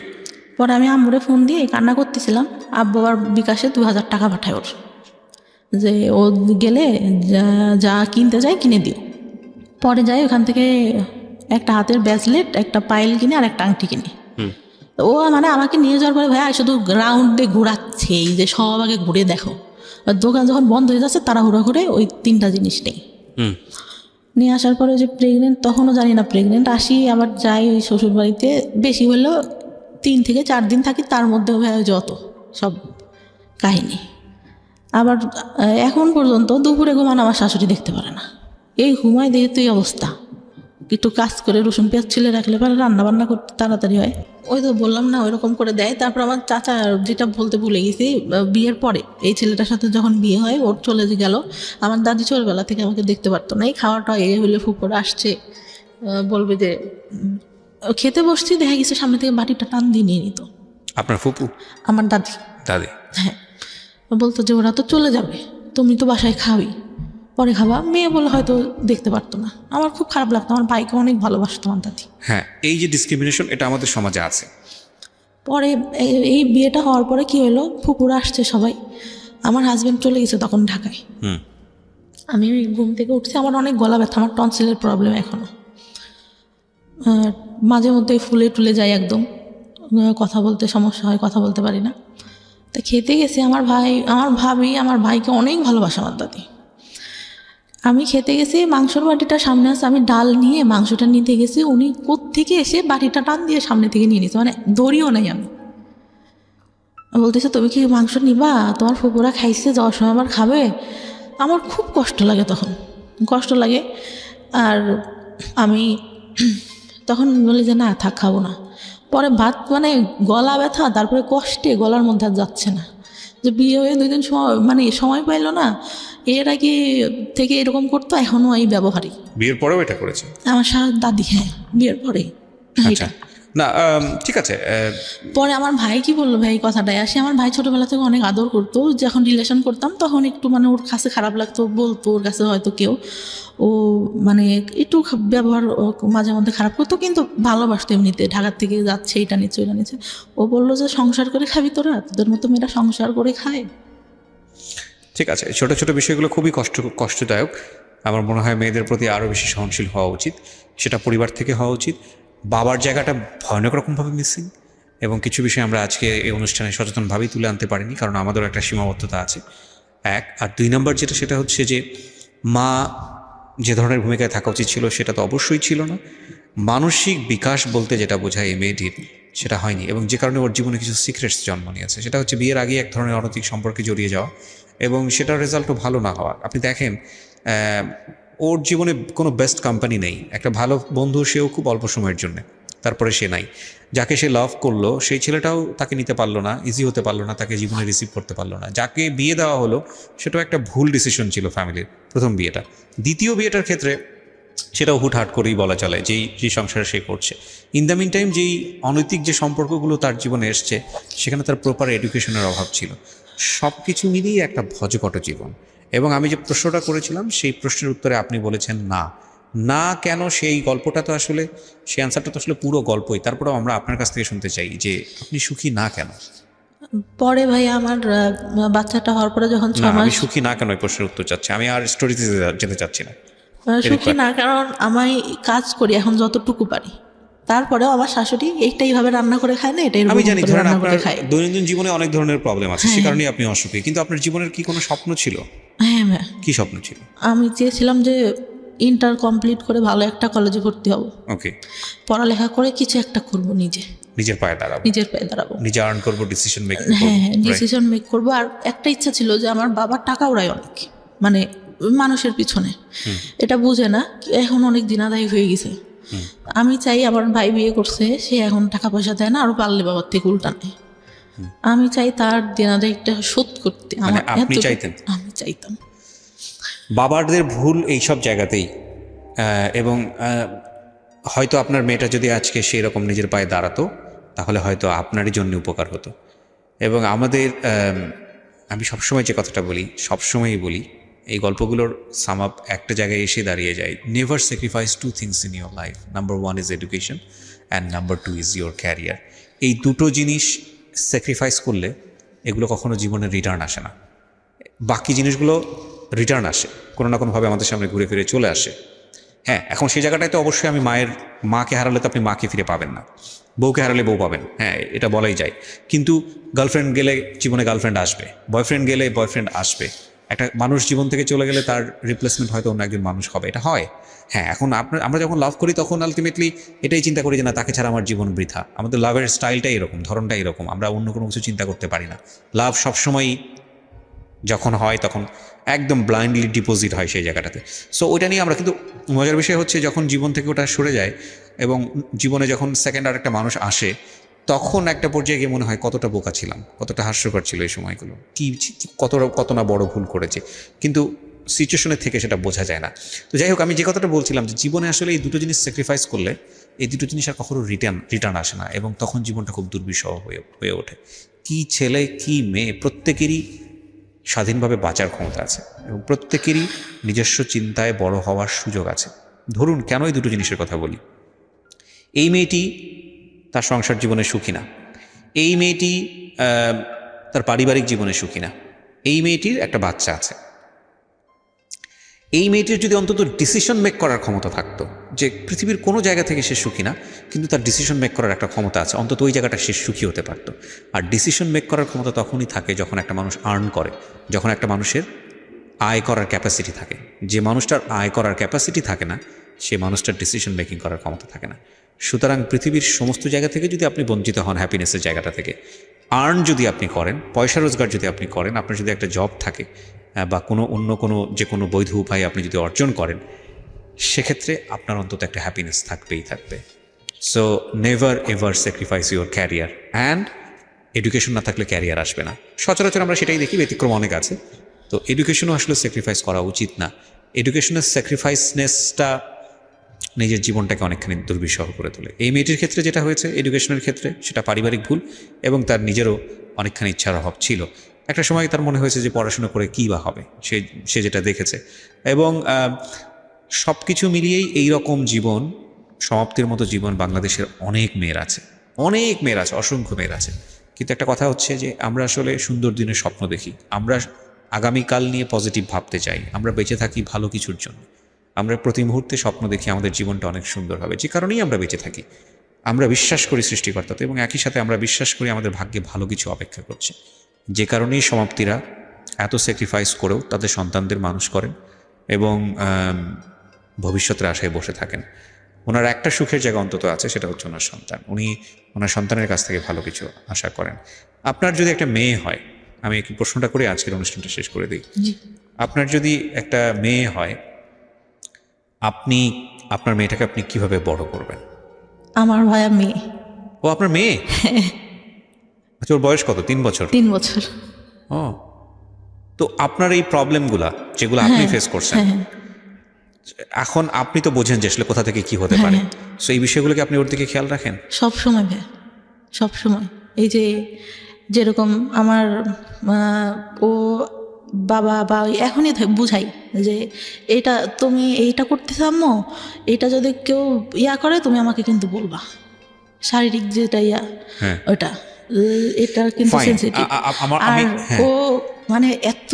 পরে আমি আম্মুরে ফোন দিয়ে কান্না করতেছিলাম, আব্বু আবার বিকাশে 2000 টাকা পাঠায় ওর, যে ও গেলে যা কিনতে যায় কিনে দিও। পরে যাই ওখান থেকে একটা হাতের ব্রেসলেট, একটা পাইল কিনে আর একটা আংটি কিনে। ও মানে আমাকে নিয়ে যাওয়ার পরে ভাইয়া শুধু গ্রাউন্ডে ঘোরাচ্ছে, এই যে সব আগে ঘুরে দেখো, দোকান যখন বন্ধ হয়ে যাচ্ছে তাড়াহুড়া করে ওই 3টা জিনিস নেই। নিয়ে আসার পরে যে প্রেগনেন্ট, তখনও জানি না প্রেগনেন্ট, আসি আবার যাই ওই শ্বশুরবাড়িতে, বেশি হলেও 3 থেকে 4 দিন থাকি, তার মধ্যেও ভাই যত সব কাহিনী। আবার এখন পর্যন্ত দুপুরে ঘুমানো আমার শাশুড়ি দেখতে পারে না, এই ঘুমায় দেখে তুই অবস্থা। একটু কাজ করে রসুন পেঁয়াজ ছিলে রাখলে পরে রান্নাবান্না করতে তাড়াতাড়ি হয়, ওই তো বললাম না ওইরকম করে দেয়। তারপর আমার চাচা, যেটা বলতে ভুলে গেছি, বিয়ের পরে এই ছেলেটার সাথে যখন বিয়ে হয় ওর চলে গেল, আমার দাদি ছোটবেলা থেকে আমাকে দেখতে পারতো না। এই খাওয়াটা হলে ফুপড়া আসছে, বলবে যে খেতে বসছি, দেখা গেছে সামনে থেকে বাটিটা টান দিয়ে নিয়ে নিত। আপনার ফুপু? আমার দাদি। হ্যাঁ, বলতো যে ওরা তো চলে যাবে, তুমি তো বাসায় খাওয়াই, পরে খাবা। মেয়ে বলে হয়তো দেখতে পারতো না, আমার খুব খারাপ লাগতো, আমার ভাইকে অনেক ভালোবাসতো আমার দাদি। হ্যাঁ, এই যে ডিসক্রিমিনেশন, এটা আমাদের সমাজে আছে। পরে এই বিয়েটা হওয়ার পরে কি হলো, ফুপুরা আসছে সবাই, আমার হাজব্যান্ড চলে গেছে তখন ঢাকায়। আমি ঘুম থেকে উঠছি, আমার অনেক গলা ব্যথা, আমার টনসিলের প্রবলেম এখনো, মাঝে মধ্যে ফুলে টুলে যায় একদম, কথা বলতে সমস্যা হয়, কথা বলতে পারি না। তা খেতে গেছি, আমার ভাবি আমার ভাইকে অনেক ভালোবাসে আমার দাদি। আমি খেতে গেছি, মাংসর বাটিটা সামনে আছে, আমি ডাল নিয়ে মাংসটা নিতে গেছি, উনি কোত্থেকে এসে বাটিটা টান দিয়ে সামনে থেকে নিয়ে নিয়েছে, মানে ধরিও নাই আমি। বলতেছে তুমি কি মাংস নিবা, তোমার ফুপুরা খাইছে, যাওয়ার সময় আবার খাবে। আমার খুব কষ্ট লাগে তখন, কষ্ট লাগে। আর আমি তখন বলি যে না থাক, খাবো না। পরে ভাত মানে গলা ব্যথা, তারপরে কষ্টে গলার মধ্যে আর যাচ্ছে না। যে বিয়ে হয়ে 2 দিন সময় মানে সময় পাইলো না, এর আগে থেকে এরকম করতো, এখনও এই ব্যবহারই। বিয়ের পরেও এটা করেছে? আমার দাদি, হ্যাঁ বিয়ের পরে। আচ্ছা, না ঠিক আছে। পরে আমার ভাই কি বললো, ভাই কথাটাই আসে, আমার ভাই ছোটবেলা থেকে অনেক আদর করতো, যখন রিলেশন করতাম তখন একটু মানে ওর কাছে খারাপ লাগতো, বলতো ওর কাছে হয়তো কেউ, ও মানে একটু ব্যবহার মাঝে মধ্যে খারাপ করতো, কিন্তু ভালোবাসতো এমনিতে। ঢাকার থেকে যাচ্ছে, এটা নিচ্ছে ওইটা নিচ্ছে। ও বললো যে সংসার করে খাবি তোরা, তোদের মতো মেয়েরা সংসার করে খায়। ঠিক আছে, ছোট ছোট বিষয়গুলো খুবই কষ্টদায়ক। আমার মনে হয় মেয়েদের প্রতি আরও বেশি সহনশীল হওয়া উচিত, সেটা পরিবার থেকে হওয়া উচিত। বাবার জায়গাটা ভয়ানক রকমভাবে মিসিং, এবং কিছু বিষয় আমরা আজকে এই অনুষ্ঠানে সচেতনভাবেই তুলে আনতে পারিনি, কারণ আমাদেরও একটা সীমাবদ্ধতা আছে। আর 2 নম্বর যেটা, সেটা হচ্ছে যে মা যে ধরনের ভূমিকায় থাকা উচিত ছিল সেটা তো অবশ্যই ছিল না। মানসিক বিকাশ বলতে যেটা বোঝায় এই মেয়েটির, সেটা হয়নি, এবং যে কারণে ওর জীবনে কিছু সিক্রেটস জন্ম নিয়েছে। সেটা হচ্ছে বিয়ের আগে এক ধরনের অনৈতিক সম্পর্কে জড়িয়ে যাওয়া, এবং সেটার রেজাল্টও ভালো না হওয়া। আপনি দেখেন ওর জীবনে কোনো বেস্ট কোম্পানি নেই। একটা ভালো বন্ধু, সেও খুব অল্প সময়ের জন্য, তারপরে সে নাই। যাকে সে লাভ করলো সেই ছেলেটাও তাকে নিতে পারলো না, ইজি হতে পারলো না, তাকে জীবনে রিসিভ করতে পারলো না। যাকে বিয়ে দেওয়া হলো সেটাও একটা ভুল ডিসিশন ছিল ফ্যামিলির, প্রথম বিয়েটা। দ্বিতীয় বিয়েটার ক্ষেত্রে সেটাও হুটহাট করেই বলা চলে, যেই সংসারে সে করছে। ইন দ্য মিন টাইম যেই অনৈতিক যে সম্পর্কগুলো তার জীবনে এসছে, সেখানে তার প্রপার এডুকেশনের অভাব ছিল। সব কিছু মিলিয়ে একটা ভজকট জীবন। এবং আমি যে প্রশ্নটা করেছিলাম সেই প্রশ্নের উত্তরে আপনি বলেছেন না। না কেন, সেই গল্পটা তো আসলে, সেই অ্যান্সারটা তো আসলে পুরো গল্পই। তারপরেও আমরা আপনার কাছ থেকে শুনতে চাই যে আপনি সুখী না কেন। পরে ভাই আমার বাচ্চাটা হওয়ার পরে যখন 6 না, মাস, আমি সুখী না কেন এই প্রশ্নের উত্তর চাচ্ছি, আমি আর স্টোরিতে যেতে চাচ্ছি না। সুখী না কারণ আমি কাজ করি এখন যতটুকু পারি, তারপরেও আমার শাশুড়ি এইটাইভাবে রান্না করে খায় না, এটাই আমি জানি ধরেন রান্না আপনার করে খায়। দৈনন্দিন জীবনে অনেক ধরনের প্রবলেম আছে, সে কারণেই আপনি অসুখী। কিন্তু আপনার জীবনের কি কোনো স্বপ্ন ছিল? হ্যাঁ হ্যাঁ, কি স্বপ্ন ছিল? আমি চেয়েছিলাম যে ইন্টার কমপ্লিট করে ভালো একটা কলেজে ভর্তি হব, ওকে, পড়ালেখা করে কিছু একটা করব, নিজের পায়ে দাঁড়াবো, নিজের পায়ে দাঁড়াবো, নিজে আর্ন করবো, ডিসিশন মেকিং হ্যাঁ হ্যাঁ ডিসিশন মেক করবো। আর একটা ইচ্ছা ছিল যে আমার বাবার টাকা উড়ায় অনেক, মানে মানুষের পিছনে, এটা বুঝে না, এখন অনেক দিনাদায়ী হয়ে গেছে। আমি চাই, আমার ভাই বিয়ে করছে, সে এখন টাকা পয়সা দেয় না, আরো পারলে বাবার থেকে উল্টা নেয়। আমি চাই তার দিনাদায়ীটা শোধ করতে। মানে আমার আপনি চাইতেন? আমি চাইতাম। বাবারদের ভুল এইসব জায়গাতেই, এবং হয়তো আপনার মেয়েটা যদি আজকে সেই রকম নিজের পায়ে দাঁড়াতো, তাহলে হয়তো আপনারই জন্য উপকার হতো। এবং আমাদের, আমি সবসময় যে কথাটা বলি, সবসময়ই বলি, এই গল্পগুলোর সাম আপ একটা জায়গায় এসে দাঁড়িয়ে যায়। Never sacrifice 2 things in your life. Number 1 is education and number 2 is your career. এই দুটো জিনিস স্যাক্রিফাইস করলে এগুলো কখনো জীবনে রিটার্ন আসে না। বাকি জিনিসগুলো রিটার্ন আসে, কোনো না কোনোভাবে আমাদের সামনে ঘুরে ফিরে চলে আসে। হ্যাঁ, এখন সেই জায়গাটায় তো অবশ্যই আমি মাকে হারালে তো আপনি মাকে ফিরে পাবেন না, বউকে হারালে বউ পাবেন, হ্যাঁ এটা বলাই যায়। কিন্তু গার্লফ্রেন্ড গেলে জীবনে গার্লফ্রেন্ড আসবে, বয়ফ্রেন্ড গেলে বয়ফ্রেন্ড আসবে। একটা মানুষ জীবন থেকে চলে গেলে তার রিপ্লেসমেন্ট হয়তো অন্য একজন মানুষ হবে, এটা হয়। হ্যাঁ, এখন আমরা যখন লাভ করি তখন আলটিমেটলি এটাই চিন্তা করি যে না, তাকে ছাড়া আমার জীবন বৃথা। আমাদের লাভের স্টাইলটাই এরকম, ধরনটাই এরকম, আমরা অন্য কোনো কিছু চিন্তা করতে পারি না। লাভ সবসময়ই যখন হয় তখন একদম ব্লাইন্ডলি ডিপোজিট হয় সেই জায়গাটাতে। সো ওইটা নিয়ে আমরা, কিন্তু মজার বিষয় হচ্ছে যখন জীবন থেকে ওটা সরে যায় এবং জীবনে যখন সেকেন্ড আর একটা মানুষ আসে, তখন একটা পর্যায়ে গিয়ে মনে হয় কতটা বোকা ছিলাম, কতটা হাস্যকর ছিল এই সময়গুলো, কত না বড় ভুল করেছে। কিন্তু সিচুয়েশনের থেকে সেটা বোঝা যায় না। তো যাই হোক, আমি যে কথাটা বলছিলাম যে জীবনে আসলে এই দুটো জিনিস স্যাক্রিফাইস করলে এই দুটো জিনিস আর কখনো রিটার্ন আসে না, এবং তখন জীবনটা খুব দুর্বিষহ হয়ে ওঠে। কি ছেলে কি মেয়ে, প্রত্যেকেরই স্বাধীনভাবে বাঁচার ক্ষমতা আছে এবং প্রত্যেকেরই নিজস্ব চিন্তায় বড় হওয়ার সুযোগ আছে। ধরুন, কেন এই দুটো জিনিসের কথা বলি। এই মেয়েটি তার সংসার জীবনে সুখী না, এই মেয়েটি তার পারিবারিক জীবনে সুখী না, এই মেয়েটির একটা বাচ্চা আছে। এই মেয়েটির যদি অন্তত ডিসিশন মেক করার ক্ষমতা থাকতো, যে পৃথিবীর কোনো জায়গা থেকে সে সুখী না, কিন্তু তার ডিসিশন মেক করার একটা ক্ষমতা আছে, অন্তত ওই জায়গাটা সে সুখী হতে পারতো। আর ডিসিশন মেক করার ক্ষমতা তখনই থাকে যখন একটা মানুষ আর্ন করে, যখন একটা মানুষের আয় করার ক্যাপাসিটি থাকে। যে মানুষটার আয় করার ক্যাপাসিটি থাকে না, সে মানুষটার ডিসিশন মেকিং করার ক্ষমতা থাকে না। সুতরাং পৃথিবীর সমস্ত জায়গা থেকে যদি আপনি বঞ্চিত হন হ্যাপিনেসের জায়গাটা থেকে, আর্ন যদি আপনি করেন, পয়সা রোজগার যদি আপনি করেন, আপনার যদি একটা জব থাকে বা অন্য কোনো যে কোনো বৈধ উপায় আপনি যদি অর্জন করেন, সেক্ষেত্রে আপনার অন্তত একটা হ্যাপিনেস থাকবেই থাকবে। So never ever sacrifice your career, and education না থাকলে ক্যারিয়ার আসবে না। সচরাচর আমরা সেটাই দেখি, ব্যতিক্রম অনেক আছে। তো এডুকেশনও আসলে স্যাক্রিফাইস করা উচিত না। এডুকেশনের স্যাক্রিফাইসনেসটা নিজের জীবনটাকে অনেকখানি দুর্বিষহ করে তোলে। এই মেয়েটির ক্ষেত্রে যেটা হয়েছে এডুকেশনের ক্ষেত্রে, সেটা পারিবারিক ভুল এবং তার নিজেরও অনেকখানি ইচ্ছার অভাব ছিল। একটা সময় তার মনে হয়েছে যে পড়াশোনা করে কী বা হবে, সে যেটা দেখেছে। এবং সব কিছু মিলিয়েই এই রকম জীবন, সমাপ্তির মতো জীবন বাংলাদেশের অনেক মেয়ের আছে, অসংখ্য মেয়ের আছে। কিন্তু একটা কথা হচ্ছে যে আমরা আসলে সুন্দর দিনের স্বপ্ন দেখি, আমরা আগামীকাল নিয়ে পজিটিভ ভাবতে চাই, আমরা বেঁচে থাকি ভালো কিছুর জন্য। আমরা প্রতি মুহূর্তে স্বপ্ন দেখি আমাদের জীবনটা অনেক সুন্দর হবে, যে কারণেই আমরা বেঁচে থাকি। আমরা বিশ্বাস করি সৃষ্টিকর্তাতে, এবং একই সাথে আমরা বিশ্বাস করি আমাদের ভাগ্যে ভালো কিছু অপেক্ষা করছে। যে কারণেই সমাপ্তিরা এত স্যাক্রিফাইস করেও তাদের সন্তানদের মানুষ করেন এবং ভবিষ্যতের আশায় বসে থাকেন। ওনার একটা সুখের জায়গা অন্তত আছে, সেটা হচ্ছে ওনার সন্তান। উনি ওনার সন্তানের কাছ থেকে ভালো কিছু আশা করেন। আপনার যদি একটা মেয়ে হয়, আমি একটু প্রশ্নটা করে আজকের অনুষ্ঠানটা শেষ করে দিই। আপনার যদি একটা মেয়ে হয়, আপনি আপনার মেয়েটাকে আপনি কিভাবে বড় করবেন? আমার ভাইয়া মেয়ে। ও আপনার মেয়ে? আচ্ছা, ওর বয়স কত? 3 বছর? 3 বছর। ও, তো আপনার এই প্রবলেমগুলা যেগুলো আপনি ফেস করছেন, এখন আপনি তো বোঝেন যে আসলে কোথা থেকে কি হতে পারে। সো এই বিষয়গুলোকে আপনি ওর দিকে খেয়াল রাখেন? সব সময় ভাইয়া, সব সময়। এই যে যেরকম আমার ও বাবা বা এখনই বুঝাই যে এটা তুমি এইটা করতেছ আম্মু, এটা যদি কেউ করে তুমি আমাকে কিন্তু বলবা, শারীরিক যেটা ওটা এটা কিন্তু সেনসিটিভ। আর ও মানে এত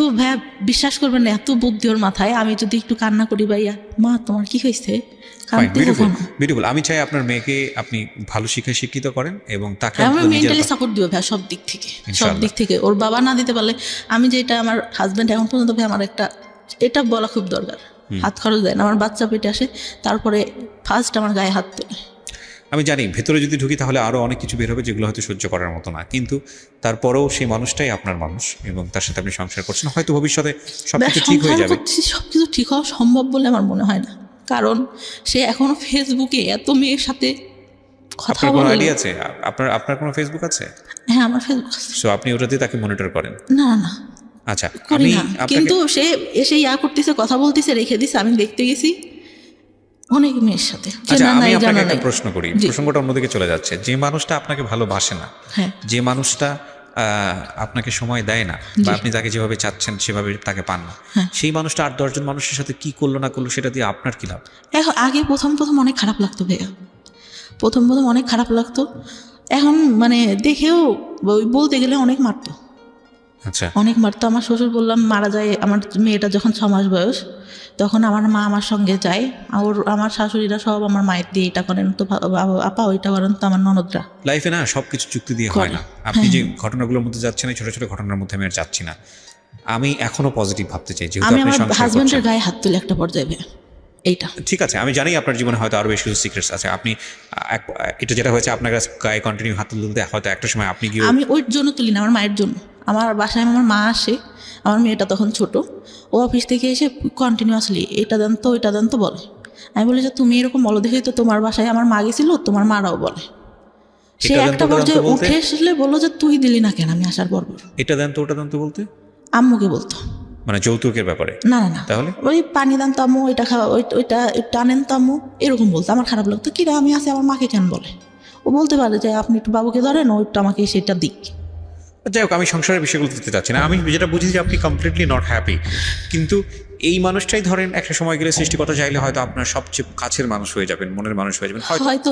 বিশ্বাস করবেন না, এত বুদ্ধি ওর মাথায়। আমি যদি একটু কান্না করি ভাইয়া, মা তোমার কি হয়েছে, বিউটিফুল। আমি চাই আপনার মেয়েকে আপনি ভালো শিক্ষায় শিক্ষিত করেন এবং তাকে আমি মেন্টালি সাপোর্ট দিব ভাই, সব দিক থেকে। ওর বাবা না দিতে পারলে আমি যেটা, আমার হাজব্যান্ড এখন পর্যন্ত ভাই আমার এটা বলা খুব দরকার, হাত খরচ দেয় না। আমার বাচ্চা পেটে আসে, তারপরে ফার্স্ট আমার গায়ে হাত তোলে। আমি জানি ভেতরে যদি ঢুকি তাহলে আরও অনেক কিছু বের হবে যেগুলো হয়তো সহ্য করার মতো না, কিন্তু তারপরেও সেই মানুষটাই আপনার মানুষ এবং তার সাথে আপনি সংসার করছেন। হয়তো ভবিষ্যতে সবকিছু ঠিক হয়ে যাবে। সবকিছু ঠিক হওয়া সম্ভব বলে আমার মনে হয় না, কারণ সে এখনো ফেসবুকে এত মেয়ের সাথে কথা বলে। কোনো আইডিয়া আছে? আপনার কোনো ফেসবুক আছে? হ্যাঁ, আমার ফেসবুক আছে। সো আপনি ওটাতে তাকে মনিটর করেন? না না, আচ্ছা, আমি কিন্তু সে এসে করতেছে, কথা বলতেছে, রেখে দিছে। আমি দেখতে গেছি অনেক মেয়ের সাথে। আচ্ছা, আমি আপনাকে একটা প্রশ্ন করি, প্রসঙ্গটা অন্যদিকে চলে যাচ্ছে। যে মানুষটা আপনাকে ভালোবাসে না, যে মানুষটা আপনাকে সময় দেয় না, বা আপনি তাকে যেভাবে চাচ্ছেন সেভাবে তাকে পান না, সেই মানুষটা 8-10 জন মানুষের সাথে কি করলো না করলো সেটা দিয়ে আপনার কি লাভ? এখন আগে প্রথম অনেক খারাপ লাগতো ভাইয়া, প্রথম অনেক খারাপ লাগতো। এখন মানে দেখেও বলতে গেলে অনেক মারতো। আচ্ছা, অনেক মারতো। আমার শ্বশুর বললাম মারা যায়, আমার মেয়েটা যখন 6 মাস বয়স, তখন আমার মা আমার সঙ্গে যায়। আমার শাশুড়িরা সব আমার মায়ের দিয়ে এটা করেন, তো আপা ওইটা করেন, তো আমার ননদরা। লাইফে না সবকিছু চুক্তি দিয়ে হয় না। আপনি যে ঘটনাগুলোর মধ্যে যাচ্ছেন, এই ছোট ছোট ঘটনার মধ্যে আমি আর যাচ্ছি না। আমি এখনো পজিটিভ ভাবতে চাই, যেহেতু আমি আপনি আমার সংসার হাজবেন্ডের করছেন। গায়ে হাত তুলে একটা পর্যায়ে এইটা ঠিক আছে, আমি জানি আপনার জীবনে হয়তো আরো বেশ কিছু সিক্রেটস আছে। আপনি এটা যেটা হয়েছে আপনার গায়ে কন্টিনিউ হাত তুলতে, হয়তো একটা সময় আপনি গিয়ে। আমি ওই জন্য তুলি না, আমার মায়ের জন্য। আমার বাসায় আমার মা আসে, আমার মেয়েটা তখন ছোট, ও অফিস থেকে এসে কন্টিনিউয়াসলি এটা দেন তো ওইটা দেন তো বলে। আমি বলি যে তুমি এরকম বলো দেখেই তো তোমার বাসায় আমার মা গেছিল, তোমার মারাও বলে। সে একটা পর্যায়ে উঠে এসলে বললো যে তুই দিলি না কেন আমি আসার পর? এটা দেন তো ওটা দেন তো বলতে আম্মুকে বলতো, মানে যৌতুকের ব্যাপারে? না না না, তাহলে ওই পানি দান তো আম্মু, ওইটা খাওয়া, ওইটা টানেন তো আম্মু, এরকম বলতো। আমার খারাপ লাগতো, কিরা আমি আসি আমার মাকে কেন বলে? ও বলতে পারে যে আপনি একটু বাবুকে ধরেন, ওইটা আমাকে সেটা দিক। যাই হোক, আমি সংসারের বিষয়গুলো দিতে চাচ্ছি না। আমি যেটা বুঝি যে আপনি কমপ্লিটলি নট হ্যাপি, কিন্তু এই মানুষটাই ধরেন একটা সময় গেলে সৃষ্টিকর্তা চাইলে হয়তো আপনার সবচেয়ে কাছের মানুষ হয়ে যাবেন, মনের মানুষ হয়ে যাবেন। হয়তো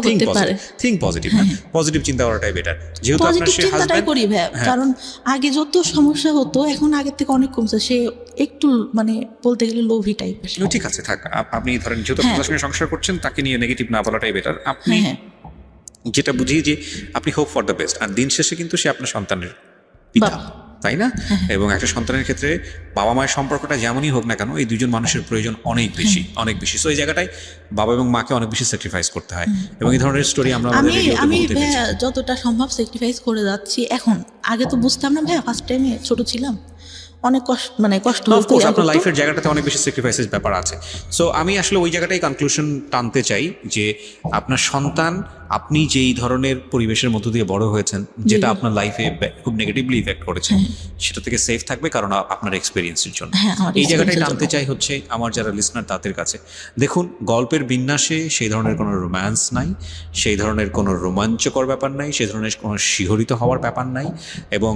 থিঙ্ক পজিটিভ, পজিটিভ চিন্তা করাটাই বেটার। যেহেতু আপনার সে হাজবেন্ড করি ভাই, কারণ আগে যত সমস্যা হতো এখন আগের থেকে অনেক কমছে। সে একটু মানে বলতে গেলে লোভী টাইপের। ঠিক আছে, থাক। আপনি ধরেন যেহেতু আপনার সঙ্গে সংসার করছেন, তাকে নিয়ে নেগেটিভ না বলাটাই বেটার। আপনি যেটা বুঝি যে আপনি হোপ ফর দ্য বেস্ট, আর দিন শেষে কিন্তু সে আপনার সন্তানের পিতা। তাই না? এবং একটা সন্তানের ক্ষেত্রে বাবা মায়ের সম্পর্কটা যেমনই হোক না কেন, এই দুজন মানুষের প্রয়োজন অনেক বেশি, অনেক বেশি। সো এই জায়গাটায় বাবা এবং মাকে অনেক বেশি স্যাক্রিফাইস করতে হয়, এবং এই ধরনের স্টোরি আমরা আমাদের রেডিওতে আমি বলতে পেরেছি। ভাইয়া যতটা সম্ভব স্যাক্রিফাইস করে যাচ্ছি এখন। আগে তো বুঝতাম না ভাইয়া, ফার্স্ট টাইমে ছোট ছিলাম, অনেক কষ্ট হতো, অফকোর্স আপনার লাইফের জায়গাটাতে অনেক বেশি স্যাক্রিফাইসের ব্যাপার আছে। সো আমি আসলে ওই জায়গাটাই কনক্লুশন টানতে চাই যে আপনার সন্তান, আপনি যেই ধরনের পরিবেশের মধ্য দিয়ে বড় হয়েছেন, যেটা আপনার লাইফে খুব নেগেটিভলি ইফেক্ট করেছে, সেটা থেকে সেফ থাকবে, কারণ আপনার এক্সপিরিয়েন্সের জন্য। আমার এই জায়গাটাই experience-এর টানতে চাই হচ্ছে আমার যারা লিসনার তাদের কাছে। দেখুন, গল্পের বিন্যাসে সেই ধরনের কোনো রোম্যান্স নাই, সেই ধরনের কোনো রোমাঞ্চকর ব্যাপার নাই, সেই ধরনের কোনো শিহরিত হওয়ার ব্যাপার নাই, এবং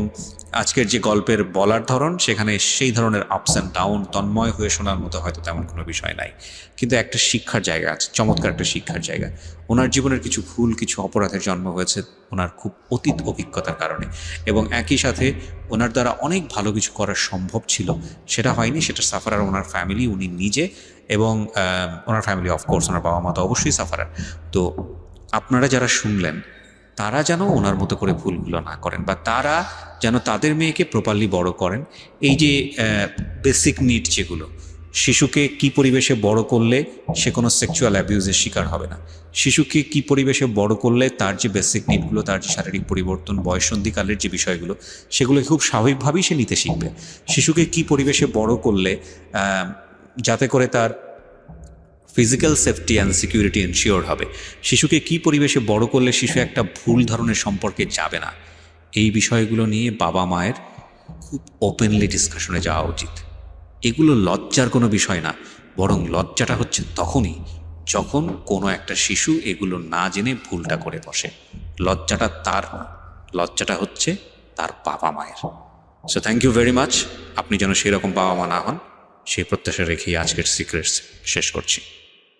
আজকের যে গল্পের বলার ধরন, সেখানে সেই ধরনের আপস অ্যান্ড ডাউন তন্ময় হয়ে শোনার মতো হয়তো তেমন কোনো বিষয় নাই, কিন্তু একটা শিক্ষার জায়গা আছে, চমৎকার একটা শিক্ষার জায়গা। ওনার জীবনের কিছু ভুল, কিছু অপরাধের জন্ম হয়েছে ওনার খুব অতীত অভিজ্ঞতার কারণে, এবং একই সাথে ওনার দ্বারা অনেক ভালো কিছু করা সম্ভব ছিল, সেটা হয়নি। সেটা সাফারার ওনার ফ্যামিলি, উনি নিজে, এবং ওনার ফ্যামিলি, অফকোর্স ওনার বাবা মা তো অবশ্যই সাফারার। তো আপনারা যারা শুনলেন, তারা যেন ওনার মতো করে ভুলগুলো না করেন, বা তারা যেন তাদের মেয়েকে প্রপারলি বড় করেন। এই যে বেসিক নিড যেগুলো, শিশুকে কি পরিবেশে বড় করলে সে কোনো সেক্সুয়াল অ্যাবিউজের শিকার হবে না, শিশুকে কি পরিবেশে বড় করলে তার যে বেসিক নিডগুলো, তার যে শারীরিক পরিবর্তন, বয়ঃসন্ধিকালের যে বিষয়গুলো, সেগুলো খুব স্বাভাবিকভাবেই সে নিতে শিখবে। শিশুকে কি পরিবেশে বড় করলে যাতে করে তার physical safety and security ensure হবে, শিশুকে কি পরিবেশে বড় করলে শিশু একটা ভুল ধরনের সম্পর্কে যাবে না, এই বিষয়গুলো নিয়ে বাবা মায়ের খুব ওপেনলি ডিসকাশনে যাওয়া উচিত। এগুলো লজ্জার কোনো বিষয় না, বরং লজ্জাটা হচ্ছে তখনই যখন কোনো একটা শিশু এগুলো না জেনে ভুলটা করে বসে। লজ্জাটা তার না, লজ্জাটা হচ্ছে তার বাবা মায়ের। So thank you very much. আপনি যেন সেই রকম বাবা মা না হন, সেই প্রত্যাশা রেখেই আজকের সিক্রেটস শেষ করছি।